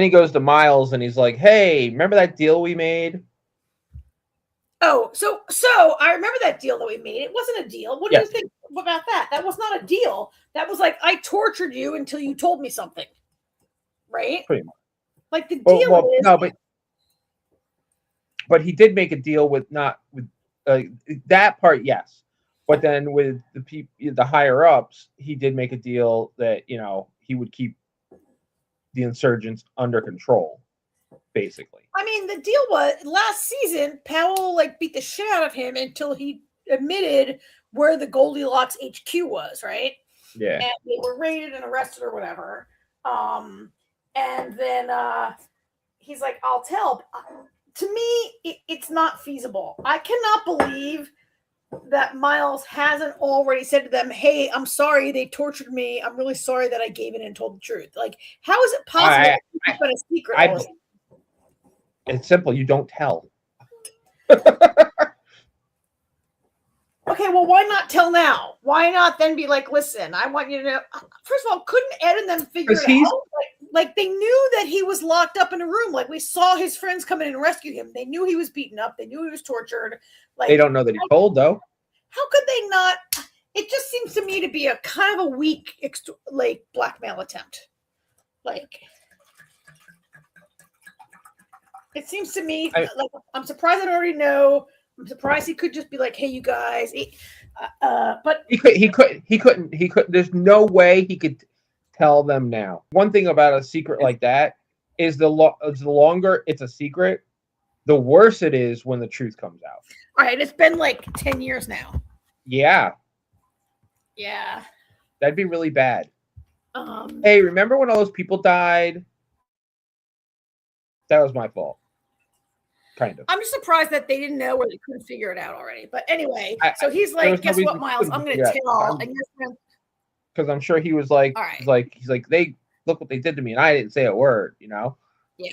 he goes to Miles and he's like, hey, remember that deal we made? Oh, so I remember that deal that we made. It wasn't a deal. What do you think about that? That was not a deal. That was like, I tortured you until you told me something. Right? Pretty much. Like the deal is... No, but he did make a deal with that part, yes. But then with the higher ups, he did make a deal that, he would keep the insurgents under control, basically. I mean, the deal was last season, Powell beat the shit out of him until he admitted where the Goldilocks HQ was, right? Yeah. And they were raided and arrested or whatever. And then he's like, I'll tell. To me, it's not feasible. I cannot believe that Miles hasn't already said to them, hey, I'm sorry they tortured me. I'm really sorry that I gave in and told the truth. Like, how is it possible to keep it a secret? It's simple. You don't tell. Okay, well, why not tell now? Why not then be like, listen, I want you to know. First of all, couldn't Ed and them figure it out? Like they knew that he was locked up in a room. Like we saw his friends come in and rescue him. They knew he was beaten up. They knew he was tortured. Like they don't know that he told, though. How could they not? It just seems to me to be a kind of a weak, blackmail attempt. It seems to me I'm surprised I don't already know. I'm surprised he could just be like, "Hey, you guys," but he couldn't. There's no way he could tell them now. One thing about a secret like that is the longer it's a secret, the worse it is when the truth comes out. All right, it's been 10 years now. Yeah. That'd be really bad. Hey, remember when all those people died? That was my fault. kind of. I'm just surprised that they didn't know or they couldn't figure it out already. But anyway, so he's there was like, no guess reason what, Miles? I'm going yeah, to tell. And you're gonna, because I'm sure he was like, all right. he's like, they look what they did to me, and I didn't say a word, you know. Yeah,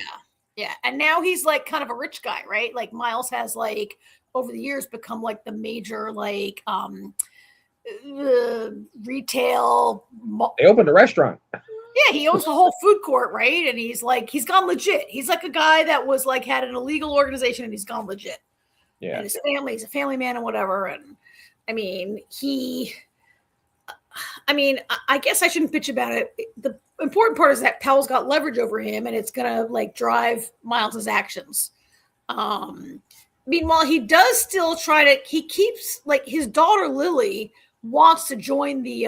yeah. And now he's like kind of a rich guy, right? Like Miles has like over the years become like the major like retail. They opened a restaurant. Yeah, he owns the whole food court, right? And he's gone legit. He's like a guy that was like had an illegal organization and he's gone legit. Yeah. And his family, he's a family man and whatever. And I mean, I guess I shouldn't bitch about it. The important part is that Pell's got leverage over him and it's gonna like drive Miles's actions. Meanwhile, he does still he keeps like his daughter Lily wants to join the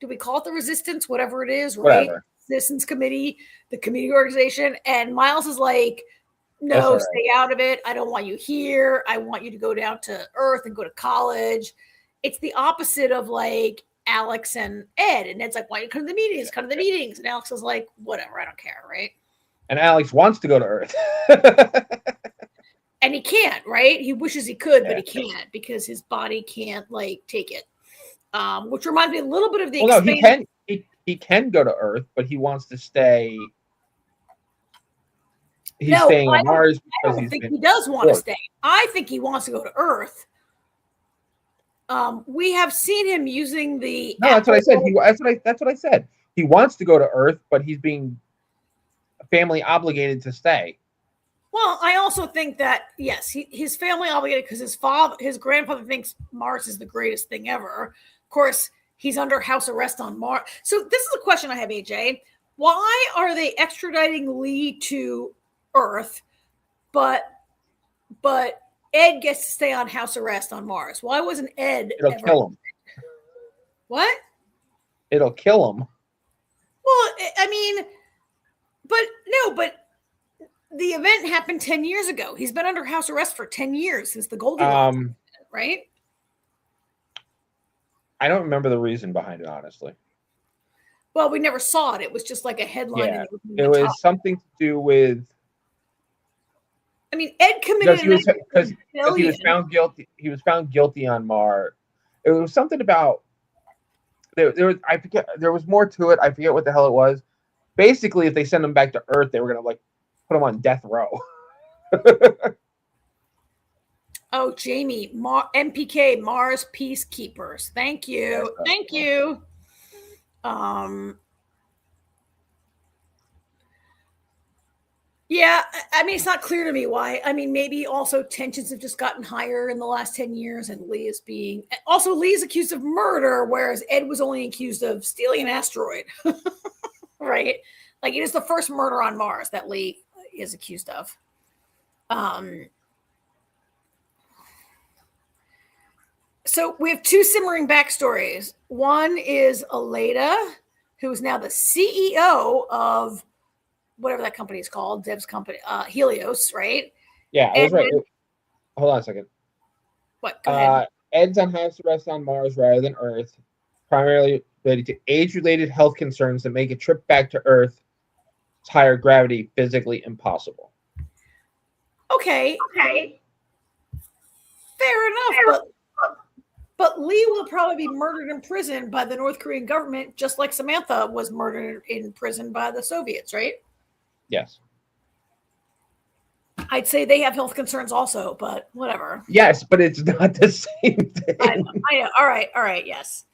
do we call it the resistance, whatever it is, right? Whatever. Citizens Committee, the community organization. And Miles is like, no, stay out of it. I don't want you here. I want you to go down to Earth and go to college. It's the opposite of like Alex and Ed. And Ed's like, why don't you come to the meetings? Come to the meetings. And Alex is like, whatever, I don't care, right? And Alex wants to go to Earth. And he can't, right? He wishes he could, but he can't because his body can't like take it. Which reminds me a little bit of the. Well, no, he can go to Earth, but he wants to stay. He's staying on Mars because he does want to stay. I think he wants to go to Earth. We have seen him using the. No, that's what I said. That's what I said. He wants to go to Earth, but he's being family obligated to stay. Well, I also think that yes, his family obligated because his grandfather thinks Mars is the greatest thing ever. Of course, he's under house arrest on Mars. So this is a question I have, AJ. Why are they extraditing Lee to Earth, but Ed gets to stay on house arrest on Mars? Why wasn't Ed? It'll kill him. What? It'll kill him. Well, I mean, but the event happened 10 years ago. He's been under house arrest for 10 years since the Goldilocks, right? I don't remember the reason behind it, honestly. Well, we never saw it. It was just like a headline. Yeah, it was something to do with. I mean, Ed committed because he was found guilty. He was found guilty on Mars. It was something about there was I forget. There was more to it. I forget what the hell it was. Basically, if they send him back to Earth, they were gonna like put him on death row. Oh, Jamie, MPK, Mars Peacekeepers. Thank you. Thank you. Yeah, I mean, it's not clear to me why. I mean, maybe also tensions have just gotten higher in the last 10 years, and Lee is accused of murder, whereas Ed was only accused of stealing an asteroid. Right? Like, it is the first murder on Mars that Lee is accused of. So we have two simmering backstories. One is Aleda, who is now the CEO of whatever that company is called, Dev's company, Helios, right? Yeah, I was right. Hold on a second. What? Go ahead. Ed's on house arrest on Mars rather than Earth, primarily related to age-related health concerns that make a trip back to Earth's higher gravity physically impossible. Okay. Fair enough, but Lee will probably be murdered in prison by the North Korean government, just like Samantha was murdered in prison by the Soviets, right? Yes. I'd say they have health concerns also, but whatever. Yes, but it's not the same thing. I know. All right. Yes.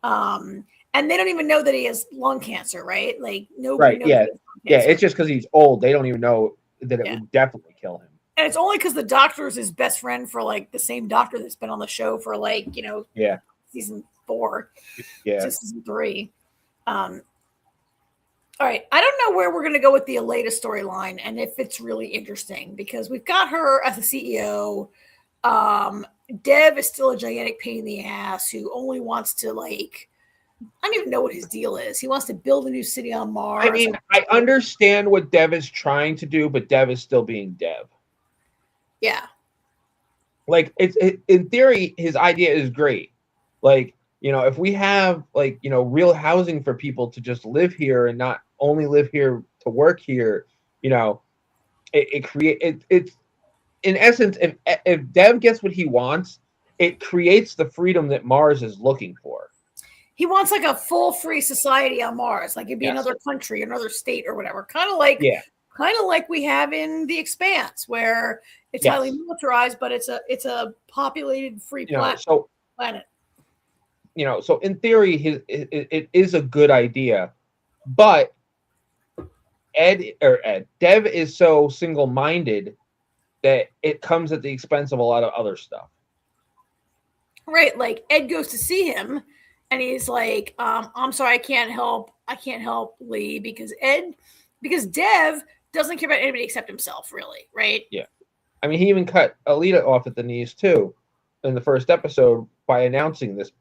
And they don't even know that he has lung cancer, right? Like nobody knows. Yeah. Yeah. It's just because he's old. They don't even know that it would definitely kill him. And it's only because the doctor is his best friend for like the same doctor that's been on the show for like, season 4, season 3. All right. I don't know where we're going to go with the Aleda storyline and if it's really interesting because we've got her as the CEO. Dev is still a gigantic pain in the ass who only wants to I don't even know what his deal is. He wants to build a new city on Mars. I mean, I understand what Dev is trying to do, but Dev is still being Dev. Yeah. Like in theory, his idea is great. Like, if we have real housing for people to just live here and not only live here to work here, it's in essence, if Dev gets what he wants, it creates the freedom that Mars is looking for. He wants like a full free society on Mars, like it'd be another country, another state, or whatever. Kind of like we have in The Expanse, where it's highly militarized, but it's a populated free planet. So in theory, it is a good idea, but Dev is so single-minded that it comes at the expense of a lot of other stuff. Right, like Ed goes to see him, and he's like, "I'm sorry, I can't help Lee because Dev doesn't care about anybody except himself, really, right?" Yeah, I mean, he even cut Alita off at the knees too in the first episode by announcing this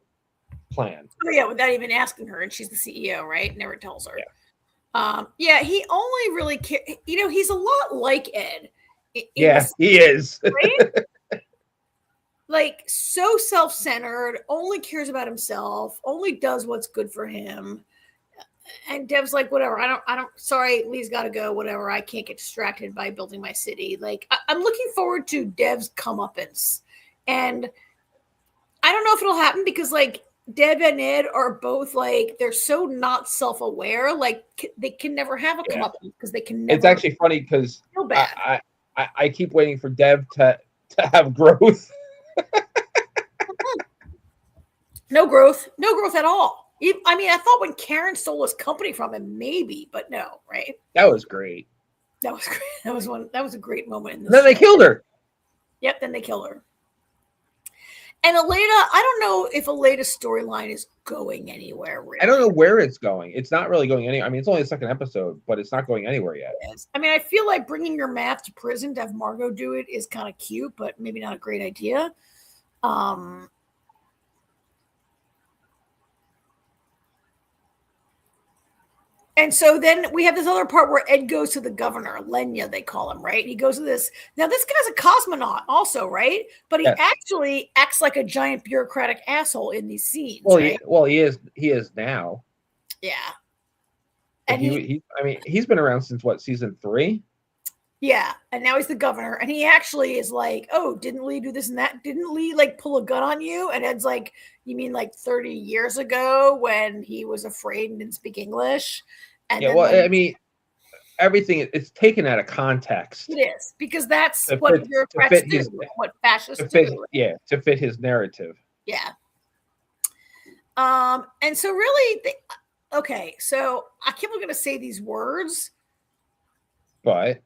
plan. Oh yeah, without even asking her, and she's the CEO, right? Never tells her. Yeah, he only really cares. He's a lot like Ed. He is. Right? Like so self-centered, only cares about himself, only does what's good for him. And Dev's like, whatever, I don't, sorry, Lee's got to go, whatever. I can't get distracted by building my city. Like, I'm looking forward to Dev's comeuppance. And I don't know if it'll happen because, like, Dev and Ed are both, like, they're so not self-aware. Like, they can never have a comeuppance because they can never. It's actually funny because feel bad. I keep waiting for Dev to have growth. No growth at all. I mean, I thought when Karen stole his company from him, maybe, but no, right? That was great. That was great. That was a great moment. Then they killed her. Yep, then they killed her. And Alita, I don't know if Alita's storyline is going anywhere. Really. I don't know where it's going. It's not really going anywhere. I mean, it's only the second episode, but it's not going anywhere yet. I mean, I feel like bringing your math to prison to have Margot do it is kind of cute, but maybe not a great idea. And so then we have this other part where Ed goes to the governor, Lenya, they call him, right? He goes to this. Now, this guy's a cosmonaut also, right? But he actually acts like a giant bureaucratic asshole in these scenes. Well, right? he is now. Yeah. And he's been around since what, season 3? Yeah. And now he's the governor. And he actually is like, oh, didn't Lee do this and that? Didn't Lee like pull a gun on you? And Ed's like, you mean like 30 years ago when he was afraid and didn't speak English? And I mean, everything it's taken out of context. It is because that's what bureaucrats do, what fascists do. Yeah, to fit his narrative. Yeah. And so really, so I keep going to say these words, but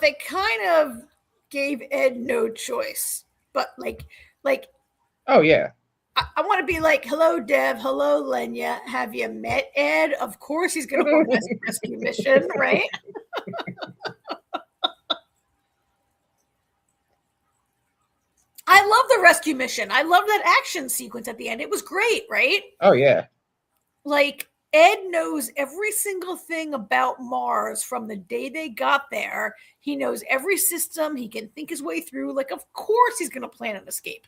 they kind of gave Ed no choice. But like, oh yeah. I want to be like, hello, Dev. Hello, Lenya. Have you met Ed? Of course he's going to go on this rescue mission, right? I love the rescue mission. I love that action sequence at the end. It was great, right? Oh, yeah. Like, Ed knows every single thing about Mars from the day they got there. He knows every system. He can think his way through. Like, of course he's going to plan an escape.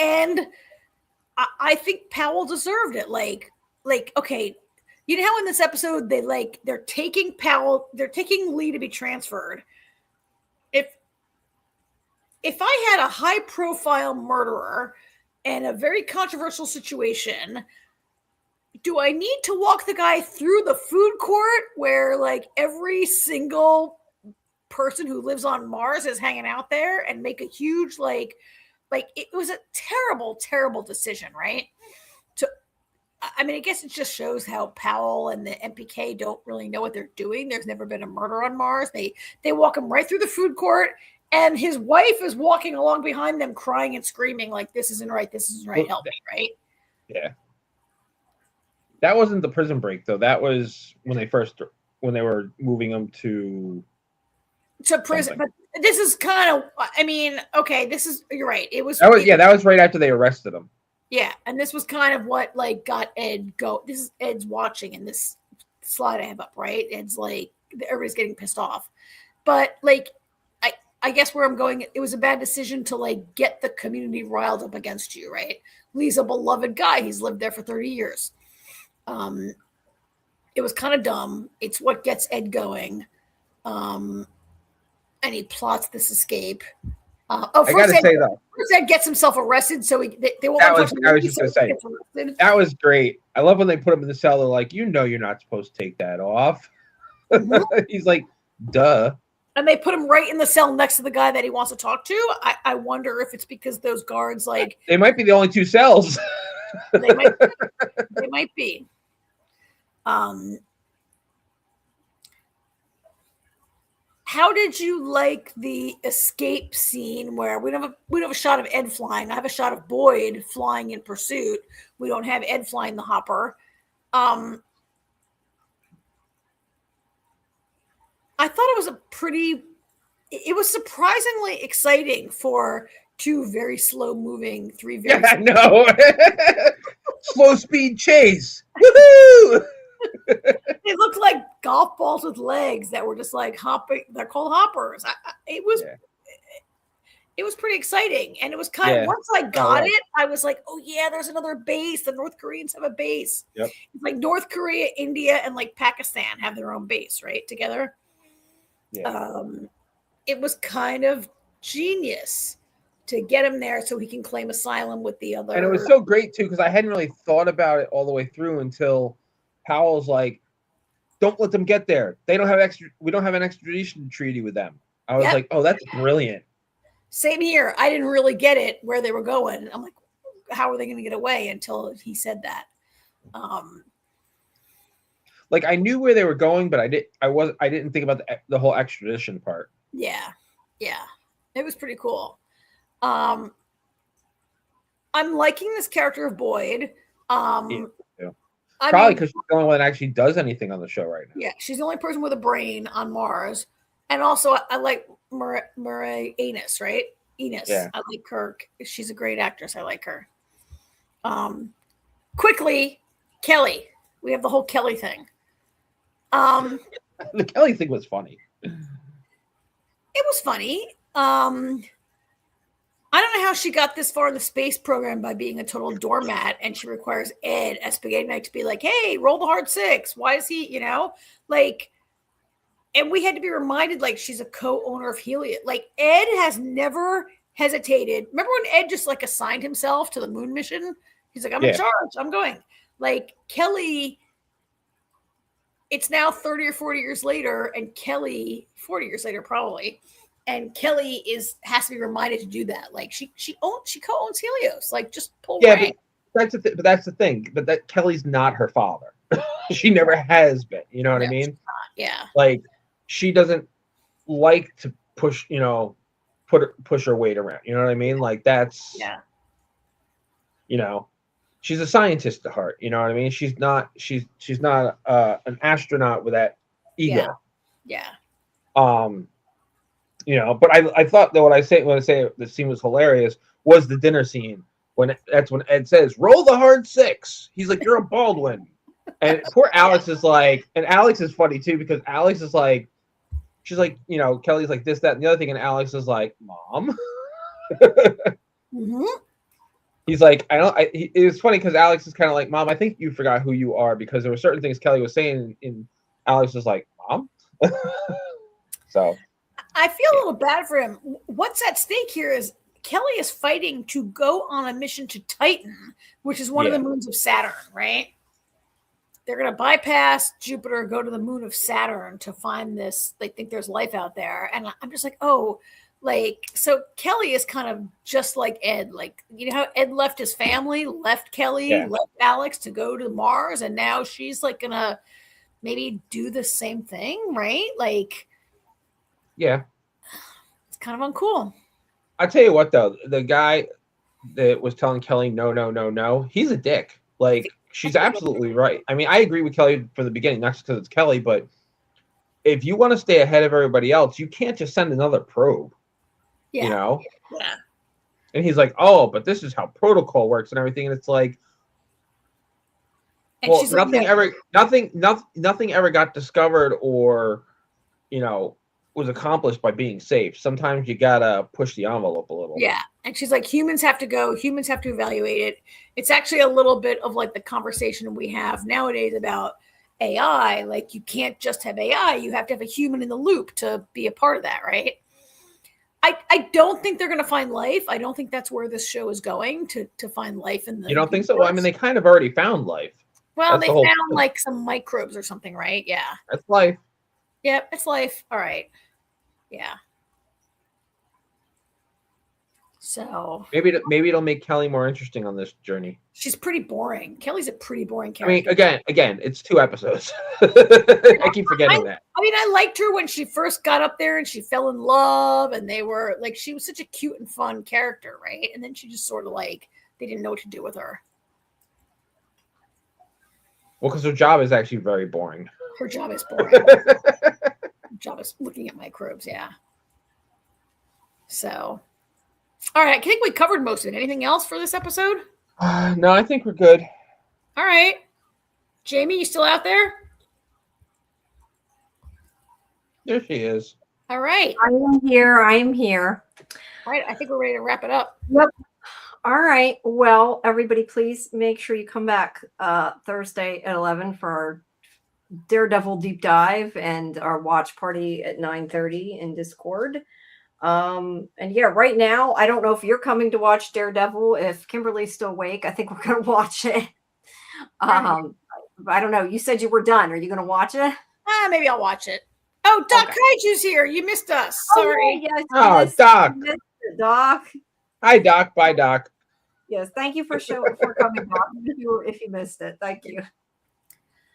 And I think Powell deserved it. Like, okay, you know how in this episode they're taking Lee to be transferred. If I had a high profile murderer and a very controversial situation, do I need to walk the guy through the food court where like every single person who lives on Mars is hanging out there and make a huge like it was a terrible, terrible decision, right? I mean, I guess it just shows how Powell and the MPK don't really know what they're doing. There's never been a murder on Mars. They walk him right through the food court, and his wife is walking along behind them, crying and screaming like, "This isn't right. This isn't right. Help me!" Right? Yeah. That wasn't the prison break, though. That was when they were moving him to prison. Something. But this is kind of, I mean, okay, you're right. That was right after they arrested him. Yeah, and this was kind of what like got Ed go. This is Ed's watching in this slide I have up, right? Ed's like, everybody's getting pissed off. But like, I guess where I'm going, it was a bad decision to like get the community riled up against you, right? Lee's a beloved guy. He's lived there for 30 years. It It was kind of dumb. It's what gets Ed going. And he plots this escape. First Ed gets himself arrested, so they won't. I was just gonna say that was great. I love when they put him in the cell. They're like, you're not supposed to take that off. Mm-hmm. He's like, duh. And they put him right in the cell next to the guy that he wants to talk to. I wonder if it's because those guards they might be the only two cells. They might be. How did you like the escape scene where we don't have a shot of Ed flying? I have a shot of Boyd flying in pursuit. We don't have Ed flying the hopper. I thought it was surprisingly exciting for two very slow moving, no. Slow speed chase. Woohoo! They looked like golf balls with legs that were just like hopping. They're called hoppers. It was pretty exciting. And it was kind of, once I got it, I was like, oh yeah, there's another base. The North Koreans have a base. Yep. It's like North Korea, India, and like Pakistan have their own base, right? Together. Yeah. It was kind of genius to get him there so he can claim asylum with the other. And it was so great too, because I hadn't really thought about it all the way through until Powell's like, don't let them get there. We don't have an extradition treaty with them. I was like, oh, that's brilliant. Same here. I didn't really get it where they were going. I'm like, how are they going to get away until he said that? Like I knew where they were going, but I didn't think about the whole extradition part. Yeah. Yeah. It was pretty cool. I'm liking this character of Boyd. Probably because she's the only one that actually does anything on the show right now. Yeah, she's the only person with a brain on Mars. And also, I like Murray Enos, right? Enos. Yeah. I like her. She's a great actress. I like her. Quickly, Kelly. We have the whole Kelly thing. The Kelly thing was funny. It was funny. I don't know how she got this far in the space program by being a total doormat, and she requires Ed at Spaghetti Night to be like, hey, roll the hard 6. Why is he, and we had to be reminded, she's a co-owner of Helios. Ed has never hesitated. Remember when Ed just, assigned himself to the moon mission? He's like, I'm in charge. I'm going. Kelly, it's now 30 or 40 years later, and Kelly, 40 years later probably, and Kelly has to be reminded to do that. She co-owns Helios. Just pull rank. But that's the thing. But that Kelly's not her father. She never has been. You know what I mean? Yeah. She doesn't like to push. Push her weight around. You know what I mean? That's. Yeah. She's a scientist at heart. You know what I mean? She's not. She's not an astronaut with that ego. Yeah. But I thought that when I say the scene was hilarious was the dinner scene when Ed says, roll the hard 6. He's like, you're a Baldwin. And poor Alex is like, and Alex is funny too, because Alex is like, she's like, Kelly's like this, that, and the other thing. And Alex is like, Mom. Mm-hmm. He's like, it was funny because Alex is kind of like, Mom, I think you forgot who you are, because there were certain things Kelly was saying, and Alex was like, Mom. So. I feel a little bad for him. What's at stake here is Kelly is fighting to go on a mission to Titan, which is one of the moons of Saturn, right? They're going to bypass Jupiter, go to the moon of Saturn to find this. They think there's life out there. And I'm just like, so Kelly is kind of just like Ed. How Ed left his family, left Kelly, left Alex to go to Mars. And now she's going to maybe do the same thing, right? Yeah. It's kind of uncool. I tell you what, though, the guy that was telling Kelly, no, he's a dick. She's absolutely right. I mean, I agree with Kelly from the beginning, not just because it's Kelly, but if you want to stay ahead of everybody else, you can't just send another probe. Yeah. Yeah. And he's like, oh, but this is how protocol works and everything. And it's like, and well, nothing ever got discovered or, was accomplished by being safe. Sometimes you gotta push the envelope a little. Yeah. And she's like, humans have to go, humans have to evaluate it. It's actually a little bit of the conversation we have nowadays about AI, like you can't just have AI, you have to have a human in the loop to be a part of that, right? I don't think they're going to find life. I don't think that's where this show is going to find life in the. You don't think so? Well, I mean, they kind of already found life. Well, That's they the found whole- like some microbes or something, right? Yeah. That's life. Yep, it's life. All right. Yeah. So Maybe it'll make Kelly more interesting on this journey. she's pretty boring. Kelly's a pretty boring I mean, character. again, it's 2 episodes. I keep forgetting that. I mean, I liked her when she first got up there and she fell in love, and they were like, she was such a cute and fun character, right? And then she just sort of like, they didn't know what to do with her. Well, because her job is actually very boring. Her job is boring. Her job is looking at microbes, yeah. So, all right, I think we covered most of it. Anything else for this episode? No, I think we're good. All right. Jamie, you still out there? There she is. All right. I am here. I am here. All right, I think we're ready to wrap it up. Yep. All right. Well, everybody, please make sure you come back Thursday at 11 for our Daredevil deep dive and our watch party at 9:30 in Discord. And yeah, right now, I don't know if you're coming to watch Daredevil. If Kimberly's still awake, I think we're going to watch it. I don't know. You said you were done. Are you going to watch it? Maybe I'll watch it. Oh, Doc Okay. Kaiju's here. You missed us. Sorry. Yes, Oh, yes, Doc. you missed it, Doc. Hi, Doc. Bye, Doc. Yes, thank you for coming, Doc. If you missed it, thank you.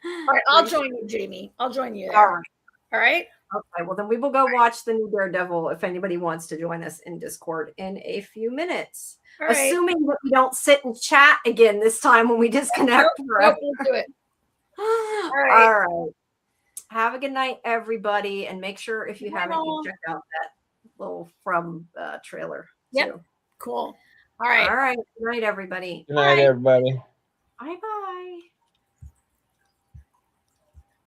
All right, I'll join you, Jamie. I'll join you there. All right. All right. Okay, well then we will go watch the new Daredevil if anybody wants to join us in Discord in a few minutes. All right. Assuming that we don't sit and chat again this time when we disconnect. Nope, we'll do it. All right. Have a good night, everybody, and make sure if you Bye, haven't, you Mom. check out that little From trailer. Yep. too. Cool. All right. All right. Good night, everybody. Good night, everybody. Bye bye.